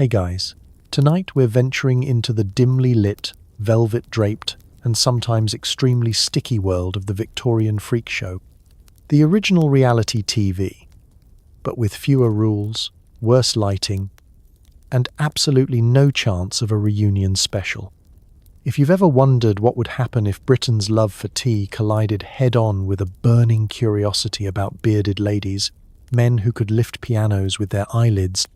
Hey guys, tonight we're venturing into the dimly lit, velvet-draped, and sometimes extremely sticky world of the Victorian freak show. The original reality TV, but with fewer rules, worse lighting, and absolutely no chance of a reunion special. If you've ever wondered what would happen if Britain's love for tea collided head-on with a burning curiosity about bearded ladies, men who could lift pianos with their eyelids,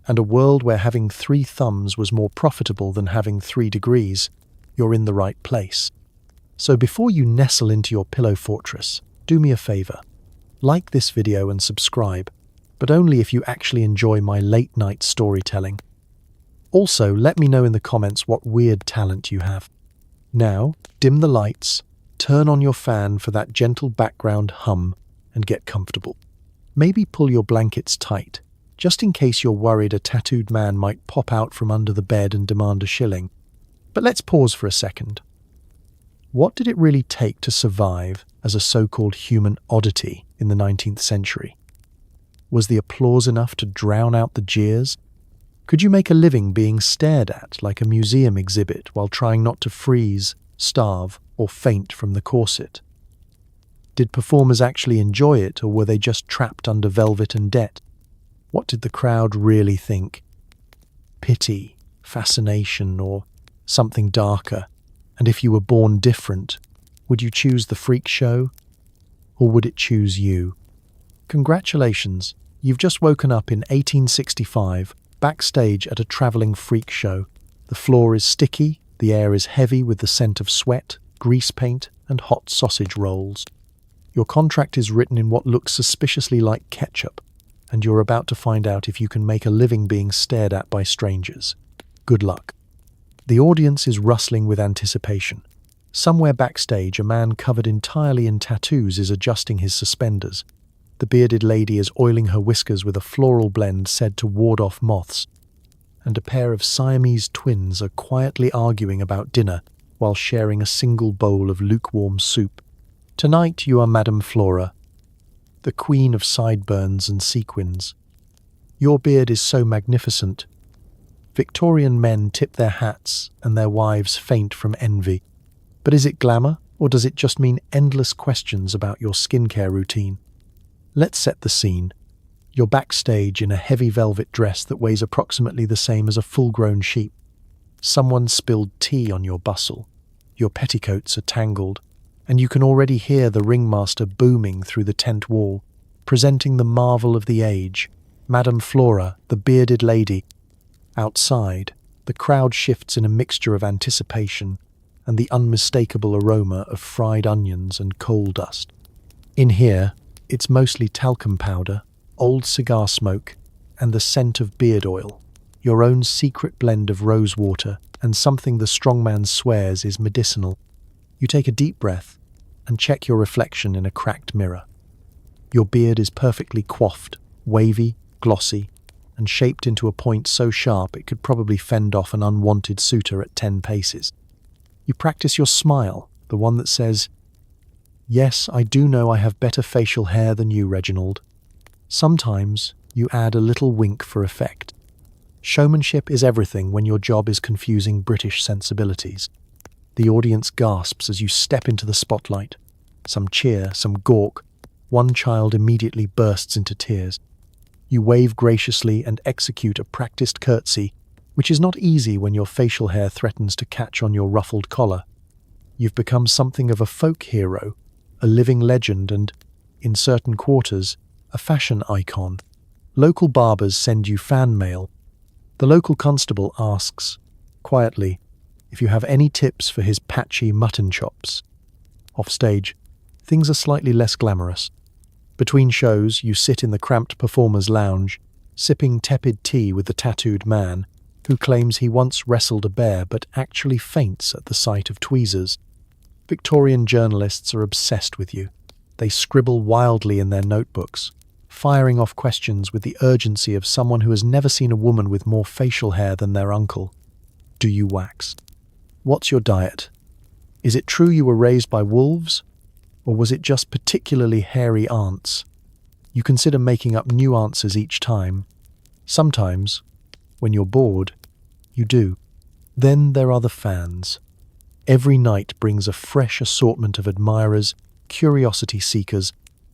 and a world where having 3 thumbs was more profitable than having 3 degrees, you're in the right place. So before you nestle into your pillow fortress, do me a favor. Like this video and subscribe, but only if you actually enjoy my late-night storytelling. Also, let me know in the comments what weird talent you have. Now, dim the lights, turn on your fan for that gentle background hum, and get comfortable. Maybe pull your blankets tight, just in case you're worried a tattooed man might pop out from under the bed and demand a shilling. But let's pause for a second. What did it really take to survive as a so-called human oddity in the 19th century? Was the applause enough to drown out the jeers? Could you make a living being stared at like a museum exhibit while trying not to freeze, starve, or faint from the corset? Did performers actually enjoy it, or were they just trapped under velvet and debt? What did the crowd really think? Pity, fascination, or something darker? And if you were born different, would you choose the freak show? Or would it choose you? Congratulations, you've just woken up in 1865, backstage at a travelling freak show. The floor is sticky, the air is heavy with the scent of sweat, grease paint, and hot sausage rolls. Your contract is written in what looks suspiciously like ketchup, and you're about to find out if you can make a living being stared at by strangers. Good luck. The audience is rustling with anticipation. Somewhere backstage, a man covered entirely in tattoos is adjusting his suspenders. The bearded lady is oiling her whiskers with a floral blend said to ward off moths. And a pair of Siamese twins are quietly arguing about dinner while sharing a single bowl of lukewarm soup. Tonight you are Madame Flora, the queen of sideburns and sequins. Your beard is so magnificent. Victorian men tip their hats and their wives faint from envy. But is it glamour, or does it just mean endless questions about your skincare routine? Let's set the scene. You're backstage in a heavy velvet dress that weighs approximately the same as a full-grown sheep. Someone spilled tea on your bustle. Your petticoats are tangled, and you can already hear the ringmaster booming through the tent wall, presenting the marvel of the age, Madame Flora, the bearded lady. Outside, the crowd shifts in a mixture of anticipation and the unmistakable aroma of fried onions and coal dust. In here, it's mostly talcum powder, old cigar smoke, and the scent of beard oil, your own secret blend of rose water and something the strongman swears is medicinal. You take a deep breath and check your reflection in a cracked mirror. Your beard is perfectly coiffed, wavy, glossy, and shaped into a point so sharp it could probably fend off an unwanted suitor at 10 paces. You practice your smile, the one that says, "Yes, I do know I have better facial hair than you, Reginald." Sometimes you add a little wink for effect. Showmanship is everything when your job is confusing British sensibilities. The audience gasps as you step into the spotlight. Some cheer, some gawk. One child immediately bursts into tears. You wave graciously and execute a practiced curtsy, which is not easy when your facial hair threatens to catch on your ruffled collar. You've become something of a folk hero, a living legend and, in certain quarters, a fashion icon. Local barbers send you fan mail. The local constable asks, quietly, if you have any tips for his patchy mutton chops. Offstage, things are slightly less glamorous. Between shows, you sit in the cramped performer's lounge, sipping tepid tea with the tattooed man, who claims he once wrestled a bear but actually faints at the sight of tweezers. Victorian journalists are obsessed with you. They scribble wildly in their notebooks, firing off questions with the urgency of someone who has never seen a woman with more facial hair than their uncle. Do you wax? What's your diet? Is it true you were raised by wolves? Or was it just particularly hairy aunts? You consider making up new answers each time. Sometimes, When you're bored, you do. Then there are the fans. Every night brings a fresh assortment of admirers, curiosity seekers,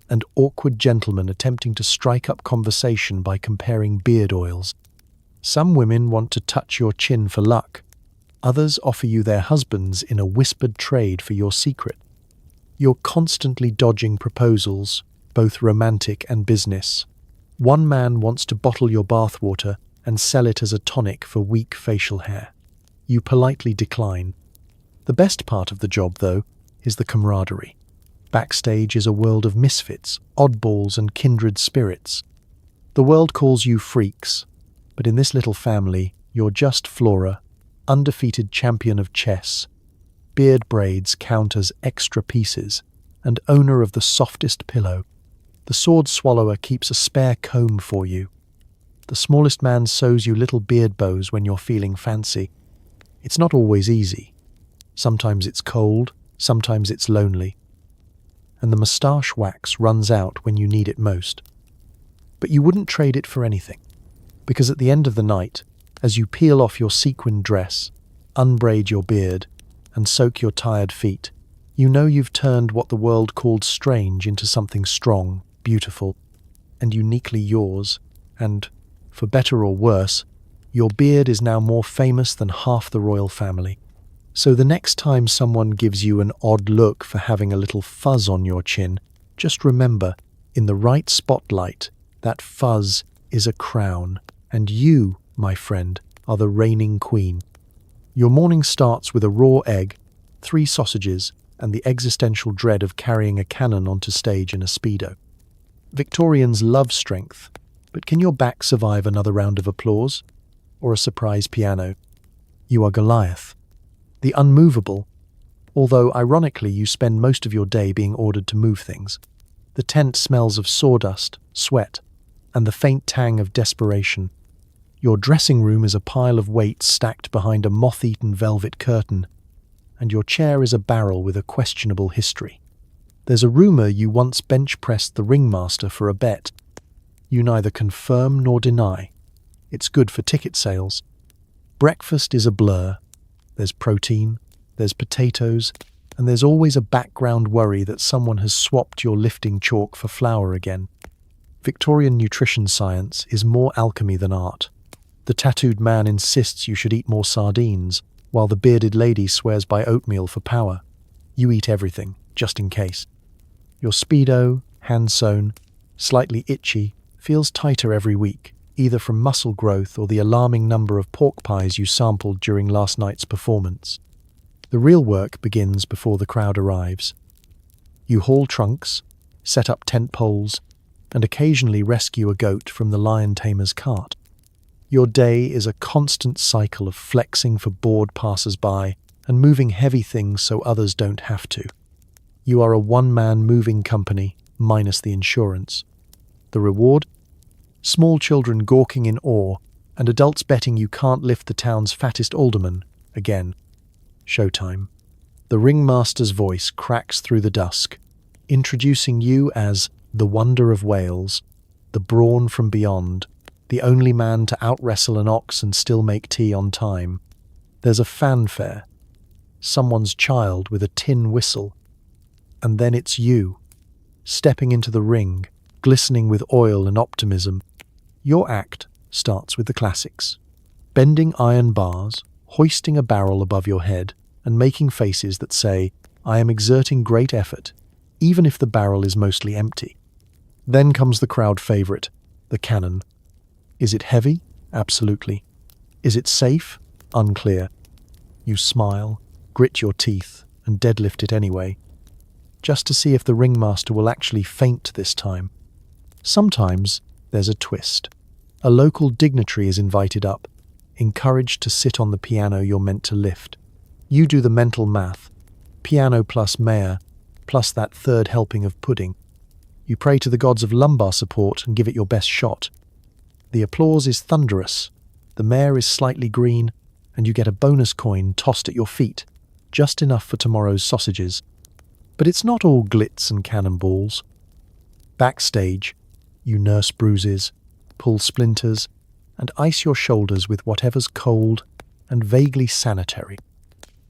and awkward gentlemen attempting to strike up conversation by comparing beard oils. Some women want to touch your chin for luck. Others offer you their husbands in a whispered trade for your secret. You're constantly dodging proposals, both romantic and business. One man wants to bottle your bathwater and sell it as a tonic for weak facial hair. You politely decline. The best part of the job, though, is the camaraderie. Backstage is a world of misfits, oddballs, and kindred spirits. The world calls you freaks, but in this little family, you're just Flora, undefeated champion of chess. Beard braids count as extra pieces, and owner of the softest pillow. The sword swallower keeps a spare comb for you. The smallest man sews you little beard bows when you're feeling fancy. It's not always easy. Sometimes it's cold, sometimes it's lonely. And the moustache wax runs out when you need it most. But you wouldn't trade it for anything, because at the end of the night, as you peel off your sequined dress, unbraid your beard, and soak your tired feet, you know you've turned what the world called strange into something strong, beautiful, and uniquely yours, and, for better or worse, your beard is now more famous than half the royal family. So the next time someone gives you an odd look for having a little fuzz on your chin, just remember, in the right spotlight, that fuzz is a crown, and you, my friend, are the reigning queen. Your morning starts with a raw egg, 3 sausages, and the existential dread of carrying a cannon onto stage in a Speedo. Victorians love strength, but can your back survive another round of applause? Or a surprise piano? You are Goliath, the unmovable, although ironically you spend most of your day being ordered to move things. The tent smells of sawdust, sweat, and the faint tang of desperation. Your dressing room is a pile of weights stacked behind a moth-eaten velvet curtain, and your chair is a barrel with a questionable history. There's a rumor you once bench-pressed the ringmaster for a bet. You neither confirm nor deny. It's good for ticket sales. Breakfast is a blur. There's protein, there's potatoes, and there's always a background worry that someone has swapped your lifting chalk for flour again. Victorian nutrition science is more alchemy than art. The tattooed man insists you should eat more sardines, while the bearded lady swears by oatmeal for power. You eat everything, just in case. Your Speedo, hand-sewn, slightly itchy, feels tighter every week, either from muscle growth or the alarming number of pork pies you sampled during last night's performance. The real work begins before the crowd arrives. You haul trunks, set up tent poles, and occasionally rescue a goat from the lion tamer's cart. Your day is a constant cycle of flexing for bored passers-by and moving heavy things so others don't have to. You are a one-man moving company, minus the insurance. The reward? Small children gawking in awe, and adults betting you can't lift the town's fattest alderman again. Showtime. The ringmaster's voice cracks through the dusk, introducing you as the Wonder of Wales, the brawn from beyond, the only man to out-wrestle an ox and still make tea on time. There's a fanfare, someone's child with a tin whistle, and then it's you, stepping into the ring, glistening with oil and optimism. Your act starts with the classics, bending iron bars, hoisting a barrel above your head, and making faces that say, "I am exerting great effort," even if the barrel is mostly empty. Then comes the crowd favorite, the cannon. Is it heavy? Absolutely. Is it safe? Unclear. You smile, grit your teeth, and deadlift it anyway, just to see if the ringmaster will actually faint this time. Sometimes there's a twist. A local dignitary is invited up, encouraged to sit on the piano you're meant to lift. You do the mental math. Piano plus mayor, plus that third helping of pudding. You pray to the gods of lumbar support and give it your best shot. The applause is thunderous. The mayor is slightly green, and you get a bonus coin tossed at your feet, just enough for tomorrow's sausages. But it's not all glitz and cannonballs. Backstage, you nurse bruises, pull splinters, and ice your shoulders with whatever's cold and vaguely sanitary.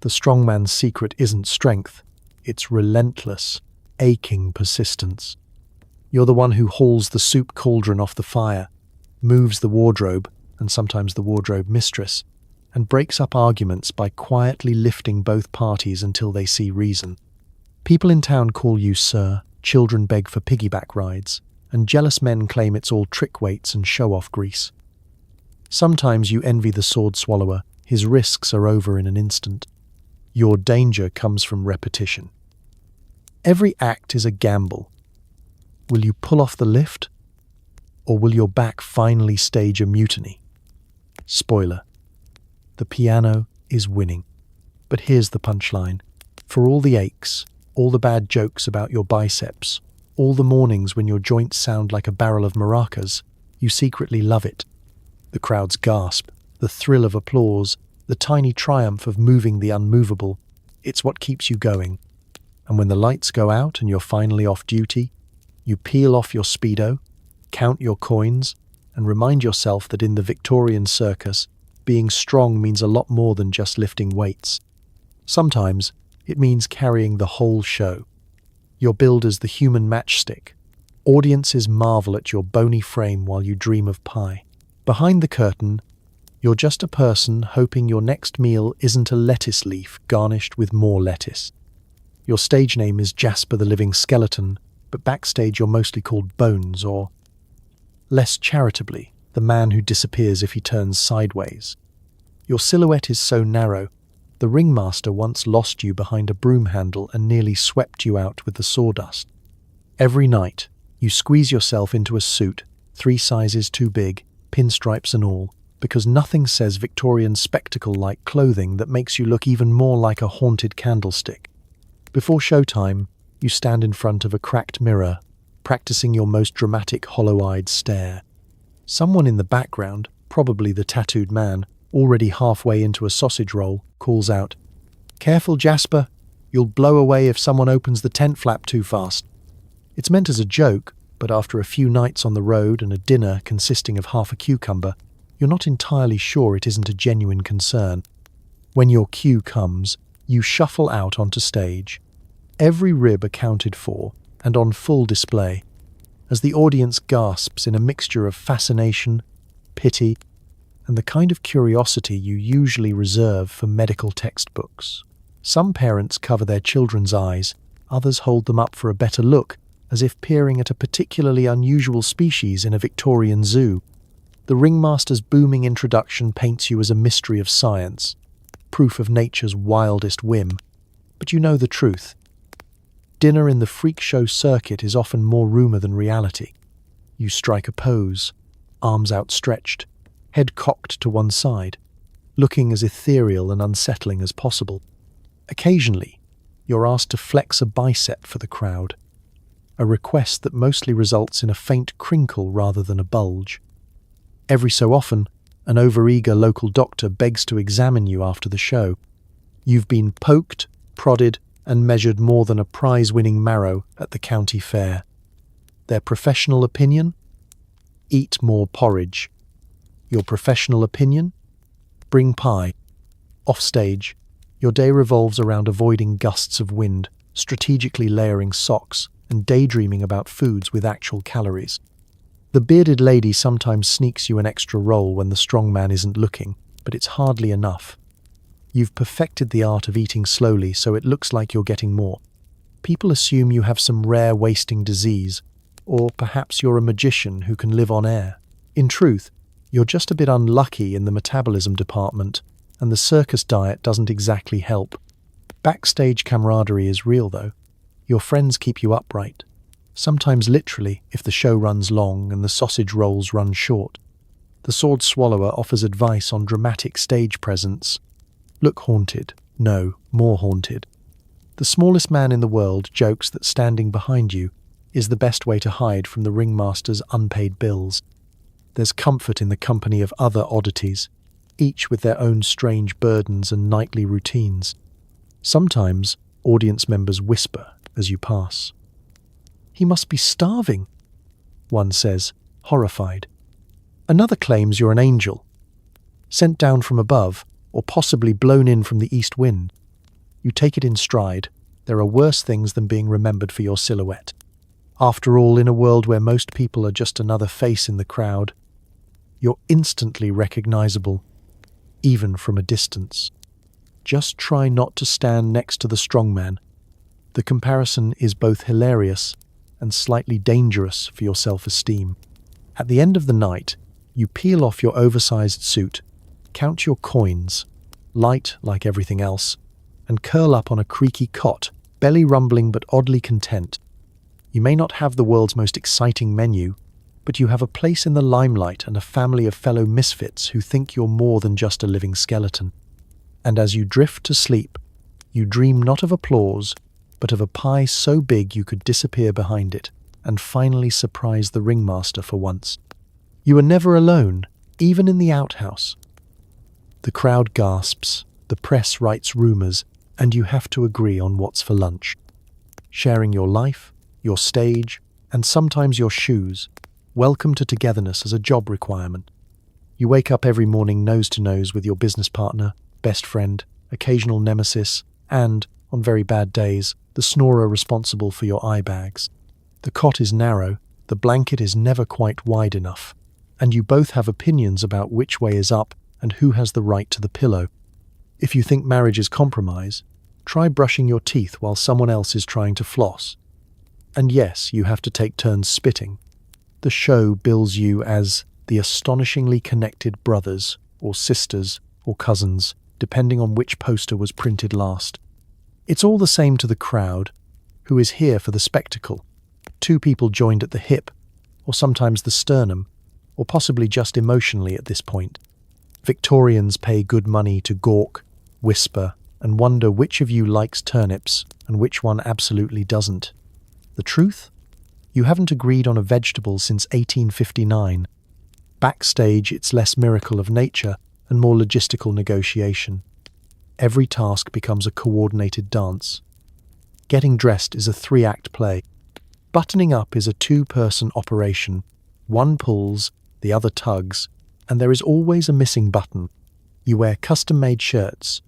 The strongman's secret isn't strength, it's relentless, aching persistence. You're the one who hauls the soup cauldron off the fire, moves the wardrobe, and sometimes the wardrobe mistress, and breaks up arguments by quietly lifting both parties until they see reason. People in town call you sir, children beg for piggyback rides, and jealous men claim it's all trick weights and show-off grease. Sometimes you envy the sword swallower, his risks are over in an instant. Your danger comes from repetition. Every act is a gamble. Will you pull off the lift? Or will your back finally stage a mutiny? Spoiler: the piano is winning. But here's the punchline. For all the aches, all the bad jokes about your biceps, all the mornings when your joints sound like a barrel of maracas, you secretly love it. The crowd's gasp, the thrill of applause, the tiny triumph of moving the unmovable, it's what keeps you going. And when the lights go out and you're finally off duty, you peel off your Speedo, count your coins, and remind yourself that in the Victorian circus, being strong means a lot more than just lifting weights. Sometimes it means carrying the whole show. You're billed as the human matchstick. Audiences marvel at your bony frame while you dream of pie. Behind the curtain, you're just a person hoping your next meal isn't a lettuce leaf garnished with more lettuce. Your stage name is Jasper the Living Skeleton, but backstage you're mostly called Bones, or, less charitably, the man who disappears if he turns sideways. Your silhouette is so narrow, the ringmaster once lost you behind a broom handle and nearly swept you out with the sawdust. Every night, you squeeze yourself into a suit, 3 sizes too big, pinstripes and all, because nothing says Victorian spectacle-like clothing that makes you look even more like a haunted candlestick. Before showtime, you stand in front of a cracked mirror, practicing your most dramatic hollow-eyed stare. Someone in the background, probably the tattooed man, already halfway into a sausage roll, calls out, "Careful, Jasper, you'll blow away if someone opens the tent flap too fast." It's meant as a joke, but after a few nights on the road and a dinner consisting of half a cucumber, you're not entirely sure it isn't a genuine concern. When your cue comes, you shuffle out onto stage, every rib accounted for and on full display, as the audience gasps in a mixture of fascination, pity, and the kind of curiosity you usually reserve for medical textbooks. Some parents cover their children's eyes, others hold them up for a better look, as if peering at a particularly unusual species in a Victorian zoo. The ringmaster's booming introduction paints you as a mystery of science, proof of nature's wildest whim. But you know the truth. Dinner in the freak show circuit is often more rumor than reality. You strike a pose, arms outstretched, head cocked to one side, looking as ethereal and unsettling as possible. Occasionally, you're asked to flex a bicep for the crowd, a request that mostly results in a faint crinkle rather than a bulge. Every so often, an overeager local doctor begs to examine you after the show. You've been poked, prodded, and measured more than a prize-winning marrow at the county fair. Their professional opinion? Eat more porridge. Your professional opinion? Bring pie. Offstage, your day revolves around avoiding gusts of wind, strategically layering socks, and daydreaming about foods with actual calories. The bearded lady sometimes sneaks you an extra roll when the strong man isn't looking, but it's hardly enough. You've perfected the art of eating slowly so it looks like you're getting more. People assume you have some rare wasting disease, or perhaps you're a magician who can live on air. In truth, you're just a bit unlucky in the metabolism department, and the circus diet doesn't exactly help. Backstage camaraderie is real, though. Your friends keep you upright. Sometimes literally if the show runs long and the sausage rolls run short. The sword swallower offers advice on dramatic stage presence. Look haunted. No, more haunted. The smallest man in the world jokes that standing behind you is the best way to hide from the ringmaster's unpaid bills. There's comfort in the company of other oddities, each with their own strange burdens and nightly routines. Sometimes audience members whisper as you pass. "He must be starving," one says, horrified. Another claims you're an angel, sent down from above, or possibly blown in from the east wind. You take it in stride. There are worse things than being remembered for your silhouette. After all, in a world where most people are just another face in the crowd, you're instantly recognizable, even from a distance. Just try not to stand next to the strongman. The comparison is both hilarious and slightly dangerous for your self-esteem. At the end of the night, you peel off your oversized suit, count your coins, light like everything else, and curl up on a creaky cot, belly rumbling but oddly content. You may not have the world's most exciting menu, but you have a place in the limelight and a family of fellow misfits who think you're more than just a living skeleton. And as you drift to sleep, you dream not of applause, but of a pie so big you could disappear behind it and finally surprise the ringmaster for once. You are never alone, even in the outhouse. The crowd gasps, the press writes rumors, and you have to agree on what's for lunch. Sharing your life, your stage, and sometimes your shoes. Welcome to togetherness as a job requirement. You wake up every morning nose to nose with your business partner, best friend, occasional nemesis, and, on very bad days, the snorer responsible for your eye bags. The cot is narrow, the blanket is never quite wide enough, and you both have opinions about which way is up and who has the right to the pillow. If you think marriage is compromise, try brushing your teeth while someone else is trying to floss. And yes, you have to take turns spitting. The show bills you as the astonishingly connected brothers, or sisters, or cousins, depending on which poster was printed last. It's all the same to the crowd, who is here for the spectacle. Two people joined at the hip, or sometimes the sternum, or possibly just emotionally at this point. Victorians pay good money to gawk, whisper, and wonder which of you likes turnips and which one absolutely doesn't. The truth? You haven't agreed on a vegetable since 1859. Backstage, it's less miracle of nature and more logistical negotiation. Every task becomes a coordinated dance. Getting dressed is a 3-act play. Buttoning up is a 2-person operation. One pulls, the other tugs, and there is always a missing button. You wear custom-made shirts,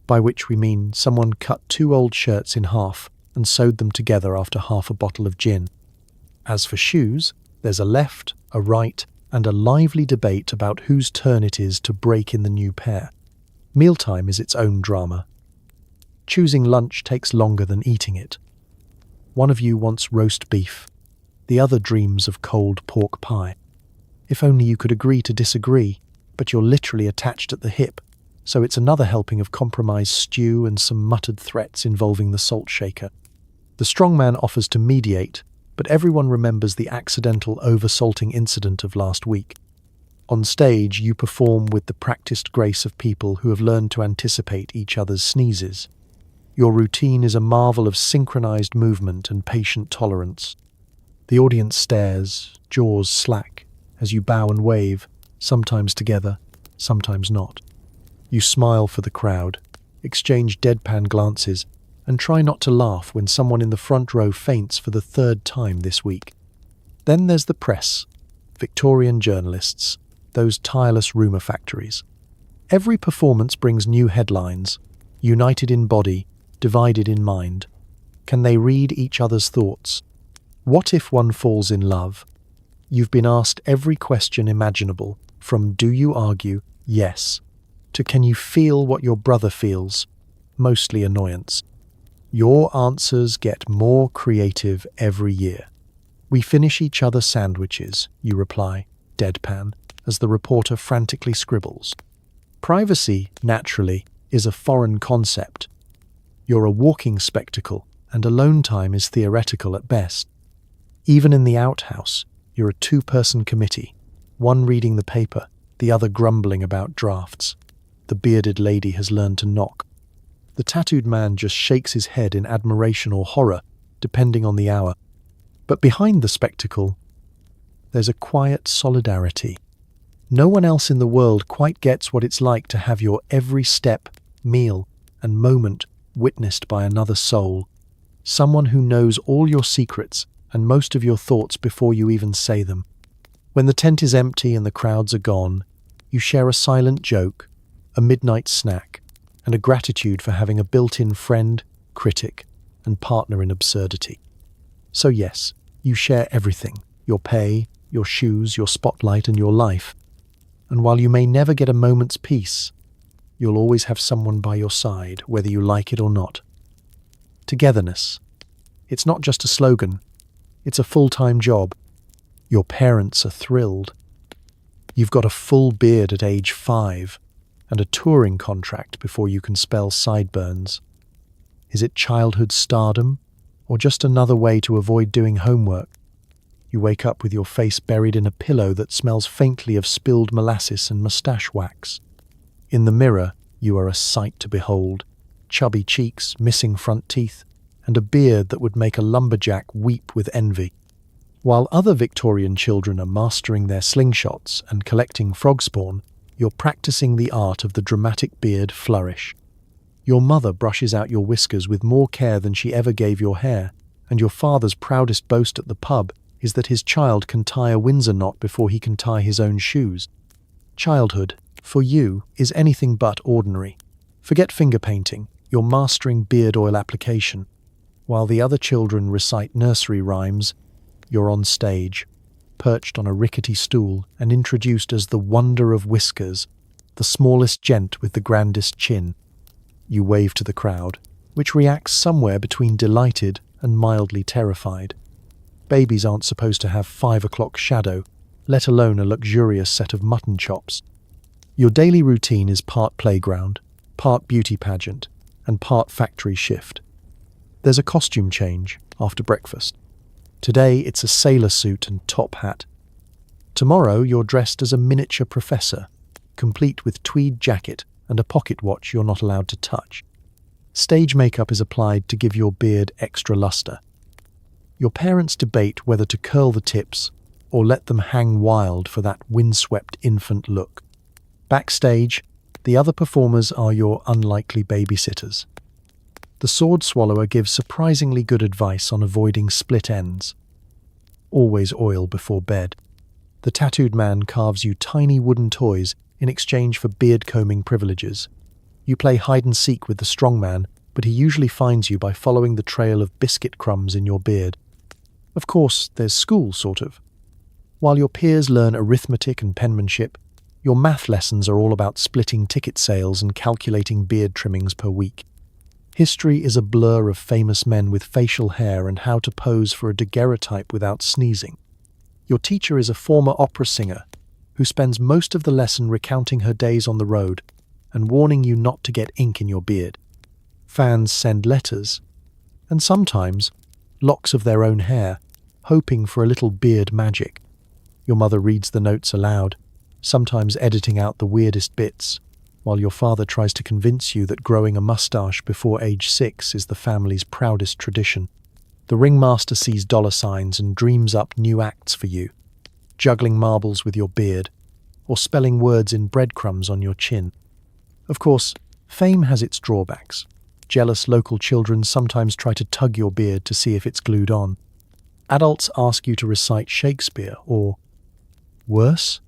by which we mean someone cut 2 old shirts in half and sewed them together after half a bottle of gin. As for shoes, there's a left, a right, and a lively debate about whose turn it is to break in the new pair. Mealtime is its own drama. Choosing lunch takes longer than eating it. One of you wants roast beef. The other dreams of cold pork pie. If only you could agree to disagree, but you're literally attached at the hip, so it's another helping of compromised stew and some muttered threats involving the salt shaker. The strongman offers to mediate, but everyone remembers the accidental oversalting incident of last week. On stage, you perform with the practiced grace of people who have learned to anticipate each other's sneezes. Your routine is a marvel of synchronized movement and patient tolerance. The audience stares, jaws slack, as you bow and wave, sometimes together, sometimes not. You smile for the crowd, exchange deadpan glances, and try not to laugh when someone in the front row faints for the 3rd time this week. Then there's the press, Victorian journalists, those tireless rumour factories. Every performance brings new headlines, united in body, divided in mind. Can they read each other's thoughts? What if one falls in love? You've been asked every question imaginable, from do you argue, yes, to can you feel what your brother feels, mostly annoyance. Your answers get more creative every year. We finish each other's sandwiches, you reply, deadpan, as the reporter frantically scribbles. Privacy, naturally, is a foreign concept. You're a walking spectacle, and alone time is theoretical at best. Even in the outhouse, you're a 2-person committee, one reading the paper, the other grumbling about drafts. The bearded lady has learned to knock. The tattooed man just shakes his head in admiration or horror, depending on the hour. But behind the spectacle, there's a quiet solidarity. No one else in the world quite gets what it's like to have your every step, meal, and moment witnessed by another soul. Someone who knows all your secrets and most of your thoughts before you even say them. When the tent is empty and the crowds are gone, you share a silent joke, a midnight snack, and a gratitude for having a built-in friend, critic, and partner in absurdity. So yes, you share everything: your pay, your shoes, your spotlight, and your life. And while you may never get a moment's peace, you'll always have someone by your side, whether you like it or not. Togetherness. It's not just a slogan, it's a full-time job. Your parents are thrilled. You've got a full beard at age 5 and a touring contract before you can spell sideburns. Is it childhood stardom or just another way to avoid doing homework? You wake up with your face buried in a pillow that smells faintly of spilled molasses and mustache wax. In the mirror, you are a sight to behold: chubby cheeks, missing front teeth, and a beard that would make a lumberjack weep with envy. While other Victorian children are mastering their slingshots and collecting frog spawn, you're practicing the art of the dramatic beard flourish. Your mother brushes out your whiskers with more care than she ever gave your hair, and your father's proudest boast at the pub is that his child can tie a Windsor knot before he can tie his own shoes. Childhood, for you, is anything but ordinary. Forget finger painting, you're mastering beard oil application. While the other children recite nursery rhymes, you're on stage, perched on a rickety stool and introduced as the wonder of whiskers, the smallest gent with the grandest chin. You wave to the crowd, which reacts somewhere between delighted and mildly terrified. Babies aren't supposed to have 5 o'clock shadow, let alone a luxurious set of mutton chops. Your daily routine is part playground, part beauty pageant, and part factory shift. There's a costume change after breakfast. Today it's a sailor suit and top hat. Tomorrow you're dressed as a miniature professor, complete with tweed jacket and a pocket watch you're not allowed to touch. Stage makeup is applied to give your beard extra luster. Your parents debate whether to curl the tips or let them hang wild for that windswept infant look. Backstage, the other performers are your unlikely babysitters. The sword swallower gives surprisingly good advice on avoiding split ends. Always oil before bed. The tattooed man carves you tiny wooden toys in exchange for beard combing privileges. You play hide and seek with the strongman, but he usually finds you by following the trail of biscuit crumbs in your beard. Of course, there's school, sort of. While your peers learn arithmetic and penmanship, your math lessons are all about splitting ticket sales and calculating beard trimmings per week. History is a blur of famous men with facial hair and how to pose for a daguerreotype without sneezing. Your teacher is a former opera singer who spends most of the lesson recounting her days on the road and warning you not to get ink in your beard. Fans send letters, and sometimes locks of their own hair, hoping for a little beard magic. Your mother reads the notes aloud, sometimes editing out the weirdest bits, while your father tries to convince you that growing a mustache before age 6 is the family's proudest tradition. The ringmaster sees dollar signs and dreams up new acts for you, juggling marbles with your beard, or spelling words in breadcrumbs on your chin. Of course, fame has its drawbacks. Jealous local children sometimes try to tug your beard to see if it's glued on. Adults ask you to recite Shakespeare or, worse,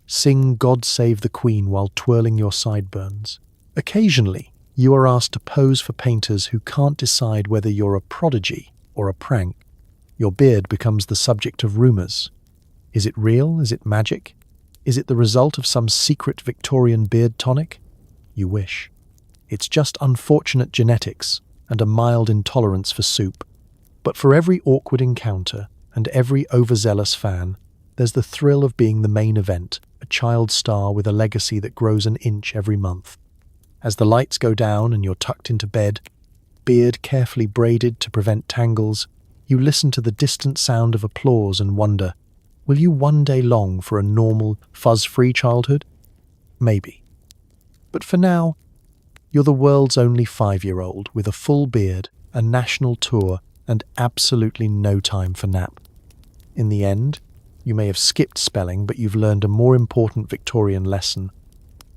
sing God Save the Queen while twirling your sideburns. Occasionally, you are asked to pose for painters who can't decide whether you're a prodigy or a prank. Your beard becomes the subject of rumours. Is it real? Is it magic? Is it the result of some secret Victorian beard tonic? You wish. It's just unfortunate genetics and a mild intolerance for soup. But for every awkward encounter and every overzealous fan, there's the thrill of being the main event, a child star with a legacy that grows an inch every month. As the lights go down and you're tucked into bed, beard carefully braided to prevent tangles, you listen to the distant sound of applause and wonder, will you one day long for a normal, fuzz-free childhood? Maybe. But for now, you're the world's only 5-year-old with a full beard, a national tour, and absolutely no time for nap. In the end, you may have skipped spelling, but you've learned a more important Victorian lesson.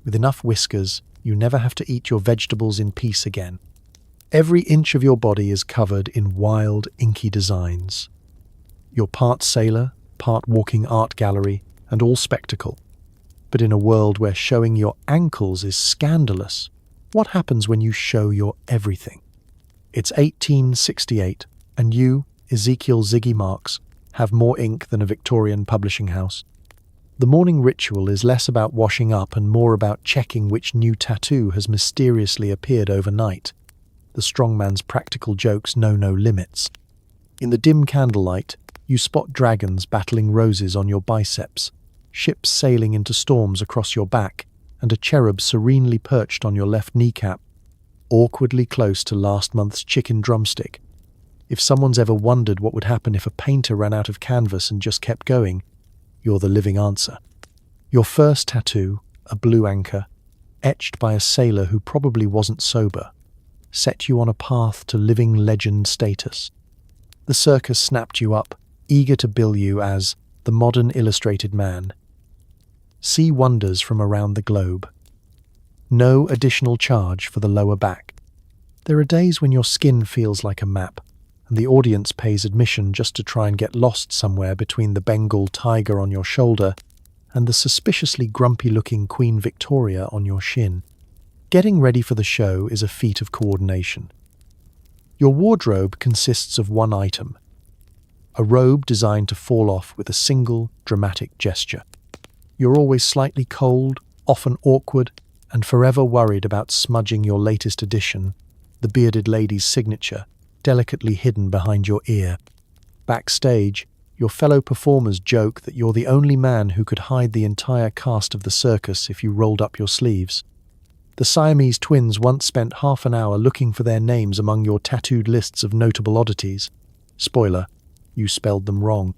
With enough whiskers, you never have to eat your vegetables in peace again. Every inch of your body is covered in wild, inky designs. You're part sailor, part walking art gallery, and all spectacle. But in a world where showing your ankles is scandalous, what happens when you show your everything? It's 1868, and you, Ezekiel Ziggy Marks, have more ink than a Victorian publishing house. The morning ritual is less about washing up and more about checking which new tattoo has mysteriously appeared overnight. The strongman's practical jokes know no limits. In the dim candlelight, you spot dragons battling roses on your biceps, ships sailing into storms across your back, and a cherub serenely perched on your left kneecap, awkwardly close to last month's chicken drumstick. If someone's ever wondered what would happen if a painter ran out of canvas and just kept going, you're the living answer. Your first tattoo, a blue anchor, etched by a sailor who probably wasn't sober, set you on a path to living legend status. The circus snapped you up, eager to bill you as the modern illustrated man. See wonders from around the globe. No additional charge for the lower back. There are days when your skin feels like a map, and the audience pays admission just to try and get lost somewhere between the Bengal tiger on your shoulder and the suspiciously grumpy-looking Queen Victoria on your shin. Getting ready for the show is a feat of coordination. Your wardrobe consists of one item, a robe designed to fall off with a single, dramatic gesture. You're always slightly cold, often awkward, and forever worried about smudging your latest edition, the bearded lady's signature, delicately hidden behind your ear. Backstage, your fellow performers joke that you're the only man who could hide the entire cast of the circus if you rolled up your sleeves. The Siamese twins once spent half an hour looking for their names among your tattooed lists of notable oddities. Spoiler, you spelled them wrong.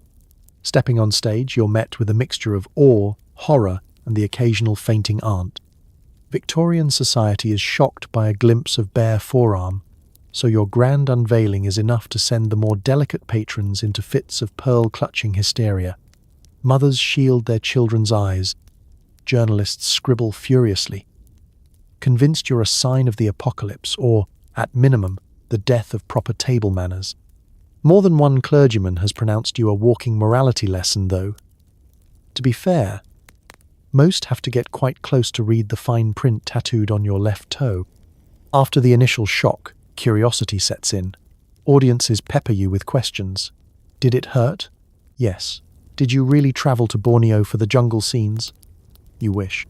Stepping on stage, you're met with a mixture of awe, horror, and the occasional fainting aunt. Victorian society is shocked by a glimpse of bare forearm, so your grand unveiling is enough to send the more delicate patrons into fits of pearl-clutching hysteria. Mothers shield their children's eyes. Journalists scribble furiously, convinced you're a sign of the apocalypse or, at minimum, the death of proper table manners. More than one clergyman has pronounced you a walking morality lesson, though. To be fair, most have to get quite close to read the fine print tattooed on your left toe. After the initial shock, curiosity sets in. Audiences pepper you with questions. Did it hurt? Yes. Did you really travel to Borneo for the jungle scenes? You wish.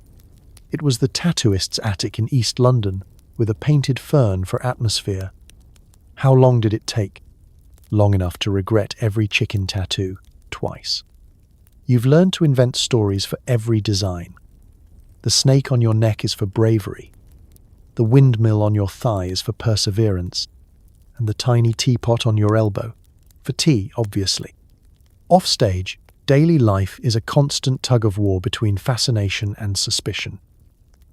It was the tattooist's attic in East London, with a painted fern for atmosphere. How long did it take? Long enough to regret every chicken tattoo, twice. You've learned to invent stories for every design. The snake on your neck is for bravery. The windmill on your thigh is for perseverance. And the tiny teapot on your elbow, for tea, obviously. Offstage, daily life is a constant tug-of-war between fascination and suspicion.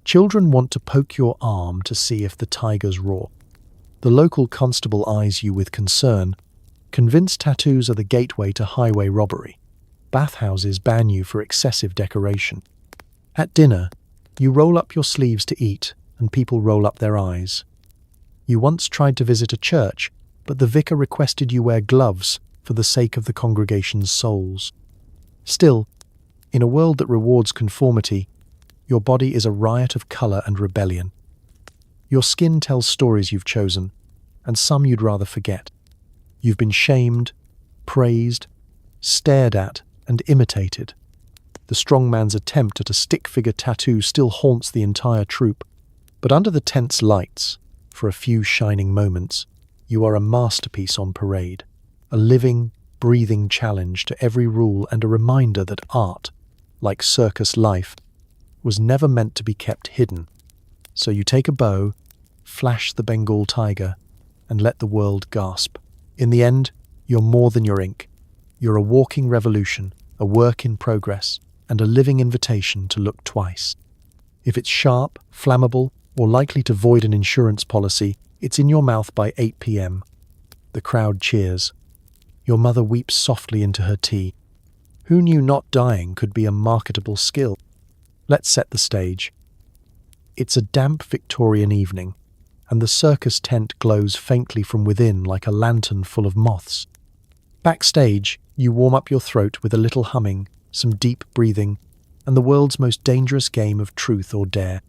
Children want to poke your arm to see if the tiger's raw. The local constable eyes you with concern, convinced tattoos are the gateway to highway robbery. Bathhouses ban you for excessive decoration. At dinner, you roll up your sleeves to eat, and people roll up their eyes. You once tried to visit a church, but the vicar requested you wear gloves for the sake of the congregation's souls. Still, in a world that rewards conformity, your body is a riot of colour and rebellion. Your skin tells stories you've chosen, and some you'd rather forget. You've been shamed, praised, stared at, and imitated. The strongman's attempt at a stick-figure tattoo still haunts the entire troupe, but under the tense lights, for a few shining moments, you are a masterpiece on parade, a living, breathing challenge to every rule and a reminder that art, like circus life, was never meant to be kept hidden. So you take a bow, flash the Bengal tiger, and let the world gasp. In the end, you're more than your ink. You're a walking revolution, a work in progress, and a living invitation to look twice. If it's sharp, flammable, or likely to void an insurance policy, it's in your mouth by 8 p.m. The crowd cheers. Your mother weeps softly into her tea. Who knew not dying could be a marketable skill? Let's set the stage. It's a damp Victorian evening, and the circus tent glows faintly from within like a lantern full of moths. Backstage, you warm up your throat with a little humming, some deep breathing, and the world's most dangerous game of truth or dare.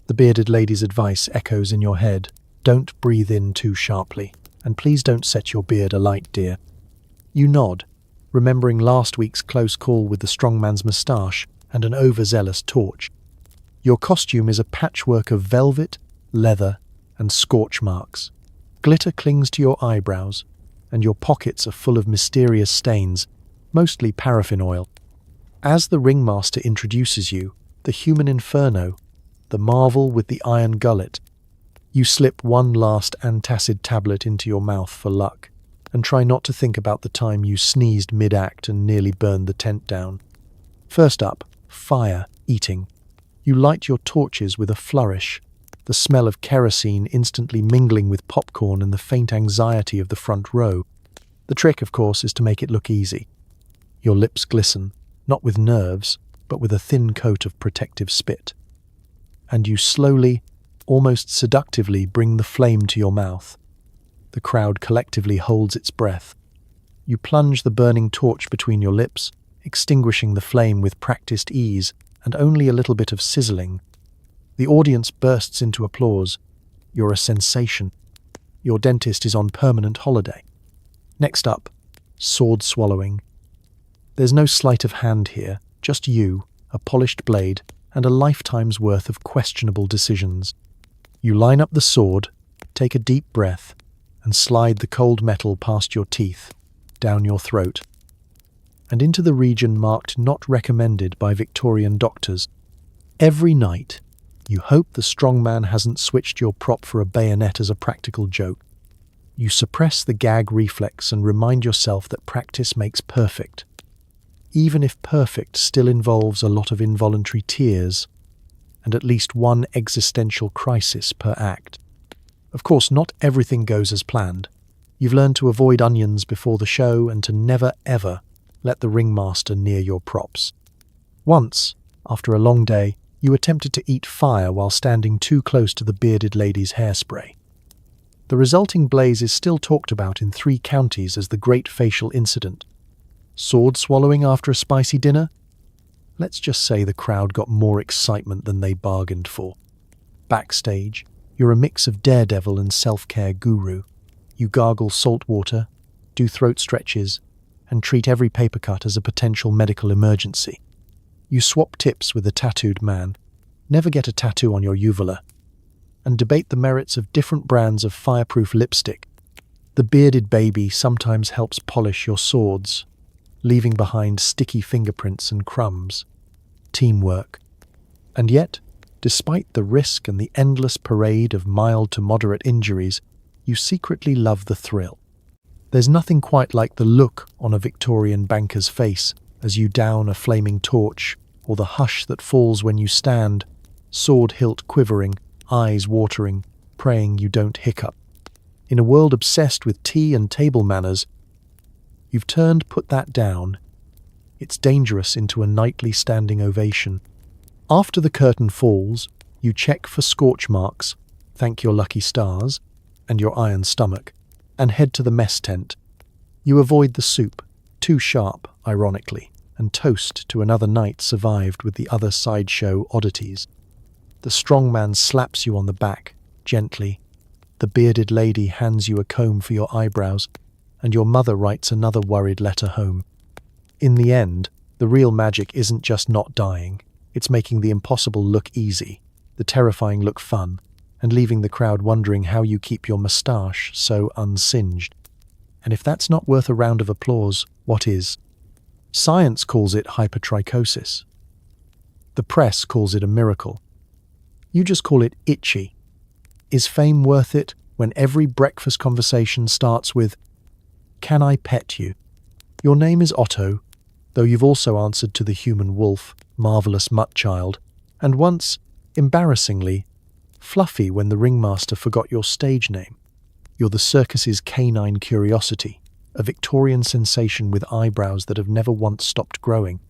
The bearded lady's advice echoes in your head. Don't breathe in too sharply, and please don't set your beard alight, dear. You nod, remembering last week's close call with the strongman's moustache and an overzealous torch. Your costume is a patchwork of velvet, leather, and scorch marks. Glitter clings to your eyebrows, and your pockets are full of mysterious stains, mostly paraffin oil. As the ringmaster introduces you, the human inferno, the marvel with the iron gullet, you slip one last antacid tablet into your mouth for luck, and try not to think about the time you sneezed mid-act and nearly burned the tent down. First up, fire eating. You light your torches with a flourish, the smell of kerosene instantly mingling with popcorn and the faint anxiety of the front row. The trick, of course, is to make it look easy. Your lips glisten, not with nerves, but with a thin coat of protective spit. And you slowly, almost seductively, bring the flame to your mouth. The crowd collectively holds its breath. You plunge the burning torch between your lips, extinguishing the flame with practiced ease and only a little bit of sizzling. The audience bursts into applause. You're a sensation. Your dentist is on permanent holiday. Next up, sword swallowing. There's no sleight of hand here, just you, a polished blade, and a lifetime's worth of questionable decisions. You line up the sword, take a deep breath, and slide the cold metal past your teeth, down your throat, and into the region marked not recommended by Victorian doctors. Every night, you hope the strongman hasn't switched your prop for a bayonet as a practical joke. You suppress the gag reflex and remind yourself that practice makes perfect, even if perfect still involves a lot of involuntary tears and at least one existential crisis per act. Of course, not everything goes as planned. You've learned to avoid onions before the show and to never, ever let the ringmaster near your props. Once, after a long day, you attempted to eat fire while standing too close to the bearded lady's hairspray. The resulting blaze is still talked about in 3 counties as the Great Facial Incident. Sword swallowing after a spicy dinner? Let's just say the crowd got more excitement than they bargained for. Backstage, you're a mix of daredevil and self-care guru. You gargle salt water, do throat stretches, and treat every paper cut as a potential medical emergency. You swap tips with a tattooed man, never get a tattoo on your uvula, and debate the merits of different brands of fireproof lipstick. The bearded baby sometimes helps polish your swords, leaving behind sticky fingerprints and crumbs. Teamwork. And yet, despite the risk and the endless parade of mild to moderate injuries, you secretly love the thrill. There's nothing quite like the look on a Victorian banker's face as you down a flaming torch, or the hush that falls when you stand, sword hilt quivering, eyes watering, praying you don't hiccup. In a world obsessed with tea and table manners, you've turned "put that down" it's dangerous into a nightly standing ovation. After the curtain falls, you check for scorch marks, thank your lucky stars, and your iron stomach, and head to the mess tent. You avoid the soup, too sharp, ironically, and toast to another night survived with the other sideshow oddities. The strongman slaps you on the back, gently. The bearded lady hands you a comb for your eyebrows, and your mother writes another worried letter home. In the end, the real magic isn't just not dying, it's making the impossible look easy, the terrifying look fun, and leaving the crowd wondering how you keep your moustache so unsinged. And if that's not worth a round of applause, what is? Science calls it hypertrichosis. The press calls it a miracle. You just call it itchy. Is fame worth it when every breakfast conversation starts with, "Can I pet you?" Your name is Otto, though you've also answered to the human wolf, marvelous mutt child, and once, embarrassingly, Fluffy when the ringmaster forgot your stage name. You're the circus's canine curiosity, a Victorian sensation with eyebrows that have never once stopped growing.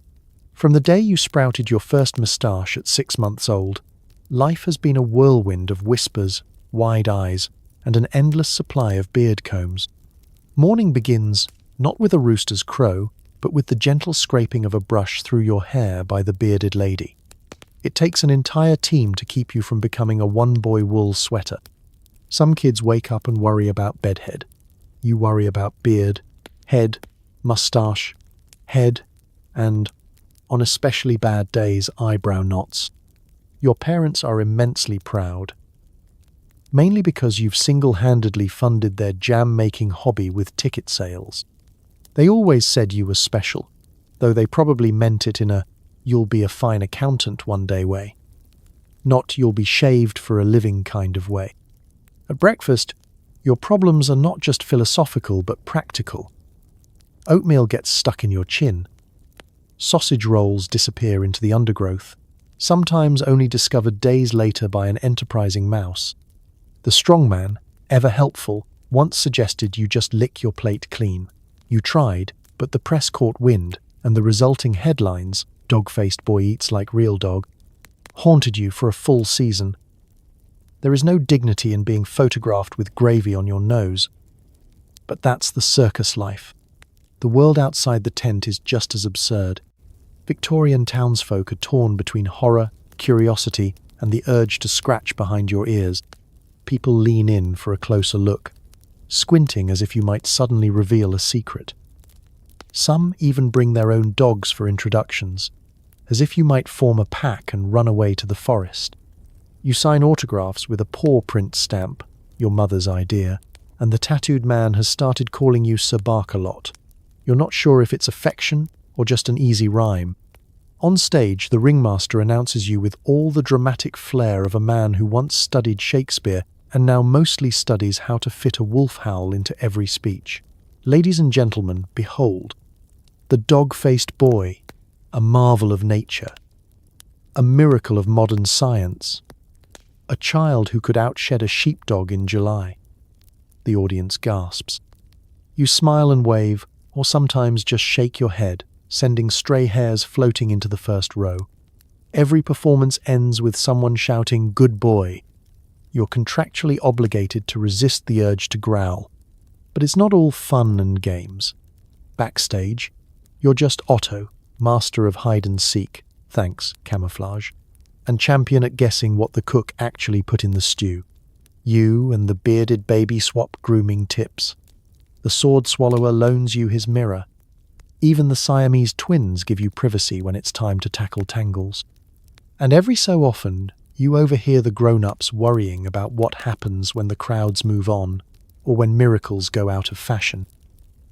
From the day you sprouted your first moustache at 6 months old, life has been a whirlwind of whispers, wide eyes, and an endless supply of beard combs. Morning begins not with a rooster's crow, but with the gentle scraping of a brush through your hair by the bearded lady. It takes an entire team to keep you from becoming a one-boy wool sweater. Some kids wake up and worry about bedhead. You worry about beard, head, mustache, head, and, on especially bad days, eyebrow knots. Your parents are immensely proud, mainly because you've single-handedly funded their jam-making hobby with ticket sales. They always said you were special, though they probably meant it in a "you'll be a fine accountant one day" way, not "you'll be shaved for a living" kind of way. At breakfast, your problems are not just philosophical but practical. Oatmeal gets stuck in your chin. Sausage rolls disappear into the undergrowth, sometimes only discovered days later by an enterprising mouse. The strongman, ever helpful, once suggested you just lick your plate clean. You tried, but the press caught wind, and the resulting headlines, "Dog-faced boy eats like real dog," haunted you for a full season. There is no dignity in being photographed with gravy on your nose. But that's the circus life. The world outside the tent is just as absurd. Victorian townsfolk are torn between horror, curiosity, and the urge to scratch behind your ears. People lean in for a closer look, squinting as if you might suddenly reveal a secret. Some even bring their own dogs for introductions, as if you might form a pack and run away to the forest. You sign autographs with a paw print stamp, your mother's idea, and the tattooed man has started calling you Sir Bark-a-Lot. You're not sure if it's affection or just an easy rhyme. On stage, the ringmaster announces you with all the dramatic flair of a man who once studied Shakespeare and now mostly studies how to fit a wolf howl into every speech. Ladies and gentlemen, behold, the dog-faced boy, a marvel of nature, a miracle of modern science, a child who could outshed a sheepdog in July. The audience gasps. You smile and wave, or sometimes just shake your head, sending stray hairs floating into the first row. Every performance ends with someone shouting, "Good boy." You're contractually obligated to resist the urge to growl. But it's not all fun and games. Backstage, you're just Otto, master of hide and seek, thanks, camouflage, and champion at guessing what the cook actually put in the stew. You and the bearded baby swap grooming tips. The sword swallower loans you his mirror. Even the Siamese twins give you privacy when it's time to tackle tangles. And every so often, you overhear the grown-ups worrying about what happens when the crowds move on, or when miracles go out of fashion.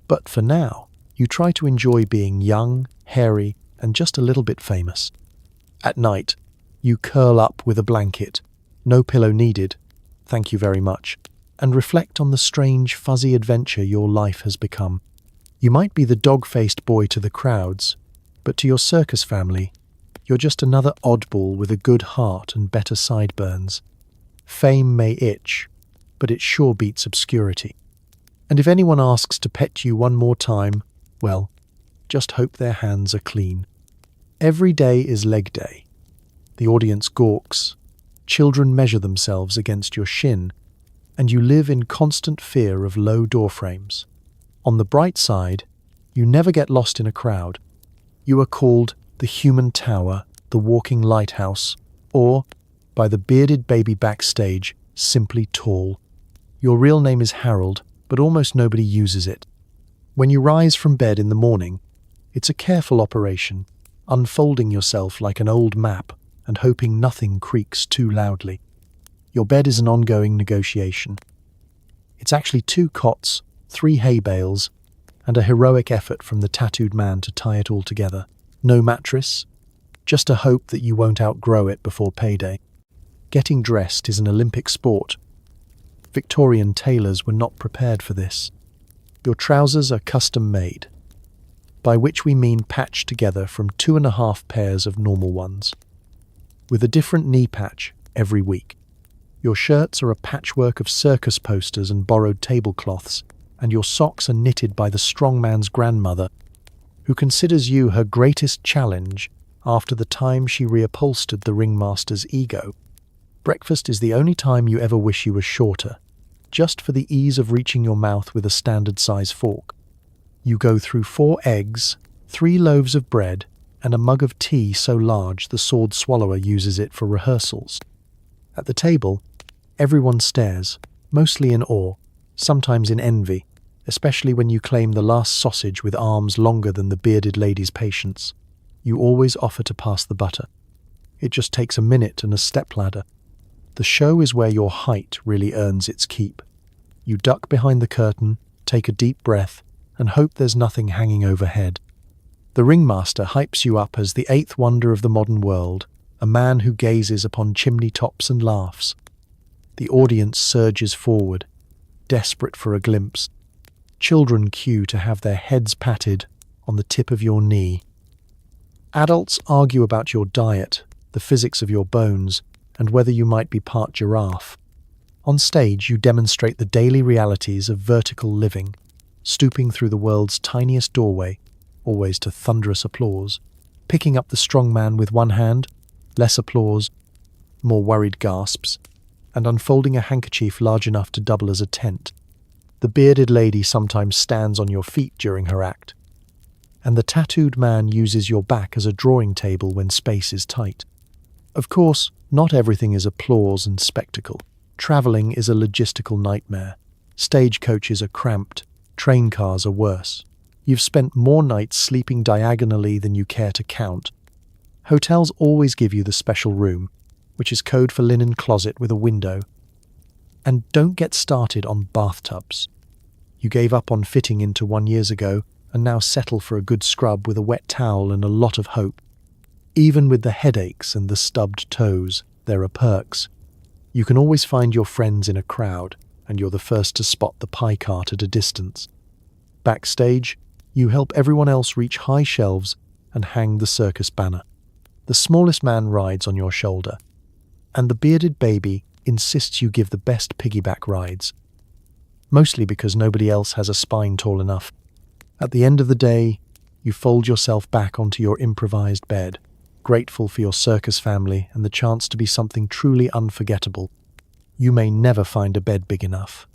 But for now, you try to enjoy being young, hairy, and just a little bit famous. At night, you curl up with a blanket, no pillow needed, thank you very much, and reflect on the strange, fuzzy adventure your life has become. You might be the dog-faced boy to the crowds, but to your circus family, you're just another oddball with a good heart and better sideburns. Fame may itch, but it sure beats obscurity. And if anyone asks to pet you one more time, well, just hope their hands are clean. Every day is leg day. The audience gawks. Children measure themselves against your shin, and you live in constant fear of low door frames. On the bright side, you never get lost in a crowd. You are called the Human Tower, the Walking Lighthouse, or, by the bearded baby backstage, simply Tall. Your real name is Harold, but almost nobody uses it. When you rise from bed in the morning, it's a careful operation, unfolding yourself like an old map and hoping nothing creaks too loudly. Your bed is an ongoing negotiation. It's actually 2 cots, 3 hay bales, and a heroic effort from the tattooed man to tie it all together. No mattress, just a hope that you won't outgrow it before payday. Getting dressed is an Olympic sport. Victorian tailors were not prepared for this. Your trousers are custom-made, by which we mean patched together from 2.5 pairs of normal ones, with a different knee patch every week. Your shirts are a patchwork of circus posters and borrowed tablecloths, and your socks are knitted by the strongman's grandmother, who considers you her greatest challenge after the time she reupholstered the ringmaster's ego. Breakfast is the only time you ever wish you were shorter, just for the ease of reaching your mouth with a standard-size fork. You go through 4 eggs, 3 loaves of bread, and a mug of tea so large the sword swallower uses it for rehearsals. At the table, everyone stares, mostly in awe, sometimes in envy, especially when you claim the last sausage with arms longer than the bearded lady's patience. You always offer to pass the butter. It just takes a minute and a stepladder. The show is where your height really earns its keep. You duck behind the curtain, take a deep breath, and hope there's nothing hanging overhead. The ringmaster hypes you up as the 8th wonder of the modern world, a man who gazes upon chimney tops and laughs. The audience surges forward, desperate for a glimpse. Children queue to have their heads patted on the tip of your knee. Adults argue about your diet, the physics of your bones, and whether you might be part giraffe. On stage, you demonstrate the daily realities of vertical living, stooping through the world's tiniest doorway, always to thunderous applause, picking up the strong man with one hand, less applause, more worried gasps, and unfolding a handkerchief large enough to double as a tent. The bearded lady sometimes stands on your feet during her act, and the tattooed man uses your back as a drawing table when space is tight. Of course, not everything is applause and spectacle. Traveling is a logistical nightmare. Stagecoaches are cramped, train cars are worse. You've spent more nights sleeping diagonally than you care to count. Hotels always give you the special room, which is code for linen closet with a window. And don't get started on bathtubs. You gave up on fitting into one years ago and now settle for a good scrub with a wet towel and a lot of hope. Even with the headaches and the stubbed toes, there are perks. You can always find your friends in a crowd, and you're the first to spot the pie cart at a distance. Backstage, you help everyone else reach high shelves and hang the circus banner. The smallest man rides on your shoulder, and the bearded baby insists you give the best piggyback rides, mostly because nobody else has a spine tall enough. At the end of the day, you fold yourself back onto your improvised bed, grateful for your circus family and the chance to be something truly unforgettable. You may never find a bed big enough,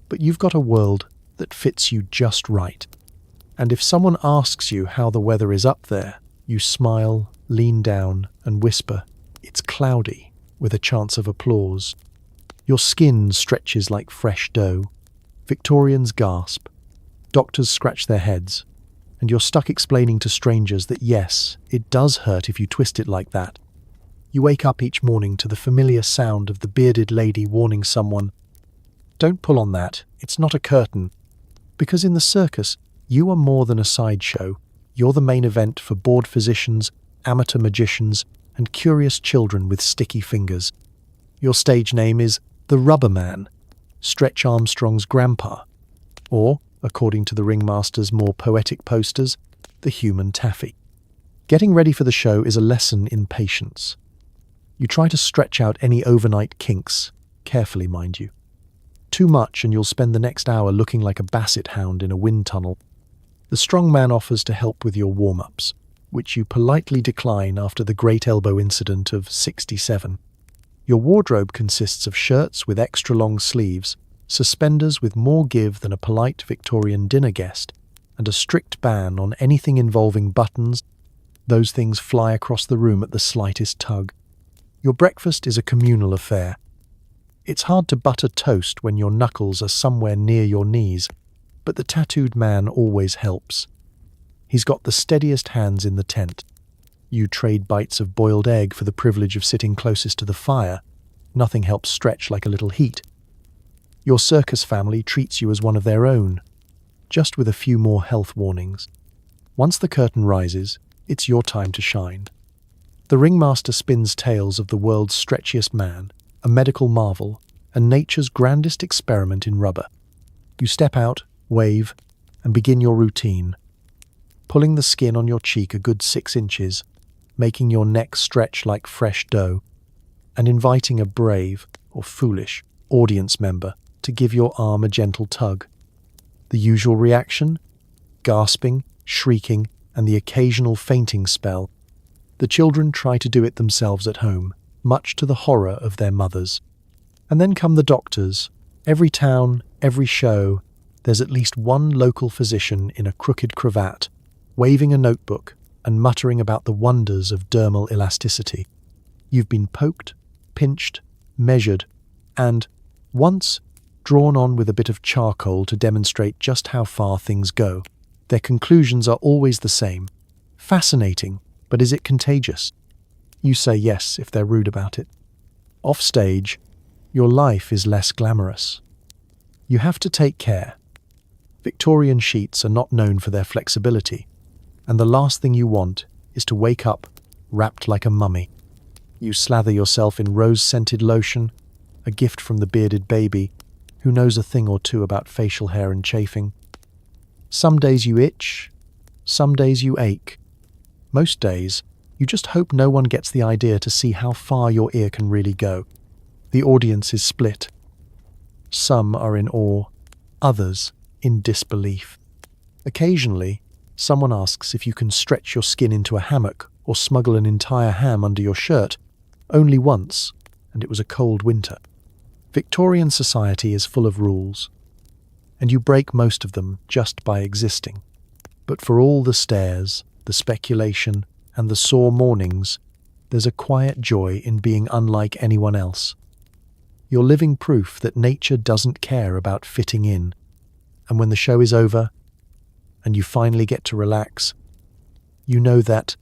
but you've got a world that fits you just right. And if someone asks you how the weather is up there, you smile, lean down, and whisper, "It's cloudy," with a chance of applause. Your skin stretches like fresh dough. Victorians gasp. Doctors scratch their heads. And you're stuck explaining to strangers that yes, it does hurt if you twist it like that. You wake up each morning to the familiar sound of the bearded lady warning someone, "Don't pull on that, it's not a curtain." Because in the circus, you are more than a sideshow. You're the main event for bored physicians, amateur magicians, and curious children with sticky fingers. Your stage name is the Rubber Man, Stretch Armstrong's grandpa, or, according to the ringmaster's more poetic posters, the Human Taffy. Getting ready for the show is a lesson in patience. You try to stretch out any overnight kinks, carefully mind you. Too much and you'll spend the next hour looking like a basset hound in a wind tunnel. The strong man offers to help with your warm-ups, which you politely decline after the Great Elbow incident of '67. Your wardrobe consists of shirts with extra-long sleeves, suspenders with more give than a polite Victorian dinner guest, and a strict ban on anything involving buttons. Those things fly across the room at the slightest tug. Your breakfast is a communal affair. It's hard to butter toast when your knuckles are somewhere near your knees, but the tattooed man always helps. He's got the steadiest hands in the tent. You trade bites of boiled egg for the privilege of sitting closest to the fire. Nothing helps stretch like a little heat. Your circus family treats you as one of their own, just with a few more health warnings. Once the curtain rises, it's your time to shine. The ringmaster spins tales of the world's stretchiest man, a medical marvel, and nature's grandest experiment in rubber. You step out, wave, and begin your routine, pulling the skin on your cheek a good 6 inches, making your neck stretch like fresh dough, and inviting a brave, or foolish, audience member to give your arm a gentle tug. The usual reaction? Gasping, shrieking, and the occasional fainting spell. The children try to do it themselves at home, much to the horror of their mothers. And then come the doctors. Every town, every show, there's at least one local physician in a crooked cravat, waving a notebook and muttering about the wonders of dermal elasticity. You've been poked, pinched, measured, and, once, drawn on with a bit of charcoal to demonstrate just how far things go. Their conclusions are always the same. Fascinating, but is it contagious? You say yes if they're rude about it. Off stage, your life is less glamorous. You have to take care. Victorian sheets are not known for their flexibility, and the last thing you want is to wake up wrapped like a mummy. You slather yourself in rose-scented lotion, a gift from the bearded baby, who knows a thing or two about facial hair and chafing. Some days you itch, some days you ache. Most days, you just hope no one gets the idea to see how far your ear can really go. The audience is split. Some are in awe, others in disbelief. Occasionally, someone asks if you can stretch your skin into a hammock or smuggle an entire ham under your shirt. Only once, and it was a cold winter. Victorian society is full of rules, and you break most of them just by existing. But for all the stares, the speculation, and the sore mornings, there's a quiet joy in being unlike anyone else. You're living proof that nature doesn't care about fitting in, and when the show is over, and you finally get to relax, you know that,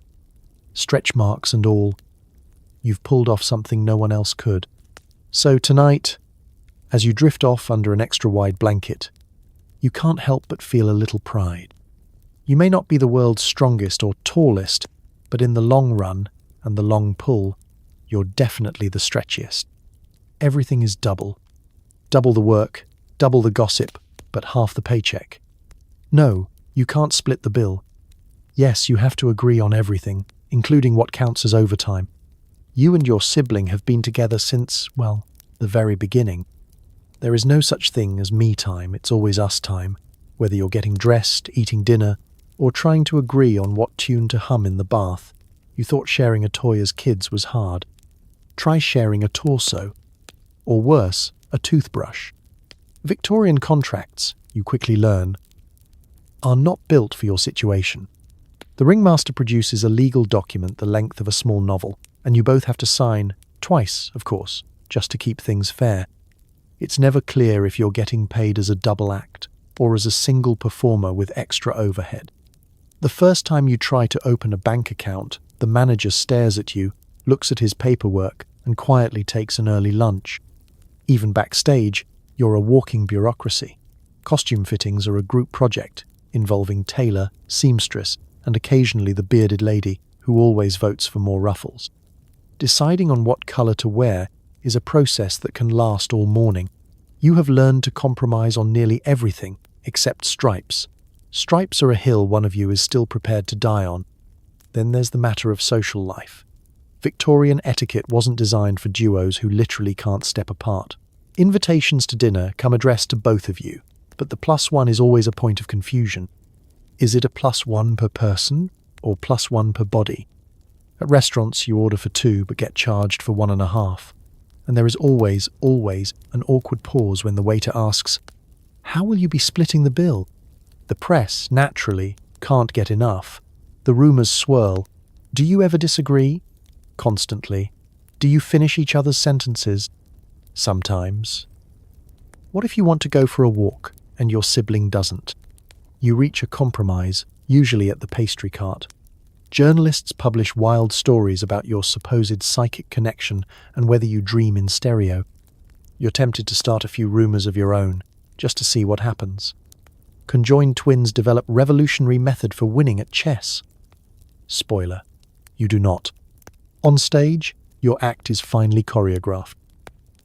stretch marks and all, you've pulled off something no one else could. So tonight, as you drift off under an extra-wide blanket, you can't help but feel a little pride. You may not be the world's strongest or tallest, but in the long run and the long pull, you're definitely the stretchiest. Everything is double. Double the work, double the gossip, but half the paycheck. No, you can't split the bill. Yes, you have to agree on everything, including what counts as overtime. You and your sibling have been together since, well, the very beginning. There is no such thing as me time, it's always us time, whether you're getting dressed, eating dinner, or trying to agree on what tune to hum in the bath. You thought sharing a toy as kids was hard. Try sharing a torso. Or worse, a toothbrush. Victorian contracts, you quickly learn, are not built for your situation. The ringmaster produces a legal document the length of a small novel, and you both have to sign, twice, of course, just to keep things fair. It's never clear if you're getting paid as a double act or as a single performer with extra overhead. The first time you try to open a bank account, the manager stares at you, looks at his paperwork, and quietly takes an early lunch. Even backstage, you're a walking bureaucracy. Costume fittings are a group project involving tailor, seamstress, and occasionally the bearded lady who always votes for more ruffles. Deciding on what color to wear is a process that can last all morning. You have learned to compromise on nearly everything except stripes. Stripes are a hill one of you is still prepared to die on. Then there's the matter of social life. Victorian etiquette wasn't designed for duos who literally can't step apart. Invitations to dinner come addressed to both of you, but the +1 is always a point of confusion. Is it a +1 per person or +1 per body? At restaurants, you order for 2 but get charged for 1.5. And there is always an awkward pause when the waiter asks, "How will you be splitting the bill?" The press, naturally, can't get enough. The rumours swirl. Do you ever disagree? Constantly. Do you finish each other's sentences? Sometimes. What if you want to go for a walk and your sibling doesn't? You reach a compromise, usually at the pastry cart. Journalists publish wild stories about your supposed psychic connection and whether you dream in stereo. You're tempted to start a few rumours of your own, just to see what happens. Conjoined twins develop revolutionary method for winning at chess. Spoiler, you do not. On stage, your act is finely choreographed.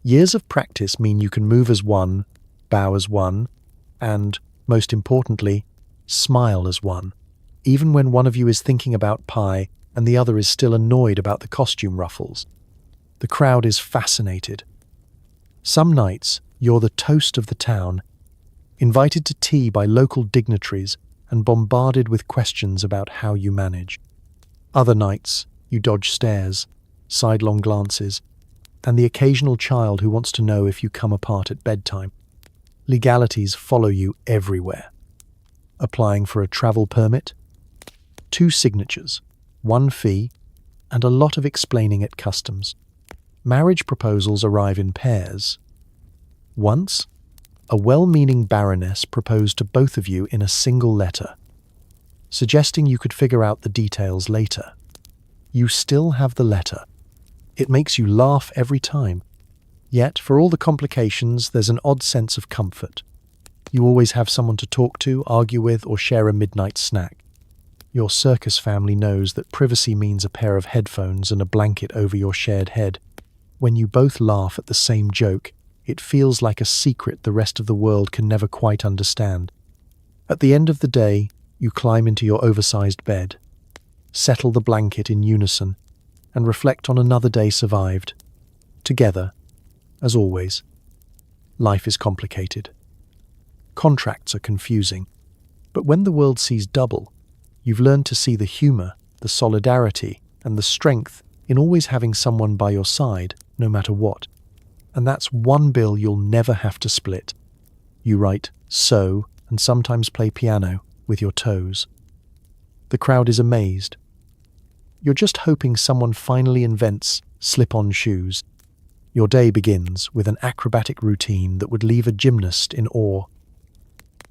Years of practice mean you can move as one, bow as one, and, most importantly, smile as one, even when one of you is thinking about pie and the other is still annoyed about the costume ruffles. The crowd is fascinated. Some nights, you're the toast of the town, invited to tea by local dignitaries and bombarded with questions about how you manage. Other nights, you dodge stares, sidelong glances, and the occasional child who wants to know if you come apart at bedtime. Legalities follow you everywhere. Applying for a travel permit, 2 signatures, 1 fee, and a lot of explaining at customs. Marriage proposals arrive in pairs. Once, a well-meaning baroness proposed to both of you in a single letter, suggesting you could figure out the details later. You still have the letter. It makes you laugh every time. Yet, for all the complications, there's an odd sense of comfort. You always have someone to talk to, argue with, or share a midnight snack. Your circus family knows that privacy means a pair of headphones and a blanket over your shared head. When you both laugh at the same joke, it feels like a secret the rest of the world can never quite understand. At the end of the day, you climb into your oversized bed, settle the blanket in unison, and reflect on another day survived. Together, as always. Life is complicated. Contracts are confusing. But when the world sees double, you've learned to see the humor, the solidarity, and the strength in always having someone by your side, no matter what. And that's one bill you'll never have to split. You write, sew, and sometimes play piano with your toes. The crowd is amazed. You're just hoping someone finally invents slip-on shoes. Your day begins with an acrobatic routine that would leave a gymnast in awe.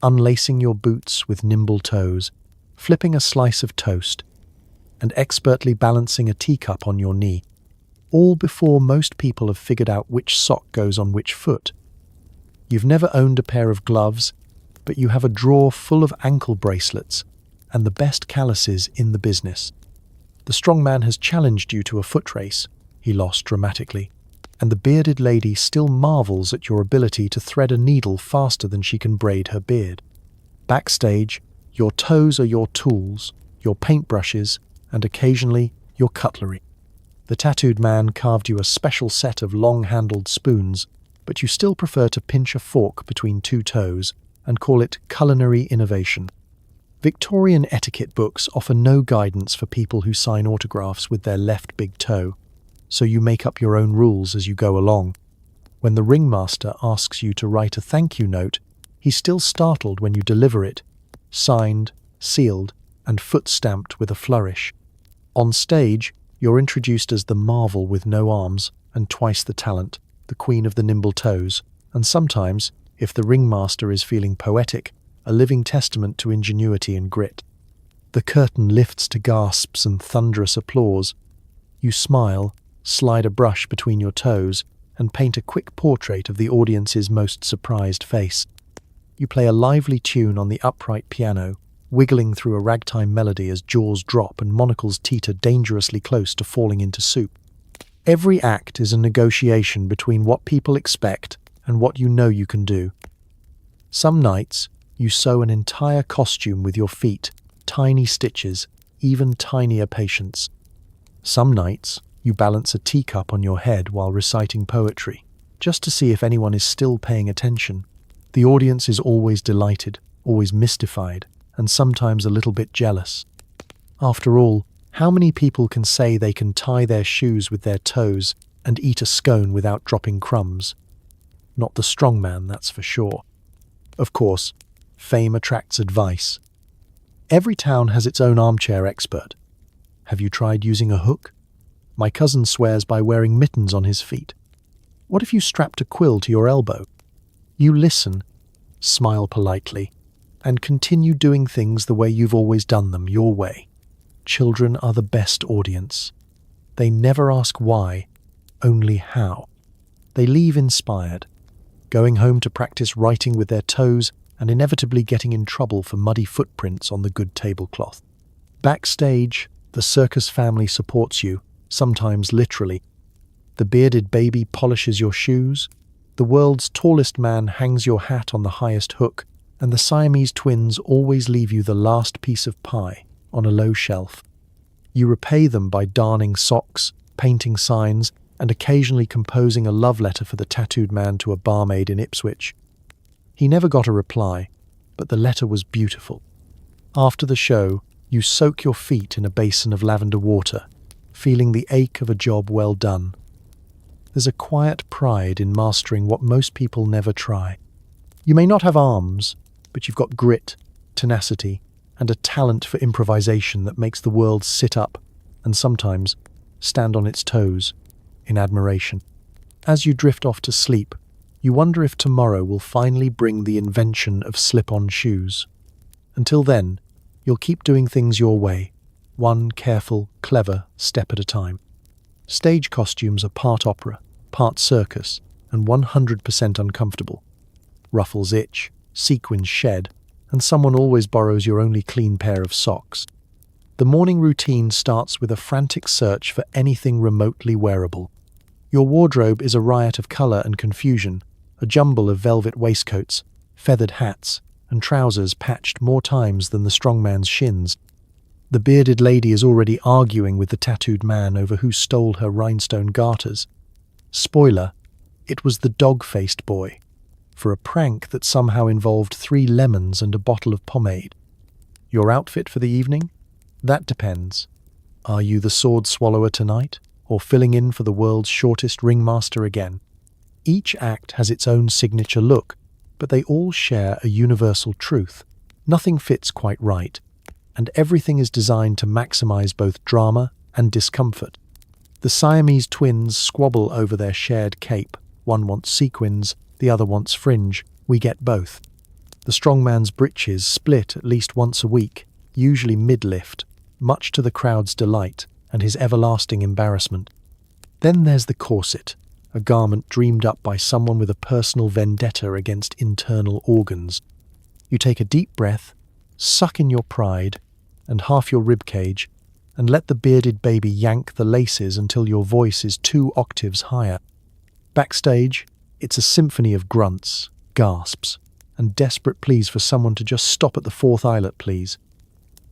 Unlacing your boots with nimble toes, flipping a slice of toast, and expertly balancing a teacup on your knee, all before most people have figured out which sock goes on which foot. You've never owned a pair of gloves, but you have a drawer full of ankle bracelets and the best calluses in the business. The strong man has challenged you to a foot race. He lost dramatically, and the bearded lady still marvels at your ability to thread a needle faster than she can braid her beard. Backstage, your toes are your tools, your paintbrushes, and occasionally your cutlery. The tattooed man carved you a special set of long-handled spoons, but you still prefer to pinch a fork between 2 toes and call it culinary innovation. Victorian etiquette books offer no guidance for people who sign autographs with their left big toe, so you make up your own rules as you go along. When the ringmaster asks you to write a thank you note, he's still startled when you deliver it, signed, sealed, and foot-stamped with a flourish. On stage, you're introduced as the marvel with no arms and twice the talent, the queen of the nimble toes, and sometimes, if the ringmaster is feeling poetic, a living testament to ingenuity and grit. The curtain lifts to gasps and thunderous applause. You smile, slide a brush between your toes, and paint a quick portrait of the audience's most surprised face. You play a lively tune on the upright piano, wiggling through a ragtime melody as jaws drop and monocles teeter dangerously close to falling into soup. Every act is a negotiation between what people expect and what you know you can do. Some nights, you sew an entire costume with your feet, tiny stitches, even tinier patience. Some nights, you balance a teacup on your head while reciting poetry, just to see if anyone is still paying attention. The audience is always delighted, always mystified, and sometimes a little bit jealous. After all, how many people can say they can tie their shoes with their toes and eat a scone without dropping crumbs? Not the strong man, that's for sure. Of course, fame attracts advice. Every town has its own armchair expert. Have you tried using a hook? My cousin swears by wearing mittens on his feet. What if you strapped a quill to your elbow? You listen, smile politely, and continue doing things the way you've always done them, your way. Children are the best audience. They never ask why, only how. They leave inspired, going home to practice writing with their toes and inevitably getting in trouble for muddy footprints on the good tablecloth. Backstage, the circus family supports you, sometimes literally. The bearded baby polishes your shoes, the world's tallest man hangs your hat on the highest hook, and the Siamese twins always leave you the last piece of pie on a low shelf. You repay them by darning socks, painting signs, and occasionally composing a love letter for the tattooed man to a barmaid in Ipswich. He never got a reply, but the letter was beautiful. After the show, you soak your feet in a basin of lavender water, feeling the ache of a job well done. There's a quiet pride in mastering what most people never try. You may not have arms, but you've got grit, tenacity, and a talent for improvisation that makes the world sit up and sometimes stand on its toes in admiration. As you drift off to sleep, you wonder if tomorrow will finally bring the invention of slip-on shoes. Until then, you'll keep doing things your way, one careful, clever step at a time. Stage costumes are part opera, part circus, and 100% uncomfortable. Ruffles itch, sequins shed, and someone always borrows your only clean pair of socks. The morning routine starts with a frantic search for anything remotely wearable. Your wardrobe is a riot of color and confusion, a jumble of velvet waistcoats, feathered hats, and trousers patched more times than the strongman's shins. The bearded lady is already arguing with the tattooed man over who stole her rhinestone garters. Spoiler, it was the dog-faced boy, for a prank that somehow involved 3 lemons and a bottle of pomade. Your outfit for the evening? That depends. Are you the sword swallower tonight, or filling in for the world's shortest ringmaster again? Each act has its own signature look, but they all share a universal truth. Nothing fits quite right, and everything is designed to maximize both drama and discomfort. The Siamese twins squabble over their shared cape. One wants sequins, the other wants fringe. We get both. The strongman's breeches split at least once a week, usually mid-lift, much to the crowd's delight and his everlasting embarrassment. Then there's the corset, a garment dreamed up by someone with a personal vendetta against internal organs. You take a deep breath, suck in your pride and half your ribcage, and let the bearded baby yank the laces until your voice is 2 octaves higher. Backstage, it's a symphony of grunts, gasps, and desperate pleas for someone to just stop at the 4th eyelet, please.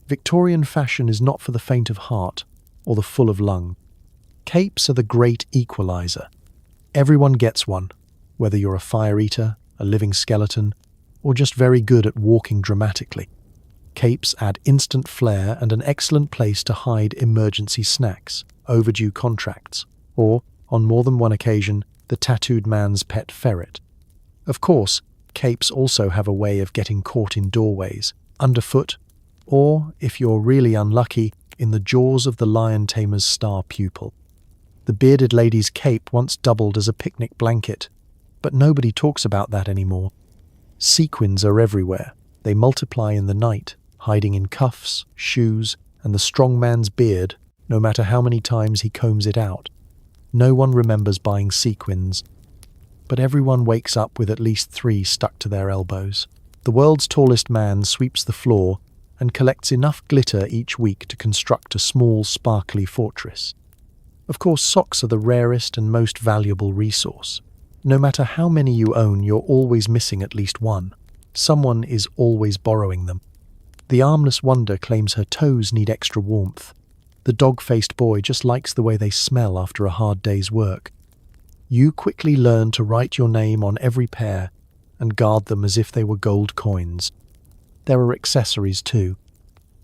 Victorian fashion is not for the faint of heart or the full of lung. Capes are the great equalizer. Everyone gets one, whether you're a fire eater, a living skeleton, or just very good at walking dramatically. Capes add instant flair and an excellent place to hide emergency snacks, overdue contracts, or, on more than one occasion, the tattooed man's pet ferret. Of course, capes also have a way of getting caught in doorways, underfoot, or, if you're really unlucky, in the jaws of the lion tamer's star pupil. The bearded lady's cape once doubled as a picnic blanket, but nobody talks about that anymore. Sequins are everywhere. They multiply in the night, hiding in cuffs, shoes, and the strong man's beard, no matter how many times he combs it out. No one remembers buying sequins, but everyone wakes up with at least 3 stuck to their elbows. The world's tallest man sweeps the floor and collects enough glitter each week to construct a small, sparkly fortress. Of course, socks are the rarest and most valuable resource. No matter how many you own, you're always missing at least one. Someone is always borrowing them. The armless wonder claims her toes need extra warmth. The dog-faced boy just likes the way they smell after a hard day's work. You quickly learn to write your name on every pair and guard them as if they were gold coins. There are accessories too.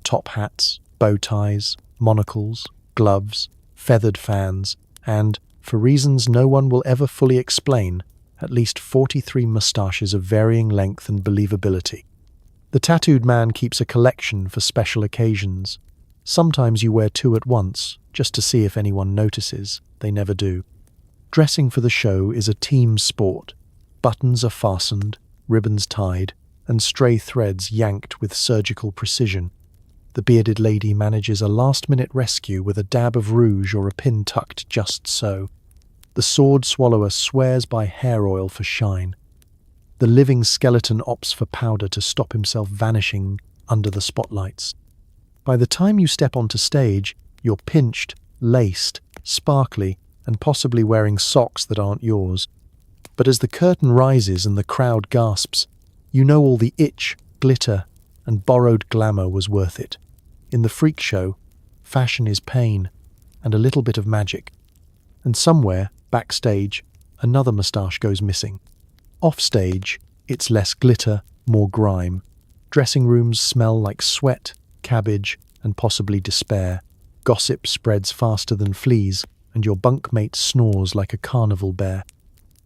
Top hats, bow ties, monocles, gloves, feathered fans, and, for reasons no one will ever fully explain, at least 43 moustaches of varying length and believability. The tattooed man keeps a collection for special occasions. Sometimes you wear 2 at once, just to see if anyone notices. They never do. Dressing for the show is a team sport. Buttons are fastened, ribbons tied, and stray threads yanked with surgical precision. The bearded lady manages a last-minute rescue with a dab of rouge or a pin tucked just so. The sword swallower swears by hair oil for shine. The living skeleton opts for powder to stop himself vanishing under the spotlights. By the time you step onto stage, you're pinched, laced, sparkly, and possibly wearing socks that aren't yours. But as the curtain rises and the crowd gasps, you know all the itch, glitter, and borrowed glamour was worth it. In the freak show, fashion is pain, and a little bit of magic. And somewhere, backstage, another moustache goes missing. Offstage, it's less glitter, more grime. Dressing rooms smell like sweat, cabbage, and possibly despair. Gossip spreads faster than fleas, and your bunkmate snores like a carnival bear.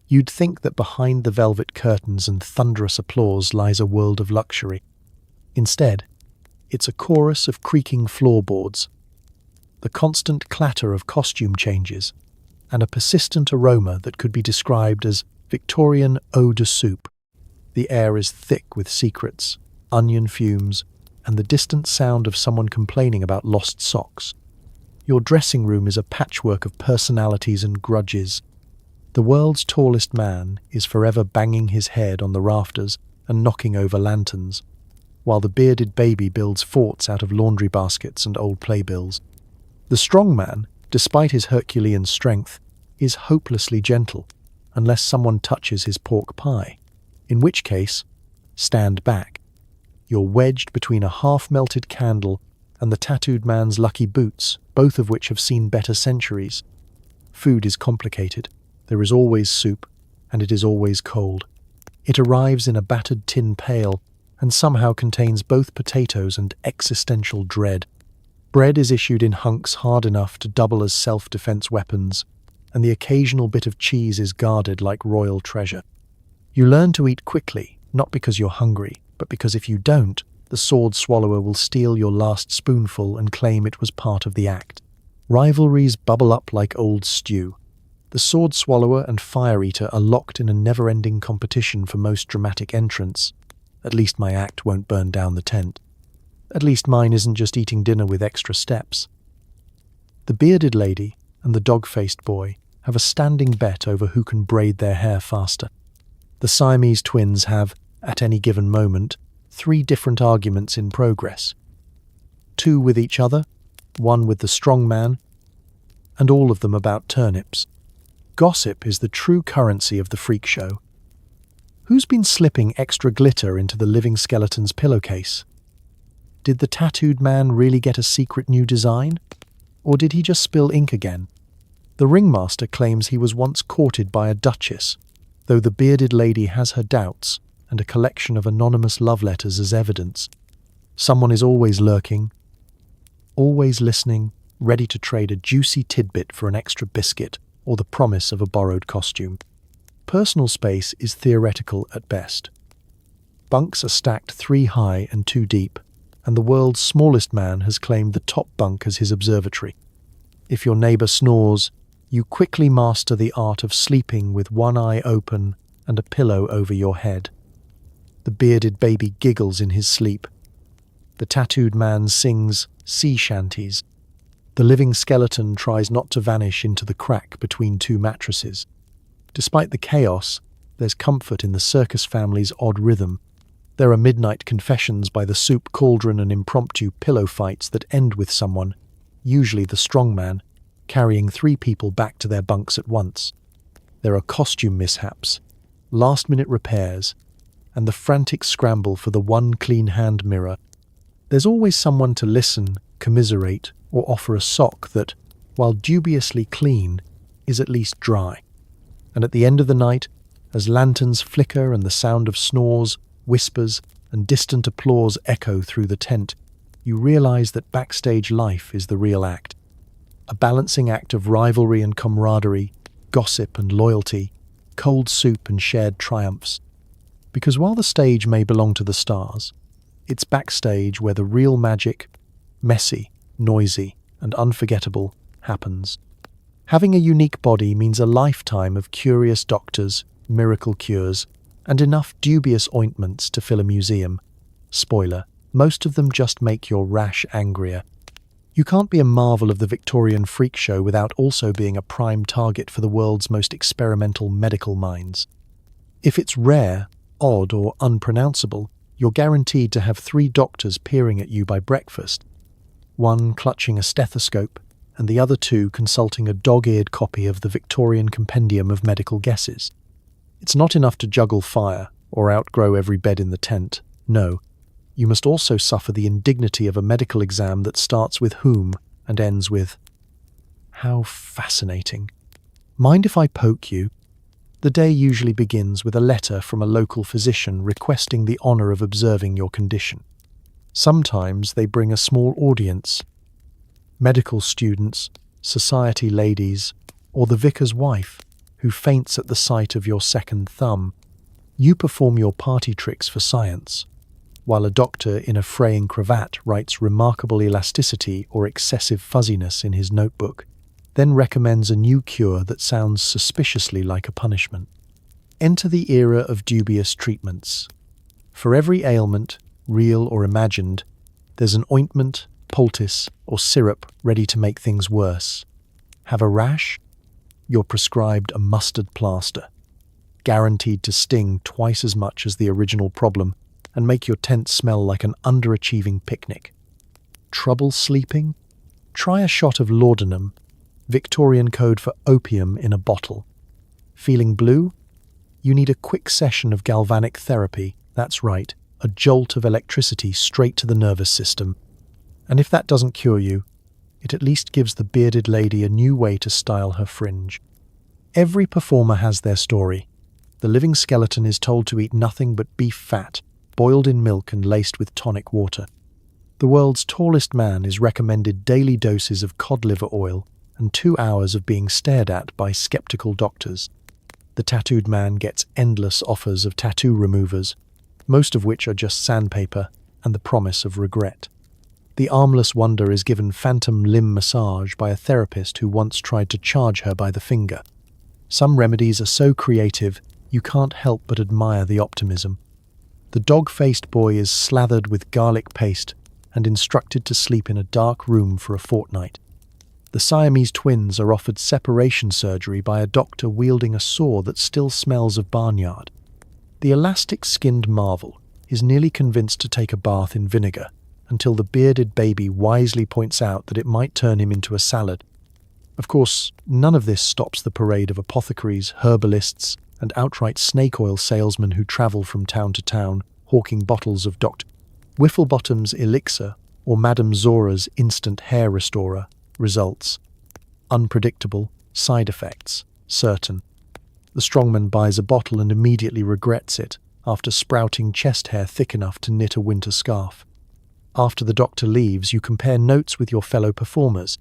You'd think that behind the velvet curtains and thunderous applause lies a world of luxury. Instead, It's a chorus of creaking floorboards, the constant clatter of costume changes, and a persistent aroma that could be described as Victorian eau de soup. The air is thick with secrets, onion fumes, and the distant sound of someone complaining about lost socks. Your dressing room is a patchwork of personalities and grudges. The world's tallest man is forever banging his head on the rafters and knocking over lanterns, while the bearded baby builds forts out of laundry baskets and old playbills. The strong man, despite his Herculean strength, is hopelessly gentle, unless someone touches his pork pie, in which case, stand back. You're wedged between a half-melted candle and the tattooed man's lucky boots, both of which have seen better centuries. Food is complicated. There is always soup, and it is always cold. It arrives in a battered tin pail, and somehow contains both potatoes and existential dread. Bread is issued in hunks hard enough to double as self-defense weapons, and the occasional bit of cheese is guarded like royal treasure. You learn to eat quickly, not because you're hungry, but because if you don't, the sword swallower will steal your last spoonful and claim it was part of the act. Rivalries bubble up like old stew. The sword swallower and fire eater are locked in a never-ending competition for most dramatic entrance. At least my act won't burn down the tent. At least mine isn't just eating dinner with extra steps. The bearded lady and the dog-faced boy have a standing bet over who can braid their hair faster. The Siamese twins have, at any given moment, 3 different arguments in progress. 2 with each other, 1 with the strong man, and all of them about turnips. Gossip is the true currency of the freak show. Who's been slipping extra glitter into the living skeleton's pillowcase? Did the tattooed man really get a secret new design? Or did he just spill ink again? The ringmaster claims he was once courted by a duchess, though the bearded lady has her doubts and a collection of anonymous love letters as evidence. Someone is always lurking, always listening, ready to trade a juicy tidbit for an extra biscuit or the promise of a borrowed costume. Personal space is theoretical at best. Bunks are stacked 3 high and 2 deep, and the world's smallest man has claimed the top bunk as his observatory. If your neighbor snores, you quickly master the art of sleeping with one eye open and a pillow over your head. The bearded baby giggles in his sleep. The tattooed man sings sea shanties. The living skeleton tries not to vanish into the crack between 2 mattresses. Despite the chaos, there's comfort in the circus family's odd rhythm. There are midnight confessions by the soup cauldron and impromptu pillow fights that end with someone, usually the strong man, carrying 3 people back to their bunks at once. There are costume mishaps, last-minute repairs, and the frantic scramble for the one clean hand mirror. There's always someone to listen, commiserate, or offer a sock that, while dubiously clean, is at least dry. And at the end of the night, as lanterns flicker and the sound of snores, whispers, and distant applause echo through the tent, you realize that backstage life is the real act. A balancing act of rivalry and camaraderie, gossip and loyalty, cold soup and shared triumphs. Because while the stage may belong to the stars, it's backstage where the real magic, messy, noisy, and unforgettable, happens. Having a unique body means a lifetime of curious doctors, miracle cures, and enough dubious ointments to fill a museum. Spoiler, most of them just make your rash angrier. You can't be a marvel of the Victorian freak show without also being a prime target for the world's most experimental medical minds. If it's rare, odd, or unpronounceable, you're guaranteed to have 3 doctors peering at you by breakfast, one clutching a stethoscope, and the other 2 consulting a dog-eared copy of the Victorian Compendium of Medical Guesses. It's not enough to juggle fire or outgrow every bed in the tent. No, you must also suffer the indignity of a medical exam that starts with whom and ends with how fascinating. Mind if I poke you? The day usually begins with a letter from a local physician requesting the honor of observing your condition. Sometimes they bring a small audience, medical students, society ladies, or the vicar's wife, who faints at the sight of your second thumb. You perform your party tricks for science. while a doctor in a fraying cravat writes remarkable elasticity or excessive fuzziness in his notebook, then recommends a new cure that sounds suspiciously like a punishment. Enter the era of dubious treatments. For every ailment, real or imagined, there's an ointment, poultice, or syrup ready to make things worse. Have a rash? You're prescribed a mustard plaster, guaranteed to sting twice as much as the original problem and make your tent smell like an underachieving picnic. Trouble sleeping? Try a shot of laudanum, Victorian code for opium in a bottle. Feeling blue? You need a quick session of galvanic therapy. That's right, a jolt of electricity straight to the nervous system. And if that doesn't cure you, it at least gives the bearded lady a new way to style her fringe. Every performer has their story. The living skeleton is told to eat nothing but beef fat, boiled in milk and laced with tonic water. The world's tallest man is recommended daily doses of cod liver oil and 2 hours of being stared at by skeptical doctors. The tattooed man gets endless offers of tattoo removers, most of which are just sandpaper and the promise of regret. The armless wonder is given phantom limb massage by a therapist who once tried to charge her by the finger. Some remedies are so creative, you can't help but admire the optimism. The dog-faced boy is slathered with garlic paste and instructed to sleep in a dark room for a fortnight. The Siamese twins are offered separation surgery by a doctor wielding a saw that still smells of barnyard. The elastic-skinned marvel is nearly convinced to take a bath in vinegar until the bearded baby wisely points out that it might turn him into a salad. Of course, none of this stops the parade of apothecaries, herbalists, and outright snake oil salesmen who travel from town to town, hawking bottles of Dr. Whifflebottom's elixir or Madame Zora's instant hair restorer. Results: unpredictable, side effects certain. The strongman buys a bottle and immediately regrets it after sprouting chest hair thick enough to knit a winter scarf. After the doctor leaves, you compare notes with your fellow performers.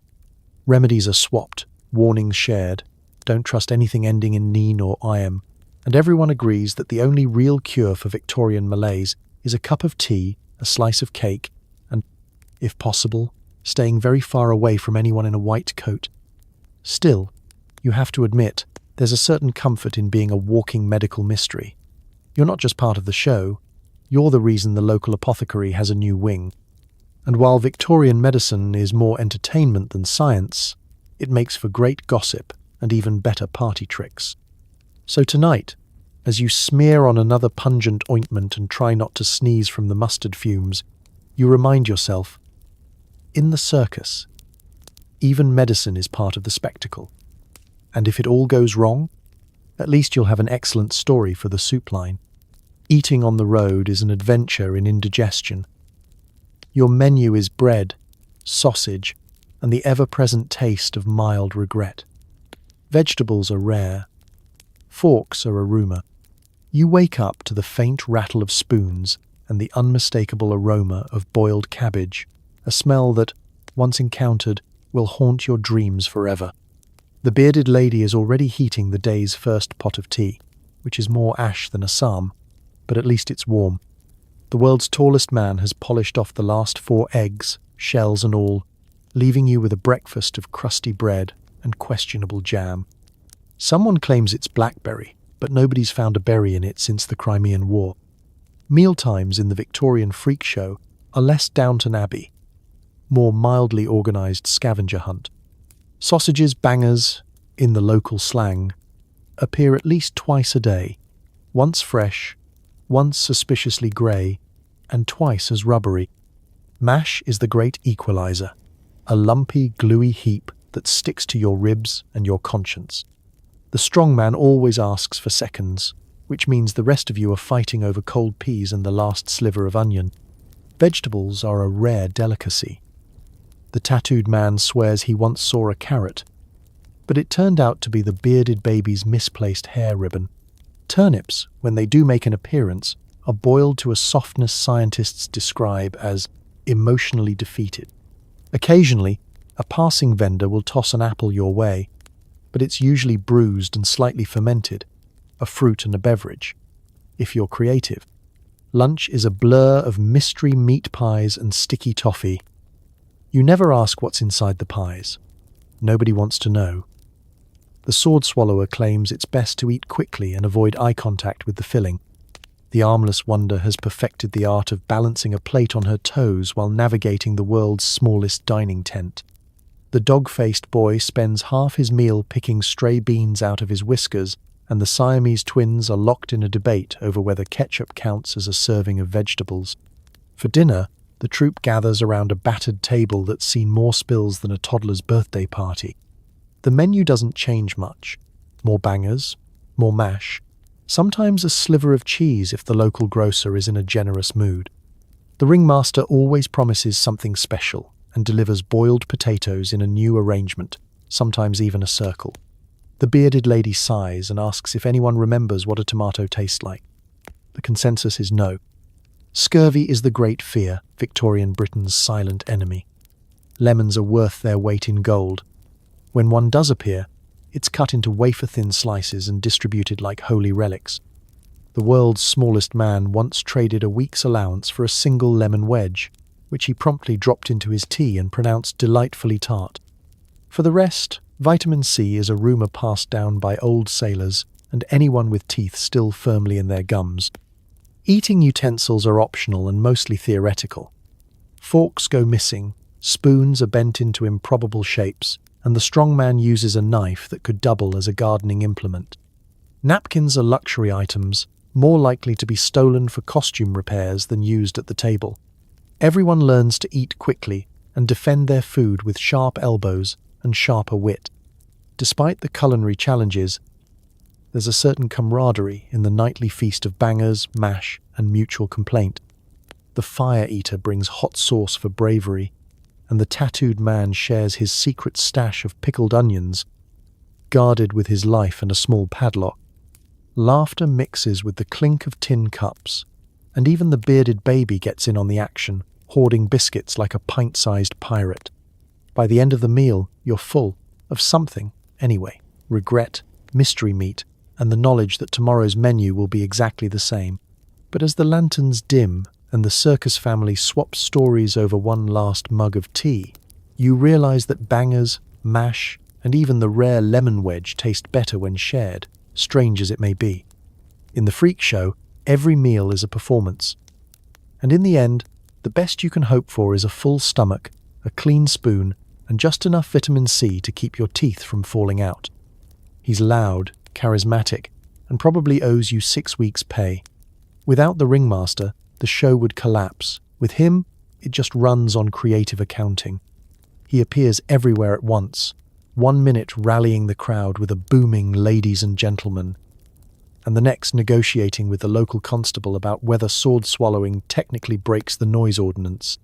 Remedies are swapped, warnings shared. Don't trust anything ending in "neen" or "iam," and everyone agrees that the only real cure for Victorian malaise is a cup of tea, a slice of cake, and, if possible, staying very far away from anyone in a white coat. Still, you have to admit, there's a certain comfort in being a walking medical mystery. You're not just part of the show, you're the reason the local apothecary has a new wing. And while Victorian medicine is more entertainment than science, it makes for great gossip and even better party tricks. So tonight, as you smear on another pungent ointment and try not to sneeze from the mustard fumes, you remind yourself, in the circus, even medicine is part of the spectacle. And if it all goes wrong, at least you'll have an excellent story for the soup line. Eating on the road is an adventure in indigestion. Your menu is bread, sausage, and the ever-present taste of mild regret. Vegetables are rare. Forks are a rumor. You wake up to the faint rattle of spoons and the unmistakable aroma of boiled cabbage, a smell that, once encountered, will haunt your dreams forever. The bearded lady is already heating the day's first pot of tea, which is more ash than Assam, but at least it's warm. The world's tallest man has polished off the last 4 eggs, shells and all, leaving you with a breakfast of crusty bread and questionable jam. Someone claims it's blackberry, but nobody's found a berry in it since the Crimean War. Mealtimes in the Victorian freak show are less Downton Abbey, more mildly organised scavenger hunt. Sausages bangers, in the local slang, appear at least twice a day, once fresh, once suspiciously grey, and twice as rubbery. Mash is the great equalizer, a lumpy, gluey heap that sticks to your ribs and your conscience. The strong man always asks for seconds, which means the rest of you are fighting over cold peas and the last sliver of onion. Vegetables are a rare delicacy. The tattooed man swears he once saw a carrot, but it turned out to be the bearded baby's misplaced hair ribbon. Turnips, when they do make an appearance, are boiled to a softness scientists describe as emotionally defeated. Occasionally, a passing vendor will toss an apple your way, but it's usually bruised and slightly fermented, a fruit and a beverage. If you're creative. Lunch is a blur of mystery meat pies and sticky toffee. You never ask what's inside the pies. Nobody wants to know. The sword swallower claims it's best to eat quickly and avoid eye contact with the filling. The armless wonder has perfected the art of balancing a plate on her toes while navigating the world's smallest dining tent. The dog-faced boy spends half his meal picking stray beans out of his whiskers, and the Siamese twins are locked in a debate over whether ketchup counts as a serving of vegetables. For dinner, the troupe gathers around a battered table that's seen more spills than a toddler's birthday party. The menu doesn't change much. More bangers, more mash, sometimes a sliver of cheese if the local grocer is in a generous mood. The ringmaster always promises something special and delivers boiled potatoes in a new arrangement, sometimes even a circle. The bearded lady sighs and asks if anyone remembers what a tomato tastes like. The consensus is no. Scurvy is the great fear, Victorian Britain's silent enemy. Lemons are worth their weight in gold. When one does appear, it's cut into wafer-thin slices and distributed like holy relics. The world's smallest man once traded a week's allowance for a single lemon wedge, which he promptly dropped into his tea and pronounced delightfully tart. For the rest, vitamin C is a rumour passed down by old sailors and anyone with teeth still firmly in their gums. Eating utensils are optional and mostly theoretical. Forks go missing, spoons are bent into improbable shapes, and the strong man uses a knife that could double as a gardening implement. Napkins are luxury items, more likely to be stolen for costume repairs than used at the table. Everyone learns to eat quickly and defend their food with sharp elbows and sharper wit. Despite the culinary challenges, there's a certain camaraderie in the nightly feast of bangers, mash, and mutual complaint. The fire eater brings hot sauce for bravery, and the tattooed man shares his secret stash of pickled onions, guarded with his life and a small padlock. Laughter mixes with the clink of tin cups, and even the bearded baby gets in on the action, hoarding biscuits like a pint-sized pirate. By the end of the meal, you're full of something, anyway. Regret, mystery meat, and the knowledge that tomorrow's menu will be exactly the same. But as the lanterns dim and the circus family swaps stories over one last mug of tea, you realize that bangers, mash, and even the rare lemon wedge taste better when shared, strange as it may be. In the freak show, every meal is a performance. And in the end, the best you can hope for is a full stomach, a clean spoon, and just enough vitamin C to keep your teeth from falling out. He's loud, charismatic, and probably owes you 6 weeks' pay. Without the ringmaster, the show would collapse. With him, it just runs on creative accounting. He appears everywhere at once, 1 minute rallying the crowd with a booming "ladies and gentlemen," and the next negotiating with the local constable about whether sword swallowing technically breaks the noise ordinance.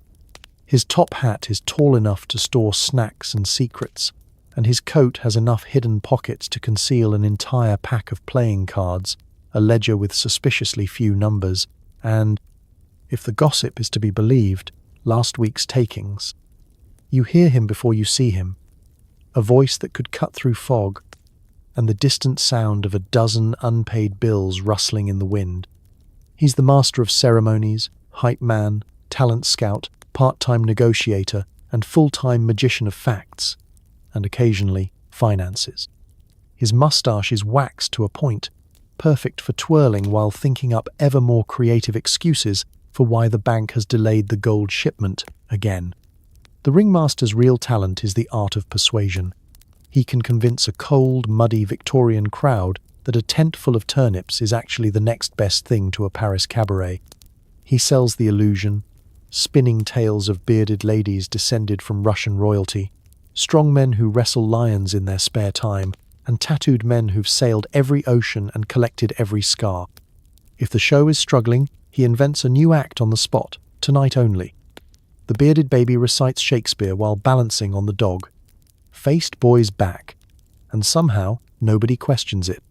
His top hat is tall enough to store snacks and secrets, and his coat has enough hidden pockets to conceal an entire pack of playing cards, a ledger with suspiciously few numbers, and, if the gossip is to be believed, last week's takings. You hear him before you see him, a voice that could cut through fog, and the distant sound of a dozen unpaid bills rustling in the wind. He's the master of ceremonies, hype man, talent scout, part-time negotiator, and full-time magician of facts, and occasionally finances. His mustache is waxed to a point, perfect for twirling while thinking up ever more creative excuses for why the bank has delayed the gold shipment again. The ringmaster's real talent is the art of persuasion. He can convince a cold, muddy Victorian crowd that a tent full of turnips is actually the next best thing to a Paris cabaret. He sells the illusion, spinning tales of bearded ladies descended from Russian royalty, strong men who wrestle lions in their spare time, and tattooed men who've sailed every ocean and collected every scar. If the show is struggling, he invents a new act on the spot, tonight only. The bearded baby recites Shakespeare while balancing on the dog. Faced boy's back, and somehow nobody questions it.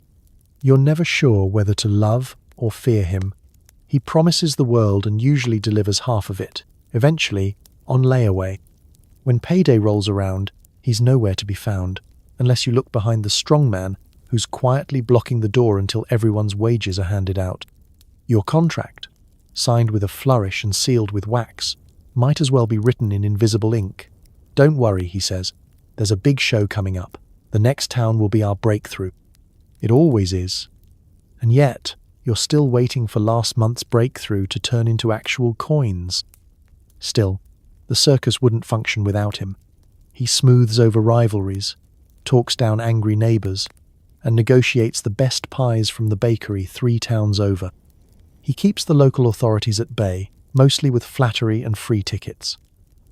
You're never sure whether to love or fear him. He promises the world and usually delivers half of it, eventually on layaway. When payday rolls around, he's nowhere to be found, unless you look behind the strong man who's quietly blocking the door until everyone's wages are handed out. Your contract, signed with a flourish and sealed with wax. Might as well be written in invisible ink. "Don't worry," he says. "There's a big show coming up. The next town will be our breakthrough." It always is. And yet, you're still waiting for last month's breakthrough to turn into actual coins. Still, the circus wouldn't function without him. He smooths over rivalries, talks down angry neighbors, and negotiates the best pies from the bakery 3 towns over. He keeps the local authorities at bay, mostly with flattery and free tickets.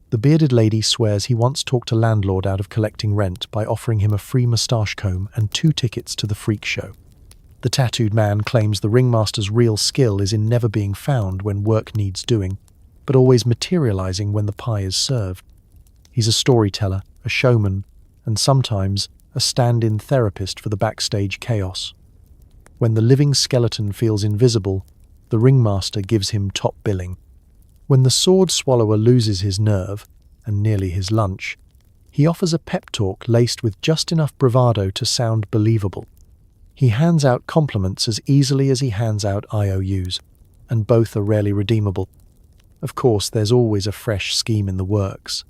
The bearded lady swears he once talked a landlord out of collecting rent by offering him a free moustache comb and 2 tickets to the freak show. The tattooed man claims the ringmaster's real skill is in never being found when work needs doing, but always materializing when the pie is served. He's a storyteller, a showman, and sometimes a stand-in therapist for the backstage chaos. When the living skeleton feels invisible, the ringmaster gives him top billing. When the sword swallower loses his nerve, and nearly his lunch, he offers a pep talk laced with just enough bravado to sound believable. He hands out compliments as easily as he hands out IOUs, and both are rarely redeemable. Of course, there's always a fresh scheme in the works.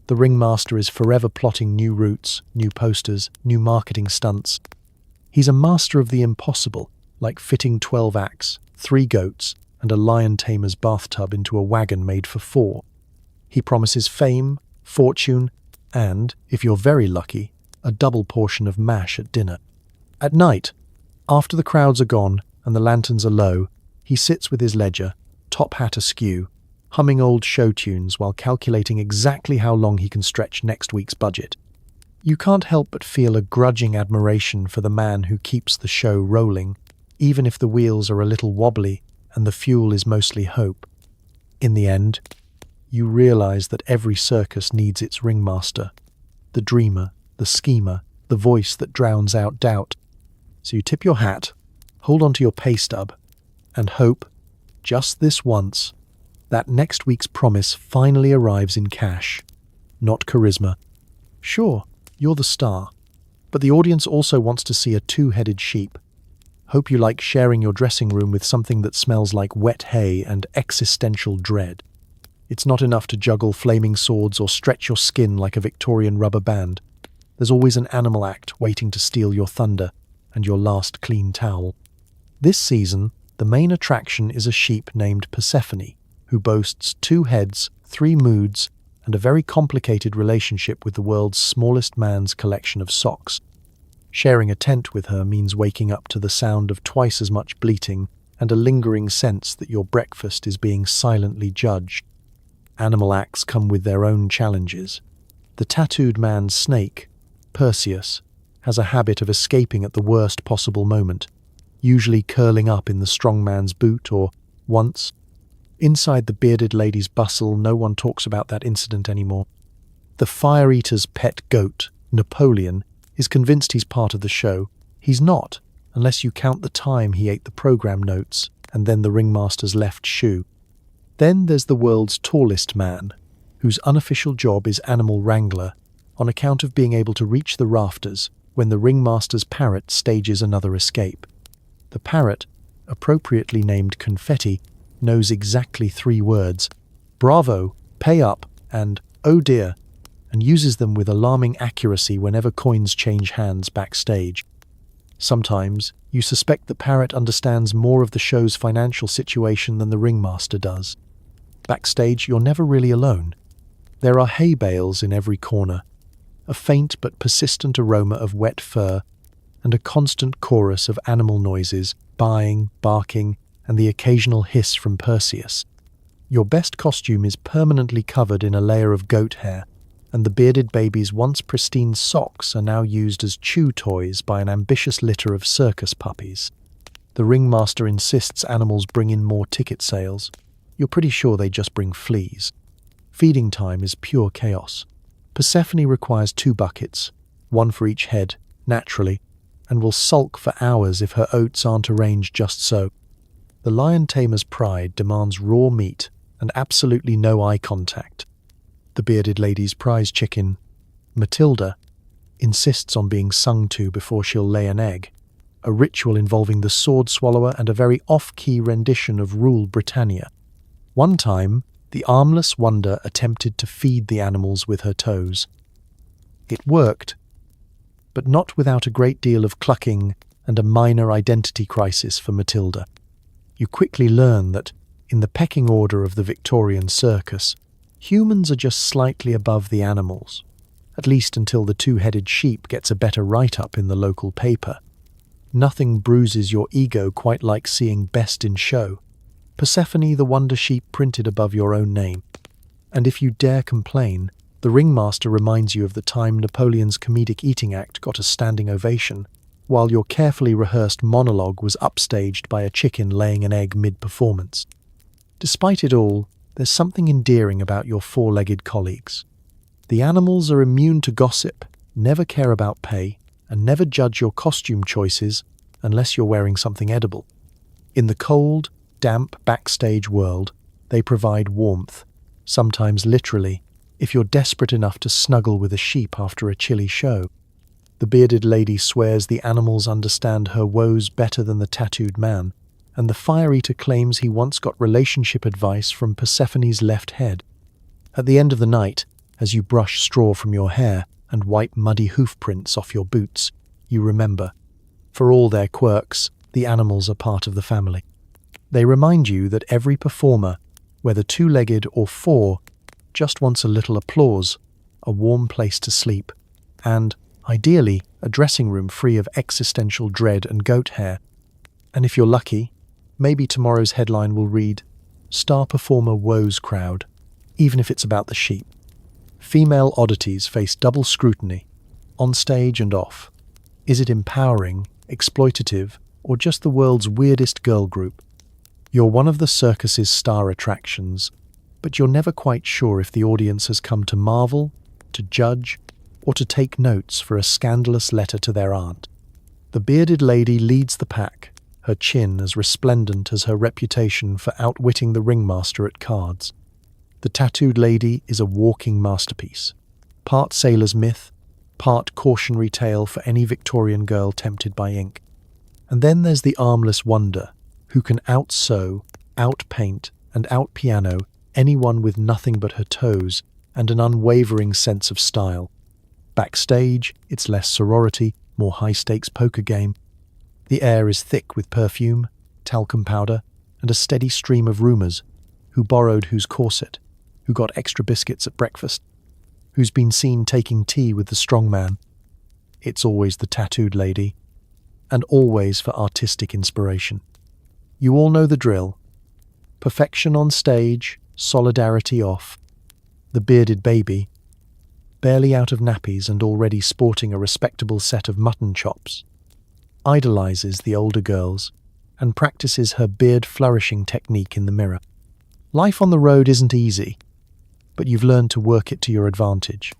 The ringmaster is forever plotting new routes, new posters, new marketing stunts. He's a master of the impossible, like fitting 12 acts, 3 goats, and a lion tamer's bathtub into a wagon made for 4. He promises fame, fortune, and, if you're very lucky, a double portion of mash at dinner. At night, after the crowds are gone and the lanterns are low, he sits with his ledger, top hat askew, humming old show tunes while calculating exactly how long he can stretch next week's budget. You can't help but feel a grudging admiration for the man who keeps the show rolling, even if the wheels are a little wobbly and the fuel is mostly hope. In the end, you realize that every circus needs its ringmaster, the dreamer, the schemer, the voice that drowns out doubt. So you tip your hat, hold onto your pay stub, and hope, just this once, that next week's promise finally arrives in cash, not charisma. Sure, you're the star, but the audience also wants to see a 2-headed sheep. Hope you like sharing your dressing room with something that smells like wet hay and existential dread. It's not enough to juggle flaming swords or stretch your skin like a Victorian rubber band. There's always an animal act waiting to steal your thunder and your last clean towel. This season, the main attraction is a sheep named Persephone, who boasts 2 heads, 3 moods, and a very complicated relationship with the world's smallest man's collection of socks. Sharing a tent with her means waking up to the sound of twice as much bleating and a lingering sense that your breakfast is being silently judged. Animal acts come with their own challenges. The tattooed man's snake, Perseus, has a habit of escaping at the worst possible moment, usually curling up in the strong man's boot or, once, inside the bearded lady's bustle. No one talks about that incident anymore. The fire eater's pet goat, Napoleon, is convinced he's part of the show. He's not, unless you count the time he ate the program notes and then the ringmaster's left shoe. Then there's the world's tallest man, whose unofficial job is animal wrangler, on account of being able to reach the rafters when the ringmaster's parrot stages another escape. The parrot, appropriately named Confetti, knows exactly 3 words: bravo, pay up, and oh dear, and uses them with alarming accuracy whenever coins change hands backstage. Sometimes, you suspect the parrot understands more of the show's financial situation than the ringmaster does. Backstage, you're never really alone. There are hay bales in every corner, a faint but persistent aroma of wet fur, and a constant chorus of animal noises, baaing, barking, and the occasional hiss from Perseus. Your best costume is permanently covered in a layer of goat hair, and the bearded baby's once pristine socks are now used as chew toys by an ambitious litter of circus puppies. The ringmaster insists animals bring in more ticket sales. You're pretty sure they just bring fleas. Feeding time is pure chaos. Persephone requires 2 buckets, 1 for each head, naturally, and will sulk for hours if her oats aren't arranged just so. The lion tamer's pride demands raw meat and absolutely no eye contact. The bearded lady's prize chicken, Matilda, insists on being sung to before she'll lay an egg. a ritual involving the sword swallower and a very off-key rendition of Rule Britannia. One time, the armless wonder attempted to feed the animals with her toes. It worked, but not without a great deal of clucking and a minor identity crisis for Matilda. You quickly learn that, in the pecking order of the Victorian circus, humans are just slightly above the animals, at least until the two-headed sheep gets a better write-up in the local paper. Nothing bruises your ego quite like seeing Best in Show, Persephone the Wonder Sheep printed above your own name. And if you dare complain, the ringmaster reminds you of the time Napoleon's comedic eating act got a standing ovation, while your carefully rehearsed monologue was upstaged by a chicken laying an egg mid-performance. Despite it all, there's something endearing about your four-legged colleagues. The animals are immune to gossip, never care about pay, and never judge your costume choices unless you're wearing something edible. In the cold, damp backstage world, they provide warmth, sometimes literally, if you're desperate enough to snuggle with a sheep after a chilly show. The bearded lady swears the animals understand her woes better than the tattooed man, and the fire eater claims he once got relationship advice from Persephone's left head. At the end of the night, as you brush straw from your hair and wipe muddy hoof prints off your boots, you remember, for all their quirks, the animals are part of the family. They remind you that every performer, whether two-legged or four, just wants a little applause, a warm place to sleep, and, ideally, a dressing room free of existential dread and goat hair. And if you're lucky, maybe tomorrow's headline will read, "Star Performer Woes Crowd," even if it's about the sheep. Female oddities face double scrutiny, on stage and off. Is it empowering, exploitative, or just the world's weirdest girl group? You're one of the circus's star attractions, but you're never quite sure if the audience has come to marvel, to judge, or to take notes for a scandalous letter to their aunt. The bearded lady leads the pack, her chin as resplendent as her reputation for outwitting the ringmaster at cards. The tattooed lady is a walking masterpiece, part sailor's myth, part cautionary tale for any Victorian girl tempted by ink. And then there's the armless wonder, who can out-sew, out-paint, and out-piano anyone with nothing but her toes and an unwavering sense of style. Backstage, it's less sorority, more high-stakes poker game. The air is thick with perfume, talcum powder, and a steady stream of rumours. Who borrowed whose corset? Who got extra biscuits at breakfast? Who's been seen taking tea with the strongman? It's always the tattooed lady, and always for artistic inspiration. You all know the drill. Perfection on stage, solidarity off. The bearded baby, barely out of nappies and already sporting a respectable set of mutton chops, idolizes the older girls and practices her beard-flourishing technique in the mirror. Life on the road isn't easy, but you've learned to work it to your advantage.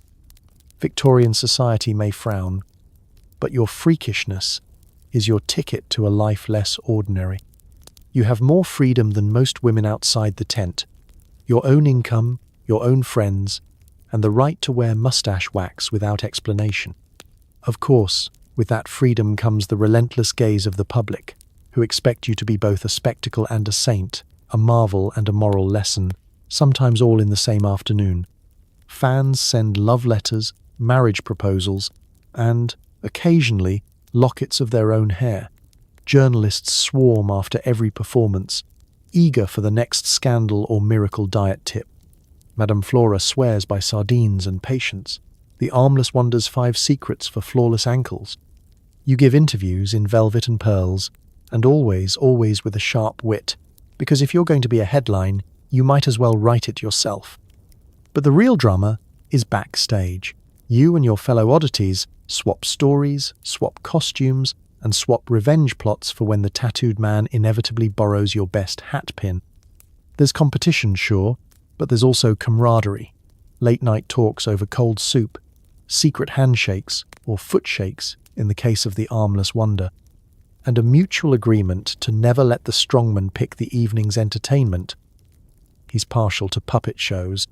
Victorian society may frown, but your freakishness is your ticket to a life less ordinary. You have more freedom than most women outside the tent, your own income, your own friends, and the right to wear mustache wax without explanation. Of course, with that freedom comes the relentless gaze of the public, who expect you to be both a spectacle and a saint, a marvel and a moral lesson, sometimes all in the same afternoon. Fans send love letters, marriage proposals, and, occasionally, lockets of their own hair. Journalists swarm after every performance, eager for the next scandal or miracle diet tip. Madame Flora swears by sardines and patience. The armless wonder's 5 secrets for flawless ankles. You give interviews in velvet and pearls, and always with a sharp wit, because if you're going to be a headline, you might as well write it yourself. But the real drama is backstage. You and your fellow oddities swap stories, swap costumes, and swap revenge plots for when the tattooed man inevitably borrows your best hat pin. There's competition, sure, but there's also camaraderie, late-night talks over cold soup, secret handshakes, or foot shakes in the case of the armless wonder, and a mutual agreement to never let the strongman pick the evening's entertainment. He's partial to puppet shows.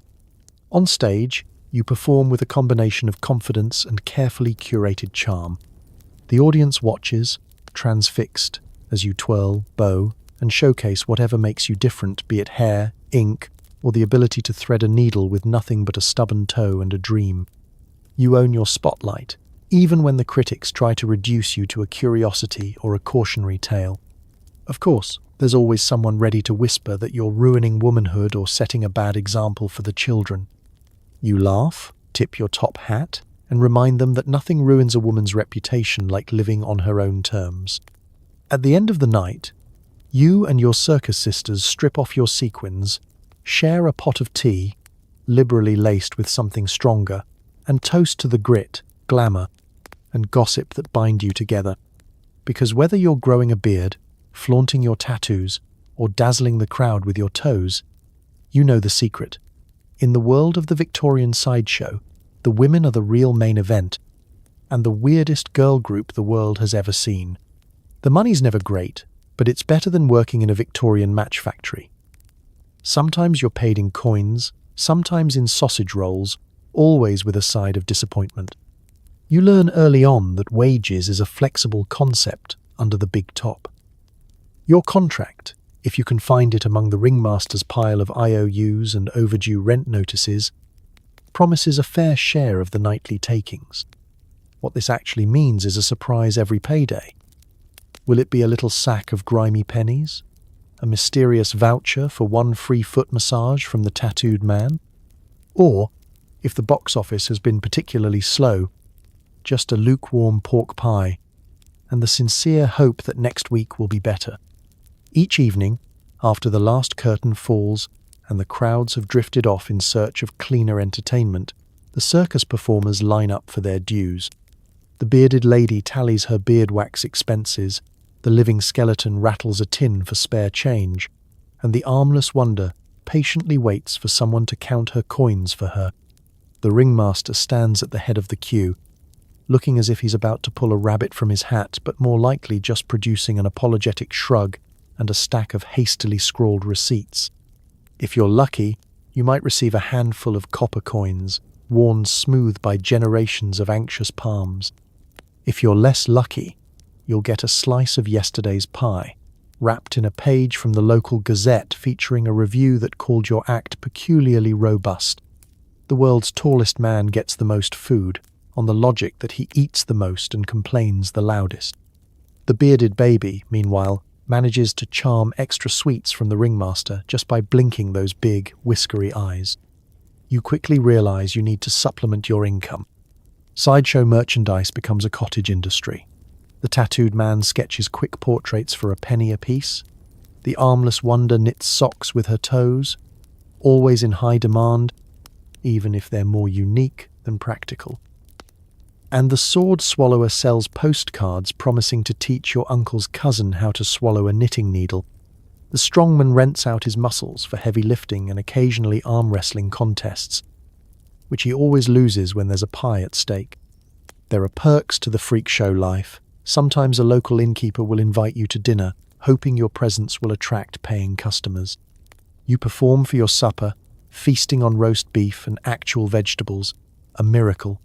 On stage, you perform with a combination of confidence and carefully curated charm. The audience watches, transfixed as you twirl, bow, and showcase whatever makes you different, be it hair, ink, or the ability to thread a needle with nothing but a stubborn toe and a dream. You own your spotlight, even when the critics try to reduce you to a curiosity or a cautionary tale. Of course, there's always someone ready to whisper that you're ruining womanhood or setting a bad example for the children. You laugh, tip your top hat, and remind them that nothing ruins a woman's reputation like living on her own terms. At the end of the night, you and your circus sisters strip off your sequins, share a pot of tea, liberally laced with something stronger, and toast to the grit, glamour, and gossip that bind you together. Because whether you're growing a beard, flaunting your tattoos, or dazzling the crowd with your toes, you know the secret. In the world of the Victorian sideshow, the women are the real main event, and the weirdest girl group the world has ever seen. The money's never great, but it's better than working in a Victorian match factory. Sometimes you're paid in coins, sometimes in sausage rolls, always with a side of disappointment. You learn early on that wages is a flexible concept under the big top. Your contract, if you can find it among the ringmaster's pile of IOUs and overdue rent notices, promises a fair share of the nightly takings. What this actually means is a surprise every payday. Will it be a little sack of grimy pennies? A mysterious voucher for one free foot massage from the tattooed man? Or, if the box office has been particularly slow, just a lukewarm pork pie, and the sincere hope that next week will be better. Each evening, after the last curtain falls and the crowds have drifted off in search of cleaner entertainment, the circus performers line up for their dues. The bearded lady tallies her beard wax expenses, the living skeleton rattles a tin for spare change, and the armless wonder patiently waits for someone to count her coins for her. The ringmaster stands at the head of the queue, looking as if he's about to pull a rabbit from his hat, but more likely just producing an apologetic shrug and a stack of hastily scrawled receipts. If you're lucky, you might receive a handful of copper coins, worn smooth by generations of anxious palms. If you're less lucky, you'll get a slice of yesterday's pie, wrapped in a page from the local Gazette featuring a review that called your act peculiarly robust. The world's tallest man gets the most food, on the logic that he eats the most and complains the loudest. The bearded baby, meanwhile, manages to charm extra sweets from the ringmaster just by blinking those big, whiskery eyes. You quickly realize you need to supplement your income. Sideshow merchandise becomes a cottage industry. The tattooed man sketches quick portraits for a penny apiece. The armless wonder knits socks with her toes, always in high demand, even if they're more unique than practical. And the sword swallower sells postcards promising to teach your uncle's cousin how to swallow a knitting needle. The strongman rents out his muscles for heavy lifting and occasionally arm wrestling contests, which he always loses when there's a pie at stake. There are perks to the freak show life. Sometimes a local innkeeper will invite you to dinner, hoping your presence will attract paying customers. You perform for your supper, feasting on roast beef and actual vegetables, a miracle,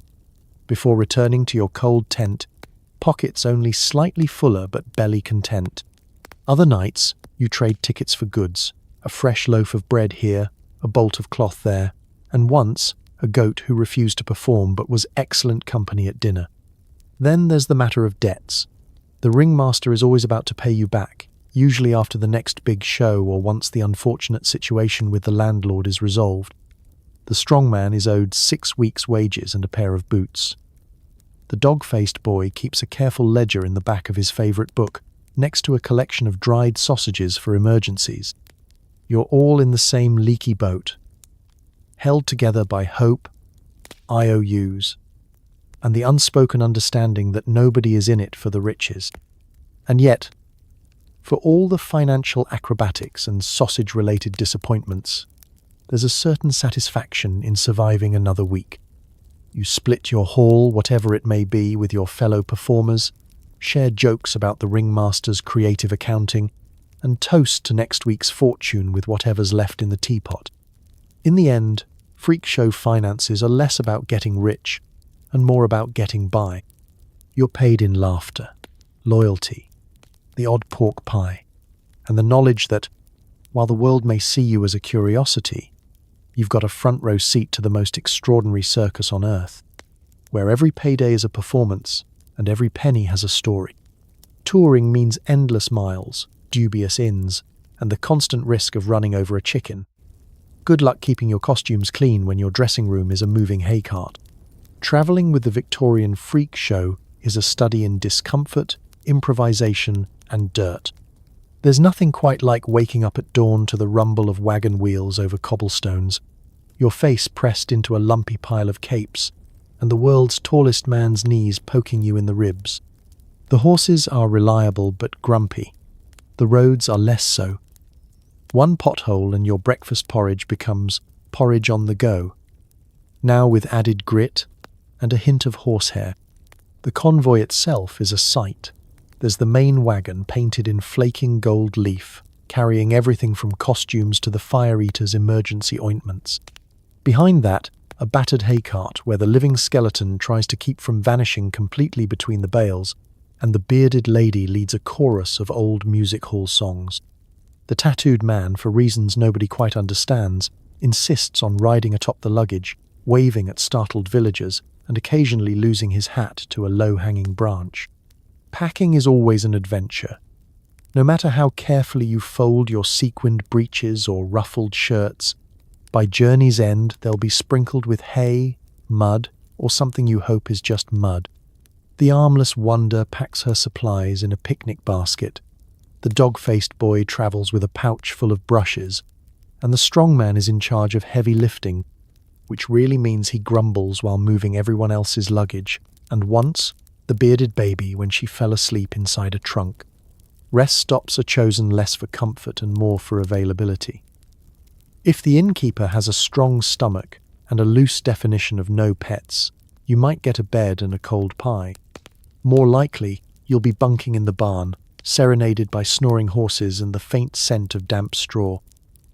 before returning to your cold tent, pockets only slightly fuller but belly content. Other nights, you trade tickets for goods, a fresh loaf of bread here, a bolt of cloth there, and once, a goat who refused to perform but was excellent company at dinner. Then there's the matter of debts. The ringmaster is always about to pay you back, usually after the next big show or once the unfortunate situation with the landlord is resolved. The strongman is owed 6 weeks' wages and a pair of boots. The dog-faced boy keeps a careful ledger in the back of his favourite book, next to a collection of dried sausages for emergencies. You're all in the same leaky boat, held together by hope, IOUs, and the unspoken understanding that nobody is in it for the riches. And yet, for all the financial acrobatics and sausage-related disappointments, there's a certain satisfaction in surviving another week. You split your haul, whatever it may be, with your fellow performers, share jokes about the ringmaster's creative accounting, and toast to next week's fortune with whatever's left in the teapot. In the end, freak show finances are less about getting rich and more about getting by. You're paid in laughter, loyalty, the odd pork pie, and the knowledge that, while the world may see you as a curiosity, you've got a front row seat to the most extraordinary circus on earth, where every payday is a performance and every penny has a story. Touring means endless miles, dubious inns, and the constant risk of running over a chicken. Good luck keeping your costumes clean when your dressing room is a moving hay cart. Travelling with the Victorian Freak Show is a study in discomfort, improvisation, and dirt. There's nothing quite like waking up at dawn to the rumble of wagon wheels over cobblestones, your face pressed into a lumpy pile of capes, and the world's tallest man's knees poking you in the ribs. The horses are reliable but grumpy. The roads are less so. One pothole and your breakfast porridge becomes porridge on the go, now with added grit and a hint of horsehair. The convoy itself is a sight. There's the main wagon painted in flaking gold leaf, carrying everything from costumes to the fire eater's emergency ointments. Behind that, a battered hay cart where the living skeleton tries to keep from vanishing completely between the bales, and the bearded lady leads a chorus of old music hall songs. The tattooed man, for reasons nobody quite understands, insists on riding atop the luggage, waving at startled villagers, and occasionally losing his hat to a low-hanging branch. Packing is always an adventure. No matter how carefully you fold your sequined breeches or ruffled shirts, by journey's end they'll be sprinkled with hay, mud, or something you hope is just mud. The armless wonder packs her supplies in a picnic basket. The dog-faced boy travels with a pouch full of brushes, and the strong man is in charge of heavy lifting, which really means he grumbles while moving everyone else's luggage, and once, the bearded baby when she fell asleep inside a trunk. Rest stops are chosen less for comfort and more for availability. If the innkeeper has a strong stomach and a loose definition of no pets, you might get a bed and a cold pie. More likely, you'll be bunking in the barn, serenaded by snoring horses and the faint scent of damp straw.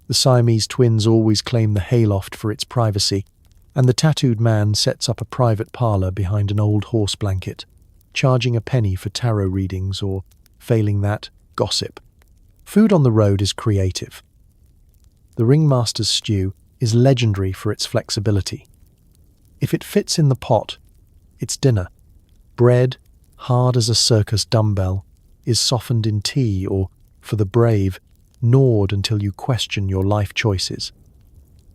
The Siamese twins always claim the hayloft for its privacy, and the tattooed man sets up a private parlour behind an old horse blanket, charging a penny for tarot readings or, failing that, gossip. Food on the road is creative. The ringmaster's stew is legendary for its flexibility. If it fits in the pot, it's dinner. Bread, hard as a circus dumbbell, is softened in tea or, for the brave, gnawed until you question your life choices.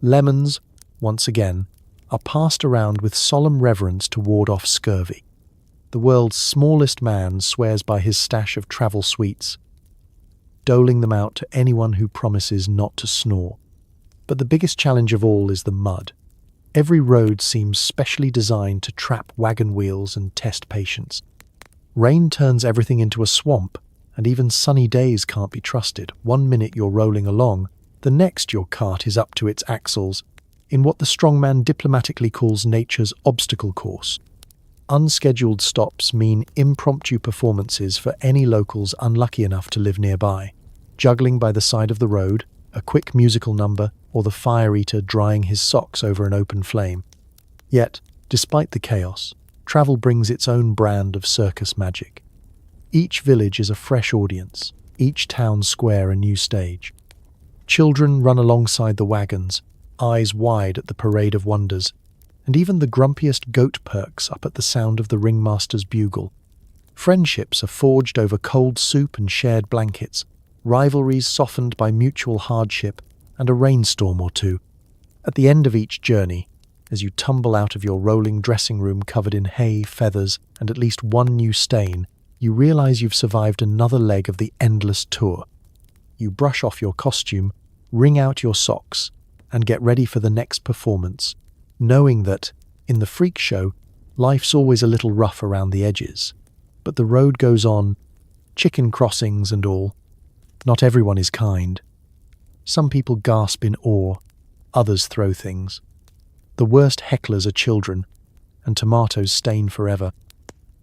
Lemons, once again, are passed around with solemn reverence to ward off scurvy. The world's smallest man swears by his stash of travel sweets, doling them out to anyone who promises not to snore. But the biggest challenge of all is the mud. Every road seems specially designed to trap wagon wheels and test patience. Rain turns everything into a swamp, and even sunny days can't be trusted. 1 minute you're rolling along, the next your cart is up to its axles, in what the strongman diplomatically calls nature's obstacle course. Unscheduled stops mean impromptu performances for any locals unlucky enough to live nearby. Juggling by the side of the road, a quick musical number, or the fire eater drying his socks over an open flame. Yet, despite the chaos, travel brings its own brand of circus magic. Each village is a fresh audience, each town square a new stage. Children run alongside the wagons, eyes wide at the parade of wonders, and even the grumpiest goat perks up at the sound of the ringmaster's bugle. Friendships are forged over cold soup and shared blankets, rivalries softened by mutual hardship and a rainstorm or two. At the end of each journey, as you tumble out of your rolling dressing room covered in hay, feathers, and at least one new stain, you realize you've survived another leg of the endless tour. You brush off your costume, wring out your socks, and get ready for the next performance, knowing that, in the freak show, life's always a little rough around the edges. But the road goes on, chicken crossings and all. Not everyone is kind. Some people gasp in awe, others throw things. The worst hecklers are children, and tomatoes stain forever.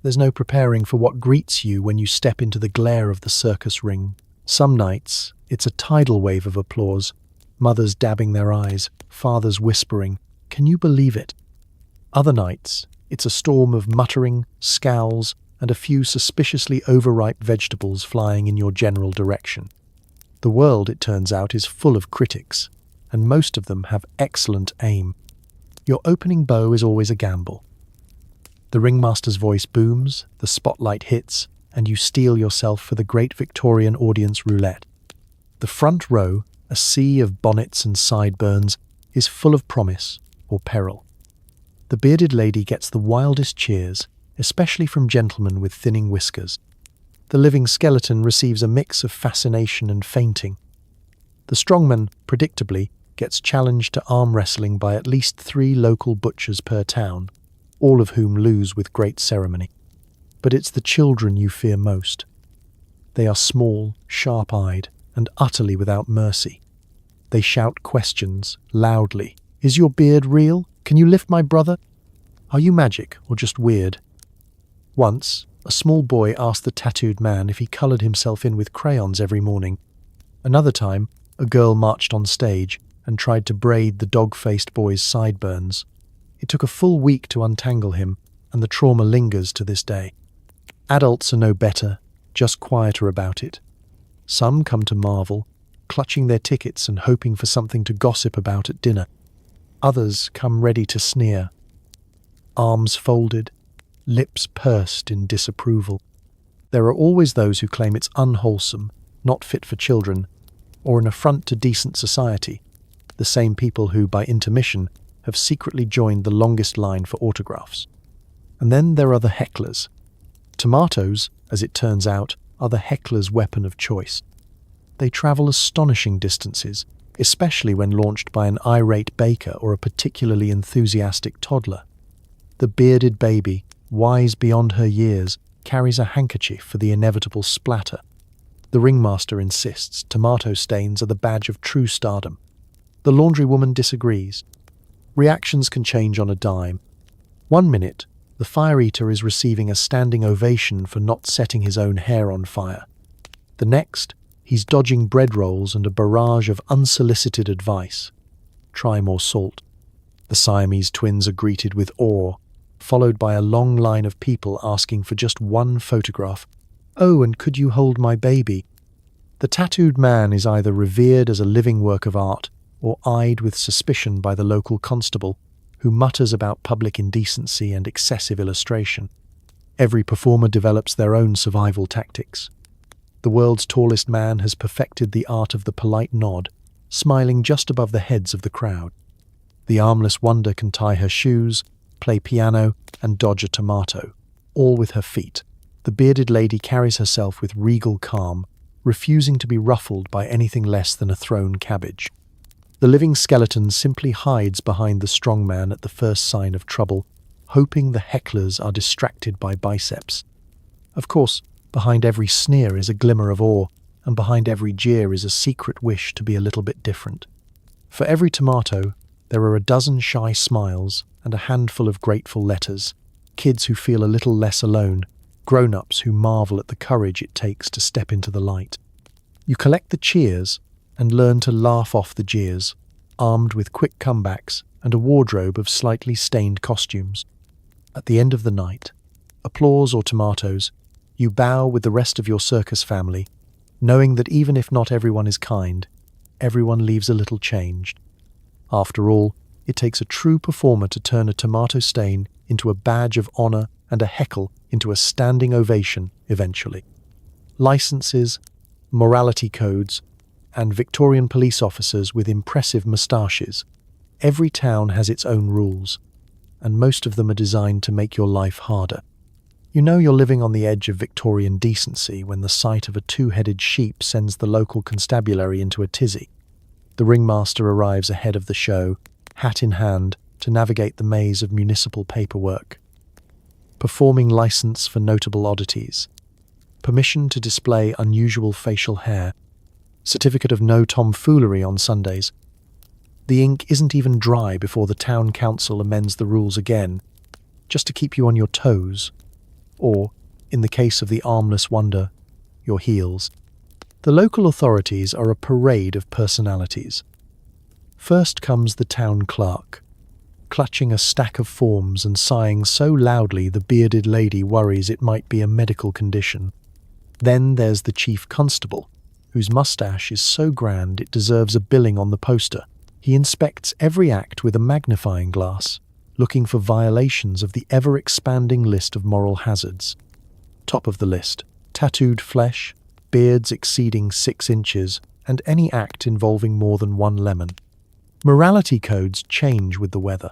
There's no preparing for what greets you when you step into the glare of the circus ring. Some nights, it's a tidal wave of applause, mothers dabbing their eyes, fathers whispering, "Can you believe it?" Other nights, it's a storm of muttering, scowls, and a few suspiciously overripe vegetables flying in your general direction. The world, it turns out, is full of critics, and most of them have excellent aim. Your opening bow is always a gamble. The ringmaster's voice booms, the spotlight hits, and you steel yourself for the great Victorian audience roulette. The front row, a sea of bonnets and sideburns, is full of promise or peril. The bearded lady gets the wildest cheers, especially from gentlemen with thinning whiskers. The living skeleton receives a mix of fascination and fainting. The strongman, predictably, gets challenged to arm wrestling by at least 3 local butchers per town, all of whom lose with great ceremony. But it's the children you fear most. They are small, sharp-eyed, and utterly without mercy. They shout questions, loudly. "Is your beard real? Can you lift my brother? Are you magic or just weird?" Once, a small boy asked the tattooed man if he coloured himself in with crayons every morning. Another time, a girl marched on stage and tried to braid the dog-faced boy's sideburns. It took a full week to untangle him, and the trauma lingers to this day. Adults are no better, just quieter about it. Some come to marvel, clutching their tickets and hoping for something to gossip about at dinner. Others come ready to sneer, arms folded, lips pursed in disapproval. There are always those who claim it's unwholesome, not fit for children, or an affront to decent society, the same people who, by intermission, have secretly joined the longest line for autographs. And then there are the hecklers. Tomatoes, as it turns out, are the heckler's weapon of choice. They travel astonishing distances, especially when launched by an irate baker or a particularly enthusiastic toddler. The bearded baby, wise beyond her years, carries a handkerchief for the inevitable splatter. The ringmaster insists tomato stains are the badge of true stardom. The laundrywoman disagrees. Reactions can change on a dime. One minute, the fire eater is receiving a standing ovation for not setting his own hair on fire. The next, he's dodging bread rolls and a barrage of unsolicited advice. Try more salt. The Siamese twins are greeted with awe, followed by a long line of people asking for just one photograph. "Oh, and could you hold my baby?" The tattooed man is either revered as a living work of art or eyed with suspicion by the local constable, who mutters about public indecency and excessive illustration. Every performer develops their own survival tactics. The world's tallest man has perfected the art of the polite nod, smiling just above the heads of the crowd. The armless wonder can tie her shoes, play piano, and dodge a tomato, all with her feet. The bearded lady carries herself with regal calm, refusing to be ruffled by anything less than a thrown cabbage. The living skeleton simply hides behind the strong man at the first sign of trouble, hoping the hecklers are distracted by biceps. Of course, behind every sneer is a glimmer of awe, and behind every jeer is a secret wish to be a little bit different. For every tomato, there are a dozen shy smiles and a handful of grateful letters, kids who feel a little less alone, grown-ups who marvel at the courage it takes to step into the light. You collect the cheers and learn to laugh off the jeers, armed with quick comebacks and a wardrobe of slightly stained costumes. At the end of the night, applause or tomatoes, you bow with the rest of your circus family, knowing that even if not everyone is kind, everyone leaves a little changed. After all, it takes a true performer to turn a tomato stain into a badge of honor and a heckle into a standing ovation eventually. Licenses, morality codes, and Victorian police officers with impressive moustaches. Every town has its own rules, and most of them are designed to make your life harder. You know you're living on the edge of Victorian decency when the sight of a 2-headed sheep sends the local constabulary into a tizzy. The ringmaster arrives ahead of the show, hat in hand, to navigate the maze of municipal paperwork. Performing license for notable oddities. Permission to display unusual facial hair. Certificate of no tomfoolery on Sundays. The ink isn't even dry before the town council amends the rules again, just to keep you on your toes. Or, in the case of the armless wonder, your heels. The local authorities are a parade of personalities. First comes the town clerk. clutching a stack of forms and sighing so loudly the bearded lady worries it might be a medical condition. Then there's the chief constable, whose mustache is so grand it deserves a billing on the poster. He inspects every act with a magnifying glass, looking for violations of the ever-expanding list of moral hazards. Top of the list, tattooed flesh, beards exceeding 6 inches, and any act involving more than 1 lemon. Morality codes change with the weather.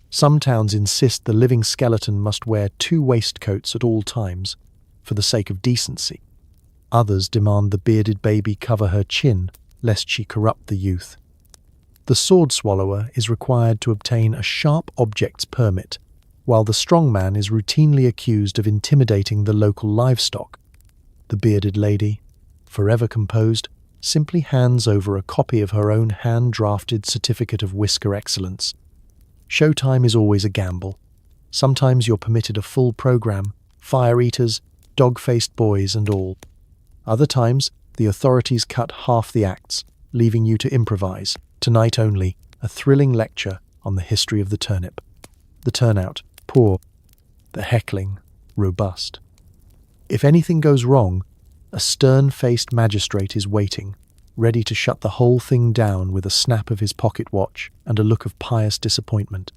Some towns insist the living skeleton must wear 2 waistcoats at all times, for the sake of decency. Others demand the bearded baby cover her chin, lest she corrupt the youth. The sword swallower is required to obtain a sharp objects permit, while the strongman is routinely accused of intimidating the local livestock. The bearded lady, forever composed, simply hands over a copy of her own hand-drafted certificate of whisker excellence. Showtime is always a gamble. Sometimes you're permitted a full program, fire eaters, dog-faced boys and all. Other times, the authorities cut half the acts, leaving you to improvise. Tonight only, a thrilling lecture on the history of the turnip. The turnout, poor. The heckling, robust. If anything goes wrong, a stern-faced magistrate is waiting, ready to shut the whole thing down with a snap of his pocket watch and a look of pious disappointment.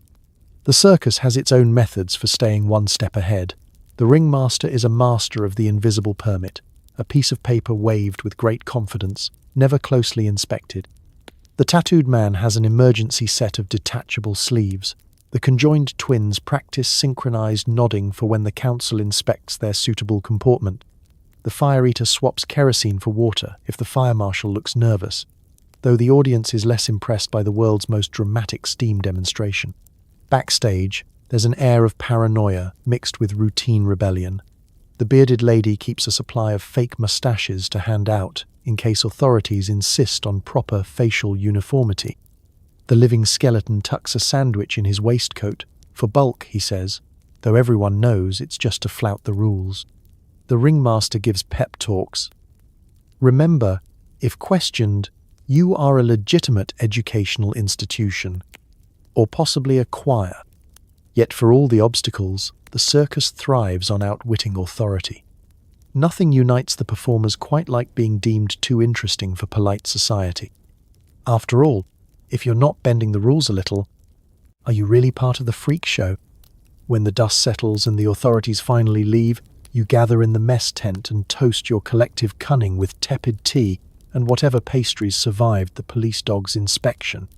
The circus has its own methods for staying 1 step ahead. The ringmaster is a master of the invisible permit, a piece of paper waved with great confidence, never closely inspected. The tattooed man has an emergency set of detachable sleeves. The conjoined twins practice synchronized nodding for when the council inspects their suitable comportment. The fire eater swaps kerosene for water if the fire marshal looks nervous, though the audience is less impressed by the world's most dramatic steam demonstration. Backstage, there's an air of paranoia mixed with routine rebellion. The bearded lady keeps a supply of fake mustaches to hand out in case authorities insist on proper facial uniformity. The living skeleton tucks a sandwich in his waistcoat, for bulk, he says, though everyone knows it's just to flout the rules. The ringmaster gives pep talks. Remember, if questioned, you are a legitimate educational institution, or possibly a choir. Yet for all the obstacles, the circus thrives on outwitting authority. Nothing unites the performers quite like being deemed too interesting for polite society. After all, if you're not bending the rules a little, are you really part of the freak show? When the dust settles and the authorities finally leave, you gather in the mess tent and toast your collective cunning with tepid tea and whatever pastries survived the police dog's inspection.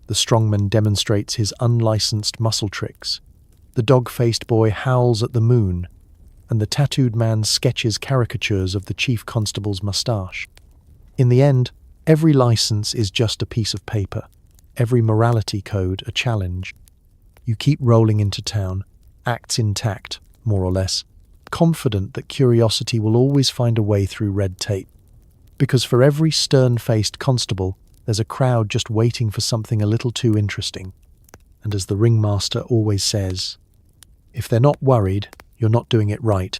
The strongman demonstrates his unlicensed muscle tricks. The dog-faced boy howls at the moon, and the tattooed man sketches caricatures of the chief constable's moustache. In the end, every license is just a piece of paper, every morality code a challenge. You keep rolling into town, acts intact, more or less, confident that curiosity will always find a way through red tape. Because for every stern-faced constable, there's a crowd just waiting for something a little too interesting. And as the ringmaster always says, if they're not worried, you're not doing it right.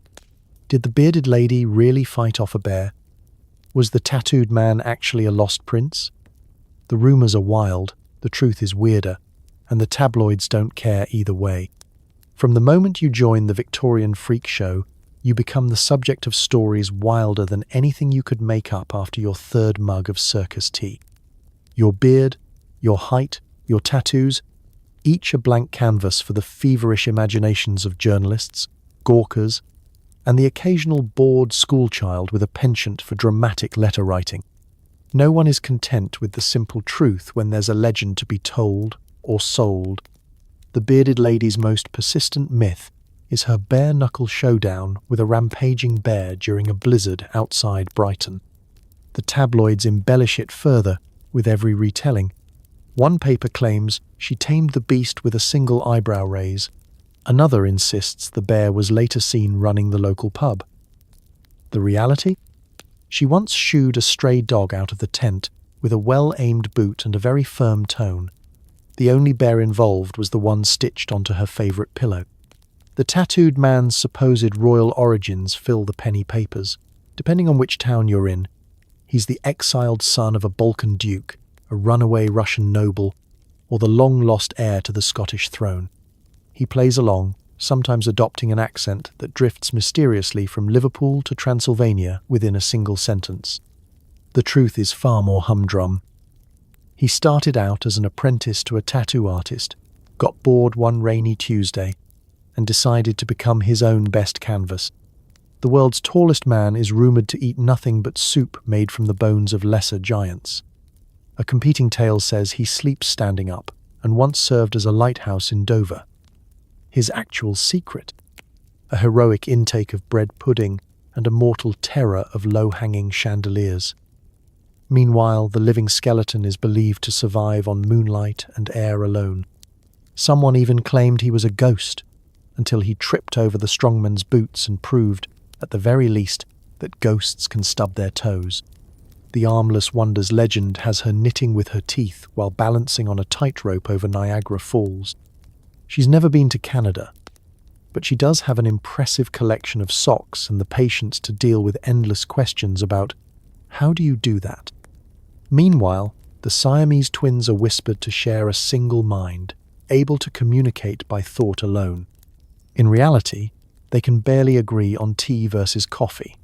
Did the bearded lady really fight off a bear? Was the tattooed man actually a lost prince? The rumors are wild, the truth is weirder, and the tabloids don't care either way. From the moment you join the Victorian freak show, you become the subject of stories wilder than anything you could make up after your 3rd mug of circus tea. Your beard, your height, your tattoos, each a blank canvas for the feverish imaginations of journalists, gawkers, and the occasional bored schoolchild with a penchant for dramatic letter writing. No one is content with the simple truth when there's a legend to be told or sold. The bearded lady's most persistent myth is her bare-knuckle showdown with a rampaging bear during a blizzard outside Brighton. The tabloids embellish it further with every retelling. One paper claims she tamed the beast with a single eyebrow raise. Another insists the bear was later seen running the local pub. The reality? She once shooed a stray dog out of the tent with a well-aimed boot and a very firm tone. The only bear involved was the one stitched onto her favourite pillow. The tattooed man's supposed royal origins fill the penny papers. Depending on which town you're in, he's the exiled son of a Balkan duke, a runaway Russian noble, or the long-lost heir to the Scottish throne. He plays along, sometimes adopting an accent that drifts mysteriously from Liverpool to Transylvania within a single sentence. The truth is far more humdrum. He started out as an apprentice to a tattoo artist, got bored one rainy Tuesday, and decided to become his own best canvas. The world's tallest man is rumoured to eat nothing but soup made from the bones of lesser giants. A competing tale says he sleeps standing up and once served as a lighthouse in Dover. His actual secret? A heroic intake of bread pudding and a mortal terror of low-hanging chandeliers. Meanwhile, the living skeleton is believed to survive on moonlight and air alone. Someone even claimed he was a ghost, until he tripped over the strongman's boots and proved, at the very least, that ghosts can stub their toes. The armless wonder's legend has her knitting with her teeth while balancing on a tightrope over Niagara Falls. She's never been to Canada, but she does have an impressive collection of socks and the patience to deal with endless questions about, how do you do that? Meanwhile, the Siamese twins are whispered to share a single mind, able to communicate by thought alone. In reality, they can barely agree on tea versus coffee.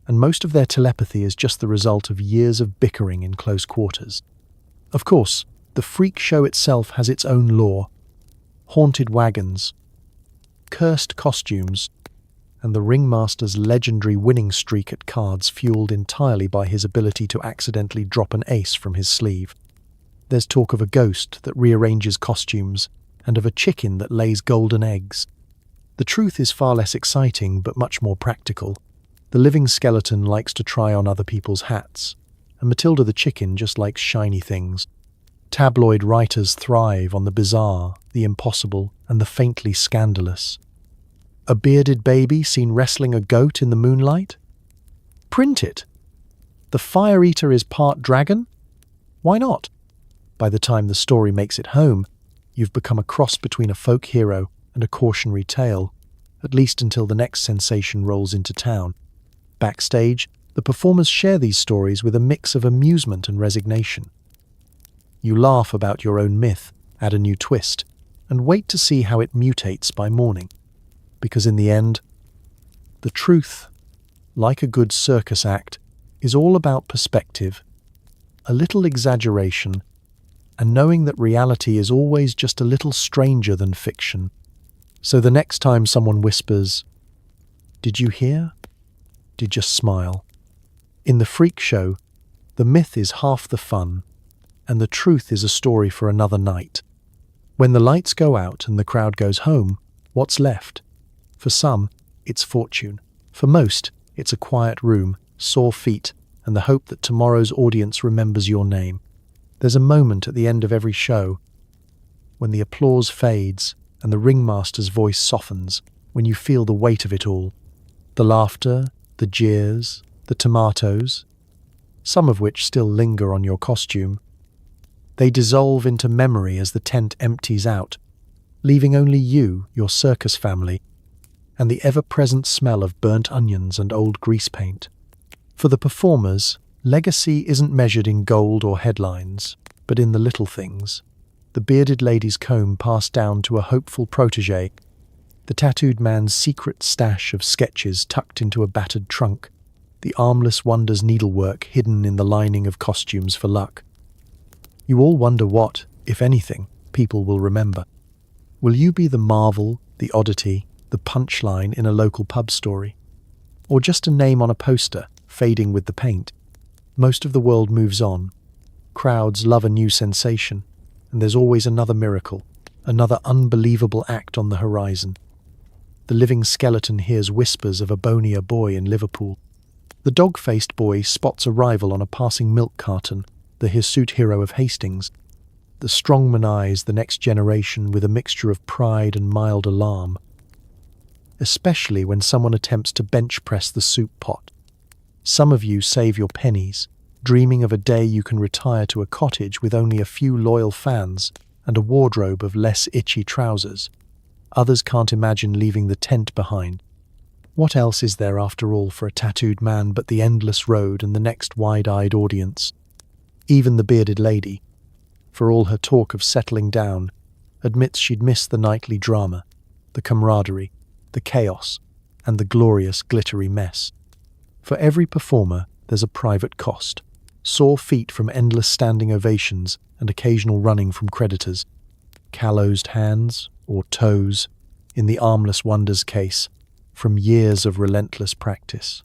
And most of their telepathy is just the result of years of bickering in close quarters. Of course, the freak show itself has its own lore. Haunted wagons, cursed costumes, and the ringmaster's legendary winning streak at cards fueled entirely by his ability to accidentally drop an ace from his sleeve. There's talk of a ghost that rearranges costumes and of a chicken that lays golden eggs. The truth is far less exciting but much more practical. The living skeleton likes to try on other people's hats, and Matilda the chicken just likes shiny things. Tabloid writers thrive on the bizarre, the impossible, and the faintly scandalous. A bearded baby seen wrestling a goat in the moonlight? Print it! The fire eater is part dragon? Why not? By the time the story makes it home, you've become a cross between a folk hero and a cautionary tale, at least until the next sensation rolls into town. Backstage, the performers share these stories with a mix of amusement and resignation. You laugh about your own myth, add a new twist, and wait to see how it mutates by morning. Because in the end, the truth, like a good circus act, is all about perspective, a little exaggeration, and knowing that reality is always just a little stranger than fiction. So the next time someone whispers, "Did you hear?" you just smile. In the freak show, the myth is half the fun, and the truth is a story for another night. When the lights go out and the crowd goes home, what's left? For some, it's fortune. For most, it's a quiet room, sore feet, and the hope that tomorrow's audience remembers your name. There's a moment at the end of every show when the applause fades and the ringmaster's voice softens, when you feel the weight of it all. The laughter, the jeers, the tomatoes, some of which still linger on your costume. They dissolve into memory as the tent empties out, leaving only you, your circus family, and the ever-present smell of burnt onions and old grease paint. For the performers, legacy isn't measured in gold or headlines, but in the little things. The bearded lady's comb passed down to a hopeful protégé, the tattooed man's secret stash of sketches tucked into a battered trunk, the armless wonder's needlework hidden in the lining of costumes for luck. You all wonder what, if anything, people will remember. Will you be the marvel, the oddity, the punchline in a local pub story? Or just a name on a poster, fading with the paint? Most of the world moves on. Crowds love a new sensation, and there's always another miracle, another unbelievable act on the horizon. The living skeleton hears whispers of a bonier boy in Liverpool. The dog-faced boy spots a rival on a passing milk carton, the hirsute hero of Hastings. The strongman eyes the next generation with a mixture of pride and mild alarm, especially when someone attempts to bench press the soup pot. Some of you save your pennies, dreaming of a day you can retire to a cottage with only a few loyal fans and a wardrobe of less itchy trousers. Others can't imagine leaving the tent behind. What else is there after all for a tattooed man but the endless road and the next wide-eyed audience? Even the bearded lady, for all her talk of settling down, admits she'd miss the nightly drama, the camaraderie, the chaos, and the glorious glittery mess. For every performer, there's a private cost. Sore feet from endless standing ovations and occasional running from creditors. Callosed hands, or toes, in the Armless Wonders case, from years of relentless practice.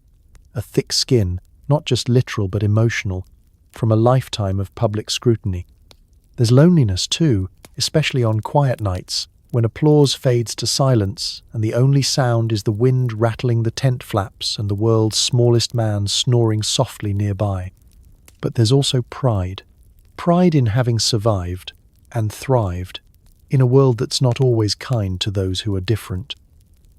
A thick skin, not just literal but emotional, from a lifetime of public scrutiny. There's loneliness too, especially on quiet nights, when applause fades to silence and the only sound is the wind rattling the tent flaps and the world's smallest man snoring softly nearby. But there's also pride. Pride in having survived and thrived in a world that's not always kind to those who are different.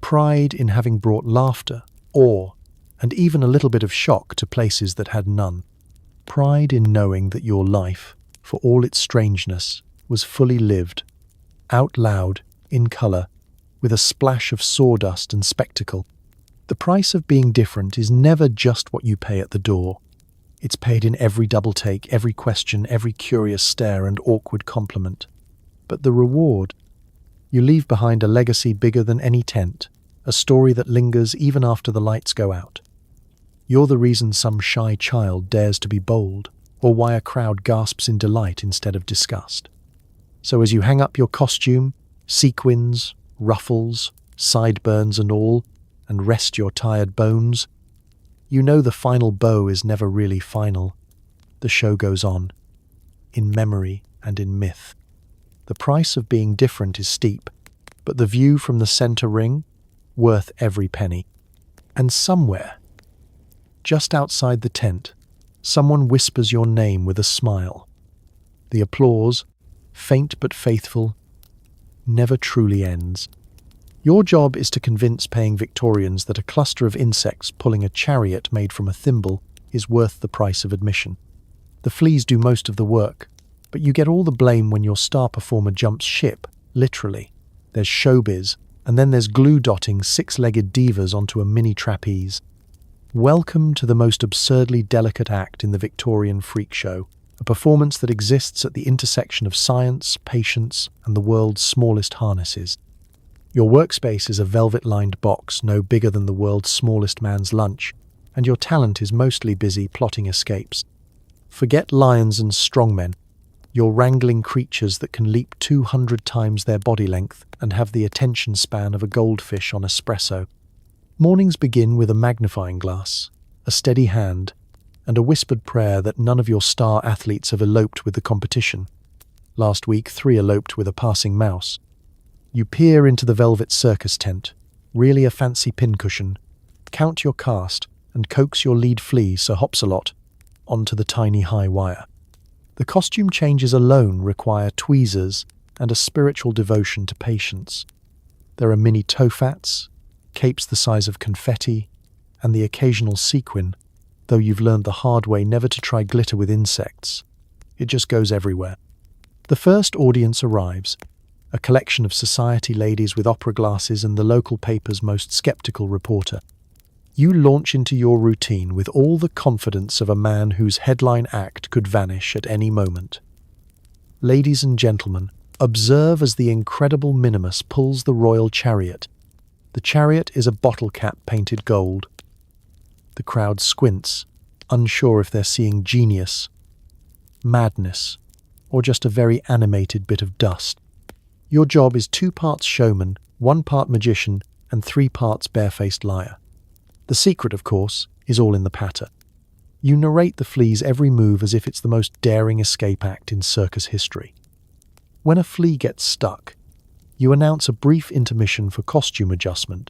Pride in having brought laughter, awe, and even a little bit of shock to places that had none. Pride in knowing that your life, for all its strangeness, was fully lived, out loud, in colour, with a splash of sawdust and spectacle. The price of being different is never just what you pay at the door. It's paid in every double take, every question, every curious stare and awkward compliment. But the reward? You leave behind a legacy bigger than any tent, a story that lingers even after the lights go out. You're the reason some shy child dares to be bold, or why a crowd gasps in delight instead of disgust. So as you hang up your costume, sequins, ruffles, sideburns and all, and rest your tired bones, you know the final bow is never really final. The show goes on, in memory and in myth. The price of being different is steep, but the view from the center ring, worth every penny. And somewhere, just outside the tent, someone whispers your name with a smile. The applause, faint but faithful, never truly ends. Your job is to convince paying Victorians that a cluster of insects pulling a chariot made from a thimble is worth the price of admission. The fleas do most of the work, but you get all the blame when your star performer jumps ship, literally. There's showbiz, and then there's glue-dotting six-legged divas onto a mini trapeze. Welcome to the most absurdly delicate act in the Victorian freak show, a performance that exists at the intersection of science, patience, and the world's smallest harnesses. Your workspace is a velvet-lined box no bigger than the world's smallest man's lunch, and your talent is mostly busy plotting escapes. Forget lions and strongmen. You're wrangling creatures that can leap 200 times their body length and have the attention span of a goldfish on espresso. Mornings begin with a magnifying glass, a steady hand, and a whispered prayer that none of your star athletes have eloped with the competition. Last week, 3 eloped with a passing mouse. You peer into the velvet circus tent, really a fancy pincushion, count your cast, and coax your lead flea, Sir Hopsalot, onto the tiny high wire. The costume changes alone require tweezers and a spiritual devotion to patience. There are mini tofats, capes the size of confetti, and the occasional sequin, though you've learned the hard way never to try glitter with insects. It just goes everywhere. The first audience arrives, a collection of society ladies with opera glasses and the local paper's most skeptical reporter. You launch into your routine with all the confidence of a man whose headline act could vanish at any moment. Ladies and gentlemen, observe as the incredible Minimus pulls the royal chariot. The chariot is a bottle cap painted gold. The crowd squints, unsure if they're seeing genius, madness, or just a very animated bit of dust. Your job is 2 parts showman, 1 part magician, and 3 parts barefaced liar. The secret, of course, is all in the patter. You narrate the flea's every move as if it's the most daring escape act in circus history. When a flea gets stuck, you announce a brief intermission for costume adjustment.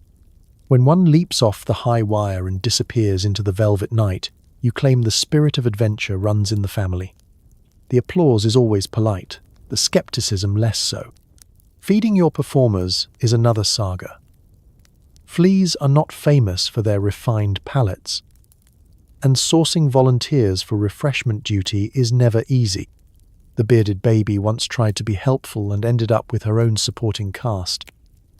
When one leaps off the high wire and disappears into the velvet night, you claim the spirit of adventure runs in the family. The applause is always polite, the skepticism less so. Feeding your performers is another saga. Fleas are not famous for their refined palates, and sourcing volunteers for refreshment duty is never easy. The bearded baby once tried to be helpful and ended up with her own supporting cast.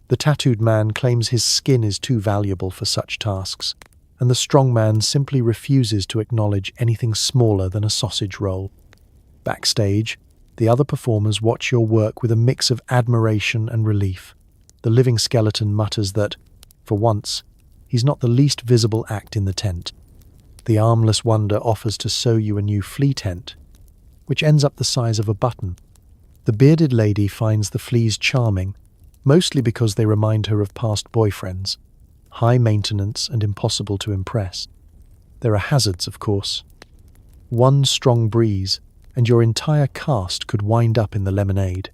The tattooed man claims his skin is too valuable for such tasks, and the strong man simply refuses to acknowledge anything smaller than a sausage roll. Backstage, The other performers watch your work with a mix of admiration and relief. The living skeleton mutters that, for once, he's not the least visible act in the tent. The armless wonder offers to sew you a new flea tent, which ends up the size of a button. The bearded lady finds the fleas charming, mostly because they remind her of past boyfriends, high maintenance and impossible to impress. There are hazards, of course. One strong breeze, and your entire cast could wind up in the lemonade.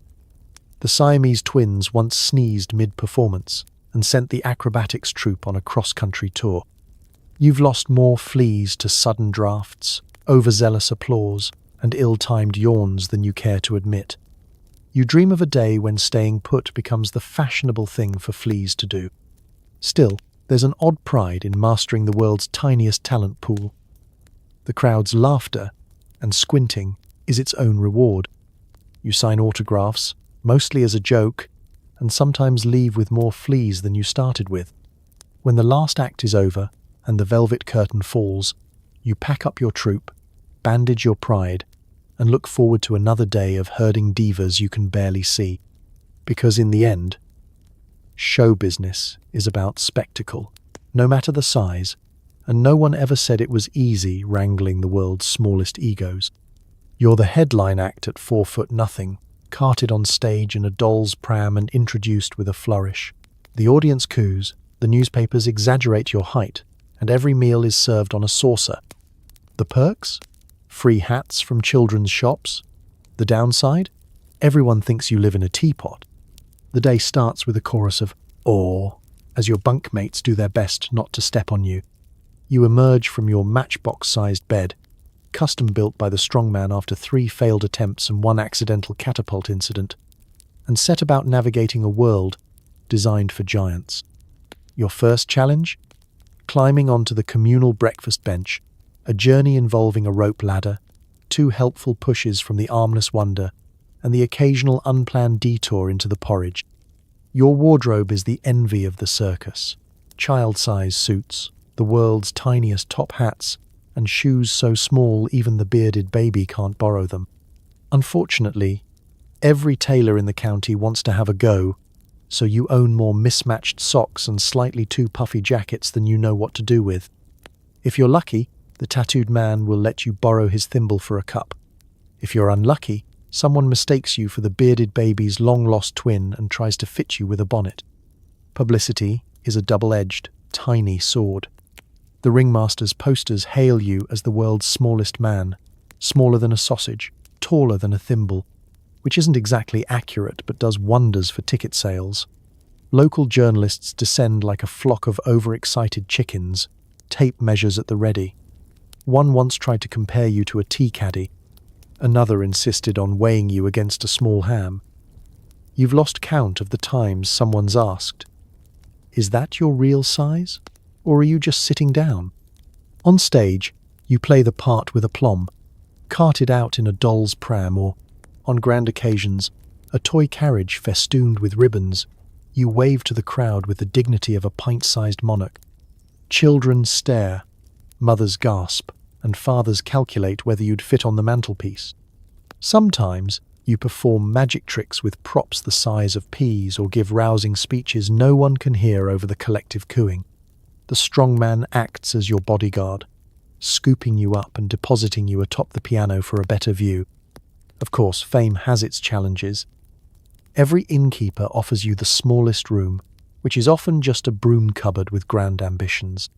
The Siamese twins once sneezed mid-performance and sent the acrobatics troupe on a cross-country tour. You've lost more fleas to sudden drafts, overzealous applause, and ill-timed yawns than you care to admit. You dream of a day when staying put becomes the fashionable thing for fleas to do. Still, there's an odd pride in mastering the world's tiniest talent pool. The crowd's laughter and squinting is its own reward. You sign autographs, mostly as a joke, and sometimes leave with more fleas than you started with. When the last act is over and the velvet curtain falls, you pack up your troupe, bandage your pride, and look forward to another day of herding divas you can barely see. Because in the end, show business is about spectacle, no matter the size, and no one ever said it was easy wrangling the world's smallest egos. You're the headline act at 4 nothing, carted on stage in a doll's pram and introduced with a flourish. The audience coos, the newspapers exaggerate your height, and every meal is served on a saucer. The perks? Free hats from children's shops. The downside? Everyone thinks you live in a teapot. The day starts with a chorus of "aw" as your bunkmates do their best not to step on you. You emerge from your matchbox-sized bed, custom built by the strongman after 3 failed attempts and 1 accidental catapult incident, and set about navigating a world designed for giants. Your first challenge? Climbing onto the communal breakfast bench, a journey involving a rope ladder, 2 helpful pushes from the armless wonder, and the occasional unplanned detour into the porridge. Your wardrobe is the envy of the circus. Child-size suits, the world's tiniest top hats, and shoes so small even the bearded baby can't borrow them. Unfortunately, every tailor in the county wants to have a go, so you own more mismatched socks and slightly too puffy jackets than you know what to do with. If you're lucky, the tattooed man will let you borrow his thimble for a cup. If you're unlucky, someone mistakes you for the bearded baby's long-lost twin and tries to fit you with a bonnet. Publicity is a double-edged, tiny sword. The ringmaster's posters hail you as the world's smallest man, smaller than a sausage, taller than a thimble, which isn't exactly accurate but does wonders for ticket sales. Local journalists descend like a flock of overexcited chickens, tape measures at the ready. One once tried to compare you to a tea caddy. Another insisted on weighing you against a small ham. You've lost count of the times someone's asked, "Is that your real size? Or are you just sitting down?" On stage, you play the part with aplomb, carted out in a doll's pram or, on grand occasions, a toy carriage festooned with ribbons. You wave to the crowd with the dignity of a pint-sized monarch. Children stare, mothers gasp, and fathers calculate whether you'd fit on the mantelpiece. Sometimes, you perform magic tricks with props the size of peas or give rousing speeches no one can hear over the collective cooing. The strongman acts as your bodyguard, scooping you up and depositing you atop the piano for a better view. Of course, fame has its challenges. Every innkeeper offers you the smallest room, which is often just a broom cupboard with grand ambitions.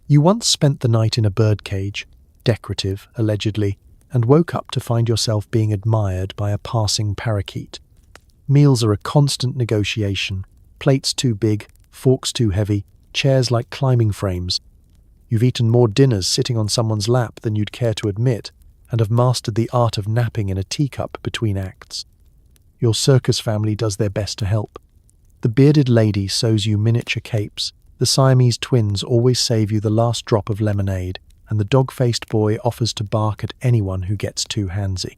You once spent the night in a birdcage, decorative, allegedly, and woke up to find yourself being admired by a passing parakeet. Meals are a constant negotiation, plates too big, forks too heavy, chairs like climbing frames. You've eaten more dinners sitting on someone's lap than you'd care to admit, and have mastered the art of napping in a teacup between acts. Your circus family does their best to help. The bearded lady sews you miniature capes, the Siamese twins always save you the last drop of lemonade, and the dog-faced boy offers to bark at anyone who gets too handsy.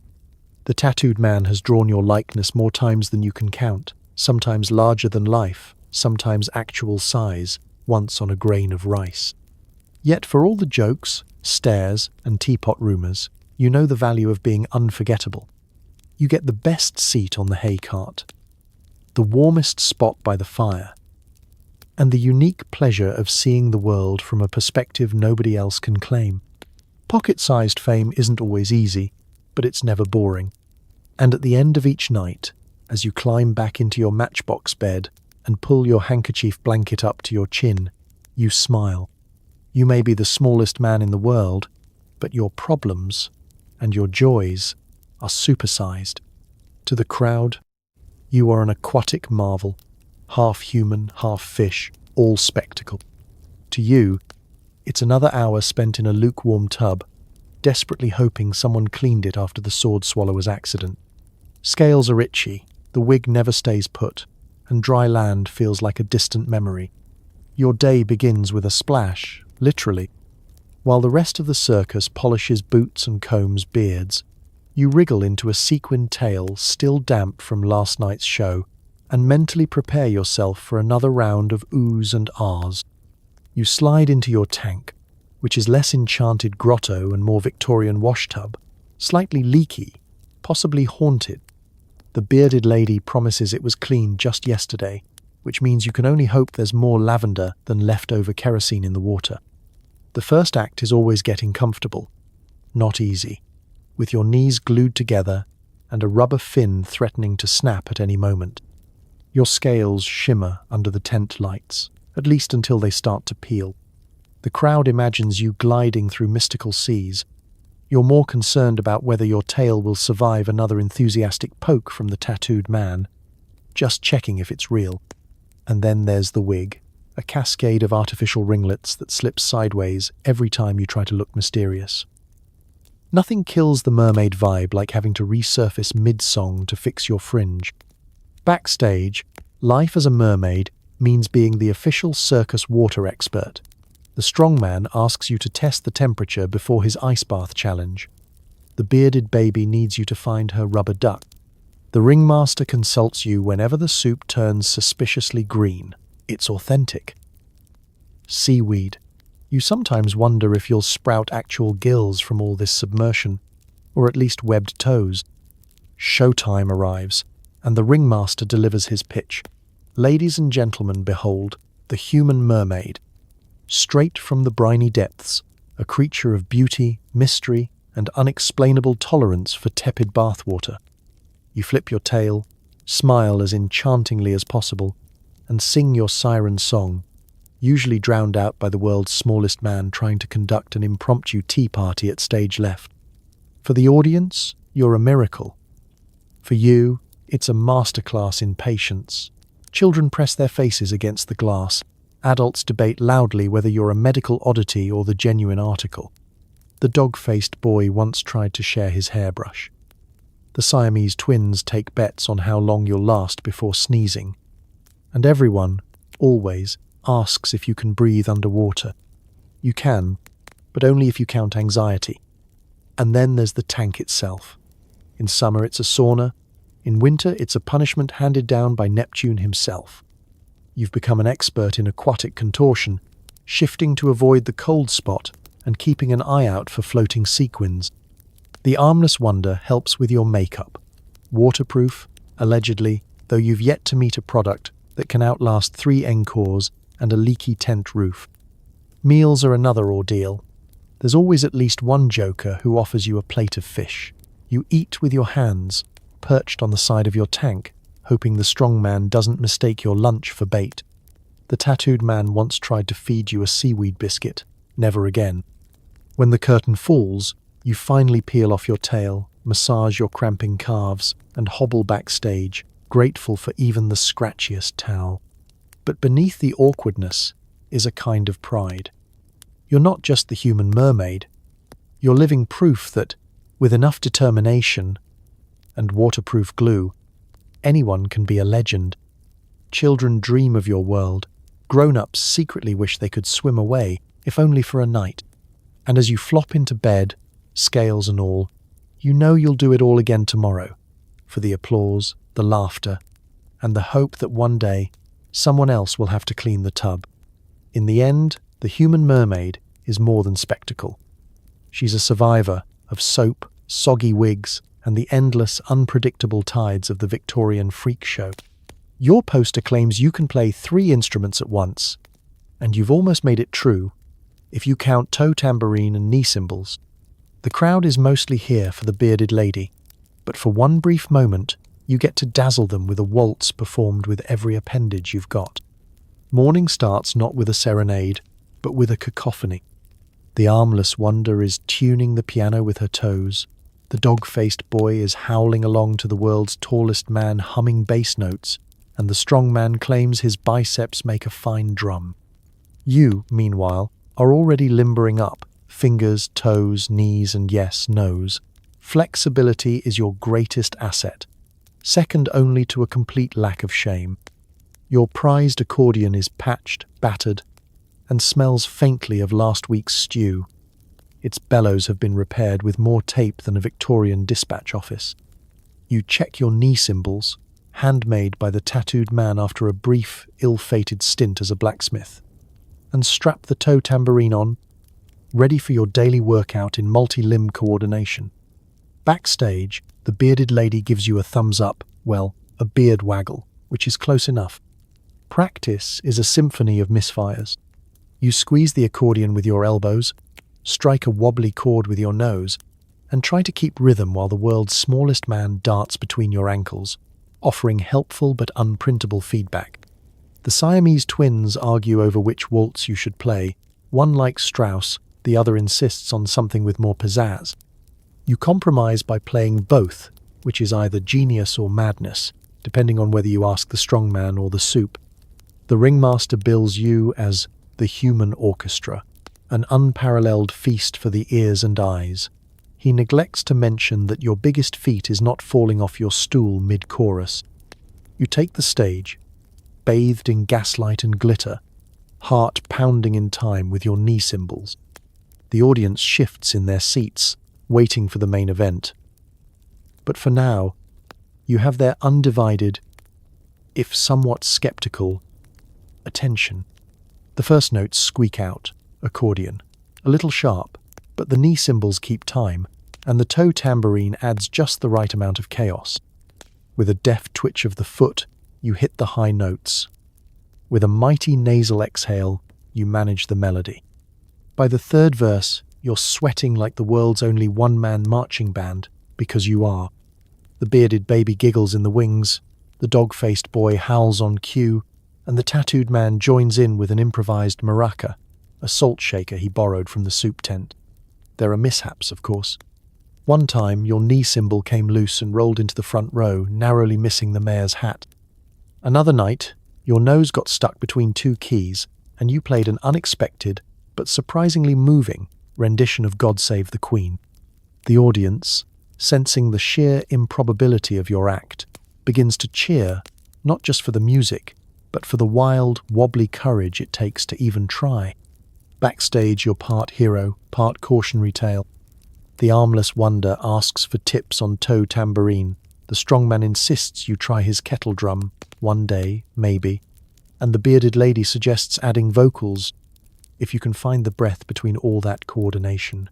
The tattooed man has drawn your likeness more times than you can count, sometimes larger than life, sometimes actual size, once on a grain of rice. Yet for all the jokes, stares, and teapot rumours, you know the value of being unforgettable. You get the best seat on the hay cart, the warmest spot by the fire, and the unique pleasure of seeing the world from a perspective nobody else can claim. Pocket-sized fame isn't always easy, but it's never boring. And at the end of each night, as you climb back into your matchbox bed and pull your handkerchief blanket up to your chin, you smile. You may be the smallest man in the world, but your problems and your joys are supersized. To the crowd, you are an aquatic marvel, half human, half fish, all spectacle. To you, it's another hour spent in a lukewarm tub, desperately hoping someone cleaned it after the sword swallower's accident. Scales are itchy, the wig never stays put, and dry land feels like a distant memory. Your day begins with a splash, literally. While the rest of the circus polishes boots and combs beards, you wriggle into a sequined tail still damp from last night's show and mentally prepare yourself for another round of oohs and ahs. You slide into your tank, which is less enchanted grotto and more Victorian washtub, slightly leaky, possibly haunted. The bearded lady promises it was cleaned just yesterday, which means you can only hope there's more lavender than leftover kerosene in the water. The first act is always getting comfortable. Not easy, with your knees glued together and a rubber fin threatening to snap at any moment. Your scales shimmer under the tent lights, at least until they start to peel. The crowd imagines you gliding through mystical seas. You're more concerned about whether your tail will survive another enthusiastic poke from the tattooed man, just checking if it's real. And then there's the wig, a cascade of artificial ringlets that slips sideways every time you try to look mysterious. Nothing kills the mermaid vibe like having to resurface mid-song to fix your fringe. Backstage, life as a mermaid means being the official circus water expert. The strongman asks you to test the temperature before his ice bath challenge. The bearded baby needs you to find her rubber duck. The ringmaster consults you whenever the soup turns suspiciously green. It's authentic. Seaweed. You sometimes wonder if you'll sprout actual gills from all this submersion, or at least webbed toes. Showtime arrives, and the ringmaster delivers his pitch. Ladies and gentlemen, behold, the human mermaid. Straight from the briny depths, a creature of beauty, mystery, and unexplainable tolerance for tepid bathwater. You flip your tail, smile as enchantingly as possible, and sing your siren song, usually drowned out by the world's smallest man trying to conduct an impromptu tea party at stage left. For the audience, you're a miracle. For you, it's a masterclass in patience. Children press their faces against the glass. Adults debate loudly whether you're a medical oddity or the genuine article. The dog-faced boy once tried to share his hairbrush. The Siamese twins take bets on how long you'll last before sneezing. And everyone, always, asks if you can breathe underwater. You can, but only if you count anxiety. And then there's the tank itself. In summer it's a sauna. In winter it's a punishment handed down by Neptune himself. You've become an expert in aquatic contortion, shifting to avoid the cold spot and keeping an eye out for floating sequins. The armless wonder helps with your makeup. Waterproof, allegedly, though you've yet to meet a product that can outlast 3 encores and a leaky tent roof. Meals are another ordeal. There's always at least one joker who offers you a plate of fish. You eat with your hands, perched on the side of your tank, hoping the strong man doesn't mistake your lunch for bait. The tattooed man once tried to feed you a seaweed biscuit. Never again. When the curtain falls, you finally peel off your tail, massage your cramping calves, and hobble backstage, grateful for even the scratchiest towel. But beneath the awkwardness is a kind of pride. You're not just the human mermaid. You're living proof that, with enough determination and waterproof glue, anyone can be a legend. Children dream of your world. Grown-ups secretly wish they could swim away, if only for a night. And as you flop into bed, scales and all, you know you'll do it all again tomorrow, for the applause, the laughter, and the hope that one day someone else will have to clean the tub. In the end, the human mermaid is more than spectacle. She's a survivor of soap, soggy wigs, and the endless, unpredictable tides of the Victorian freak show. Your poster claims you can play 3 instruments at once, and you've almost made it true if you count toe tambourine and knee cymbals. The crowd is mostly here for the bearded lady, but for one brief moment, you get to dazzle them with a waltz performed with every appendage you've got. Morning starts not with a serenade, but with a cacophony. The armless wonder is tuning the piano with her toes. The dog-faced boy is howling along to the world's tallest man humming bass notes, and the strong man claims his biceps make a fine drum. You, meanwhile, are already limbering up, fingers, toes, knees, and yes, nose. Flexibility is your greatest asset, second only to a complete lack of shame. Your prized accordion is patched, battered, and smells faintly of last week's stew. Its bellows have been repaired with more tape than a Victorian dispatch office. You check your knee cymbals, handmade by the tattooed man after a brief, ill-fated stint as a blacksmith, and strap the toe tambourine on, ready for your daily workout in multi-limb coordination. Backstage, the bearded lady gives you a thumbs up, well, a beard waggle, which is close enough. Practice is a symphony of misfires. You squeeze the accordion with your elbows, strike a wobbly chord with your nose, and try to keep rhythm while the world's smallest man darts between your ankles, offering helpful but unprintable feedback. The Siamese twins argue over which waltz you should play. One likes Strauss, the other insists on something with more pizzazz. You compromise by playing both, which is either genius or madness, depending on whether you ask the strongman or the soup. The ringmaster bills you as the human orchestra, an unparalleled feast for the ears and eyes. He neglects to mention that your biggest feat is not falling off your stool mid-chorus. You take the stage, bathed in gaslight and glitter, heart pounding in time with your knee cymbals. The audience shifts in their seats, waiting for the main event. But for now, you have their undivided, if somewhat skeptical, attention. The first notes squeak out, accordion, a little sharp, but the knee cymbals keep time, and the toe tambourine adds just the right amount of chaos. With a deft twitch of the foot, you hit the high notes. With a mighty nasal exhale, you manage the melody. By the third verse, you're sweating like the world's only one-man marching band, because you are. The bearded baby giggles in the wings, the dog-faced boy howls on cue, and the tattooed man joins in with an improvised maraca, a salt shaker he borrowed from the soup tent. There are mishaps, of course. One time, your knee cymbal came loose and rolled into the front row, narrowly missing the mayor's hat. Another night, your nose got stuck between 2 keys, and you played an unexpected, but surprisingly moving, rendition of God Save the Queen. The audience, sensing the sheer improbability of your act, begins to cheer, not just for the music, but for the wild, wobbly courage it takes to even try. Backstage, you're part hero, part cautionary tale. The armless wonder asks for tips on toe tambourine. The strongman insists you try his kettle drum, one day, maybe. And the bearded lady suggests adding vocals, if you can find the breath between all that coordination.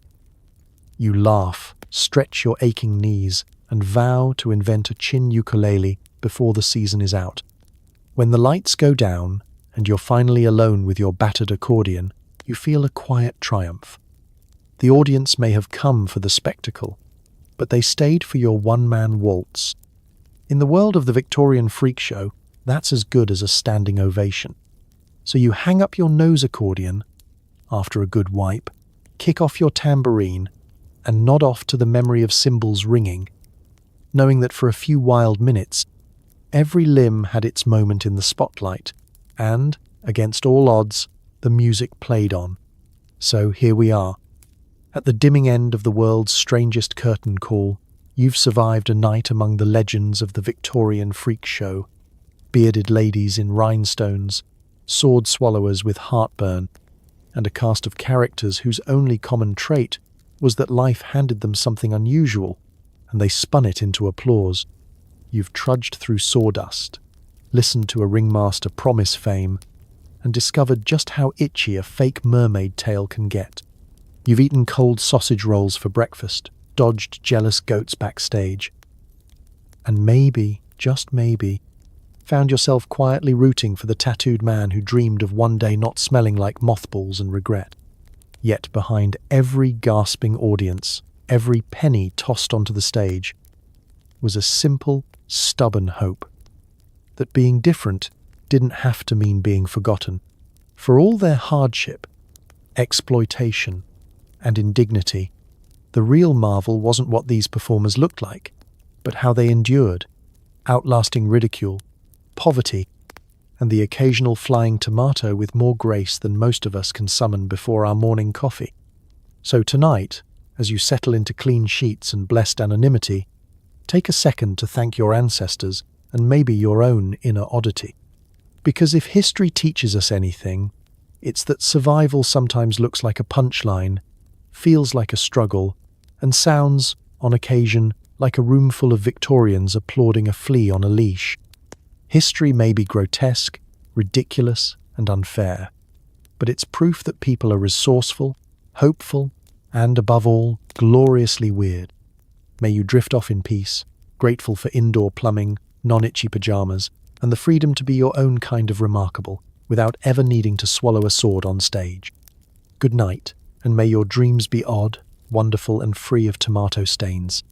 You laugh, stretch your aching knees, and vow to invent a chin ukulele before the season is out. When the lights go down, and you're finally alone with your battered accordion, you feel a quiet triumph. The audience may have come for the spectacle, but they stayed for your one-man waltz. In the world of the Victorian freak show, that's as good as a standing ovation. So you hang up your nose accordion, after a good wipe, kick off your tambourine, and nod off to the memory of cymbals ringing, knowing that for a few wild minutes, every limb had its moment in the spotlight, and, against all odds, the music played on. So here we are. At the dimming end of the world's strangest curtain call, you've survived a night among the legends of the Victorian freak show. Bearded ladies in rhinestones, sword swallowers with heartburn, and a cast of characters whose only common trait was that life handed them something unusual, and they spun it into applause. You've trudged through sawdust, listened to a ringmaster promise fame, and discovered just how itchy a fake mermaid tale can get. You've eaten cold sausage rolls for breakfast, dodged jealous goats backstage, and maybe, just maybe, found yourself quietly rooting for the tattooed man who dreamed of one day not smelling like mothballs and regret. Yet behind every gasping audience, every penny tossed onto the stage, was a simple, stubborn hope that being different didn't have to mean being forgotten. For all their hardship, exploitation, and indignity, the real marvel wasn't what these performers looked like, but how they endured, outlasting ridicule, poverty, and the occasional flying tomato with more grace than most of us can summon before our morning coffee. So tonight, as you settle into clean sheets and blessed anonymity, take a second to thank your ancestors and maybe your own inner oddity. Because if history teaches us anything, it's that survival sometimes looks like a punchline, feels like a struggle, and sounds, on occasion, like a room full of Victorians applauding a flea on a leash. History may be grotesque, ridiculous, and unfair, but it's proof that people are resourceful, hopeful, and, above all, gloriously weird. May you drift off in peace, grateful for indoor plumbing, non-itchy pajamas, and the freedom to be your own kind of remarkable, without ever needing to swallow a sword on stage. Good night, and may your dreams be odd, wonderful, and free of tomato stains.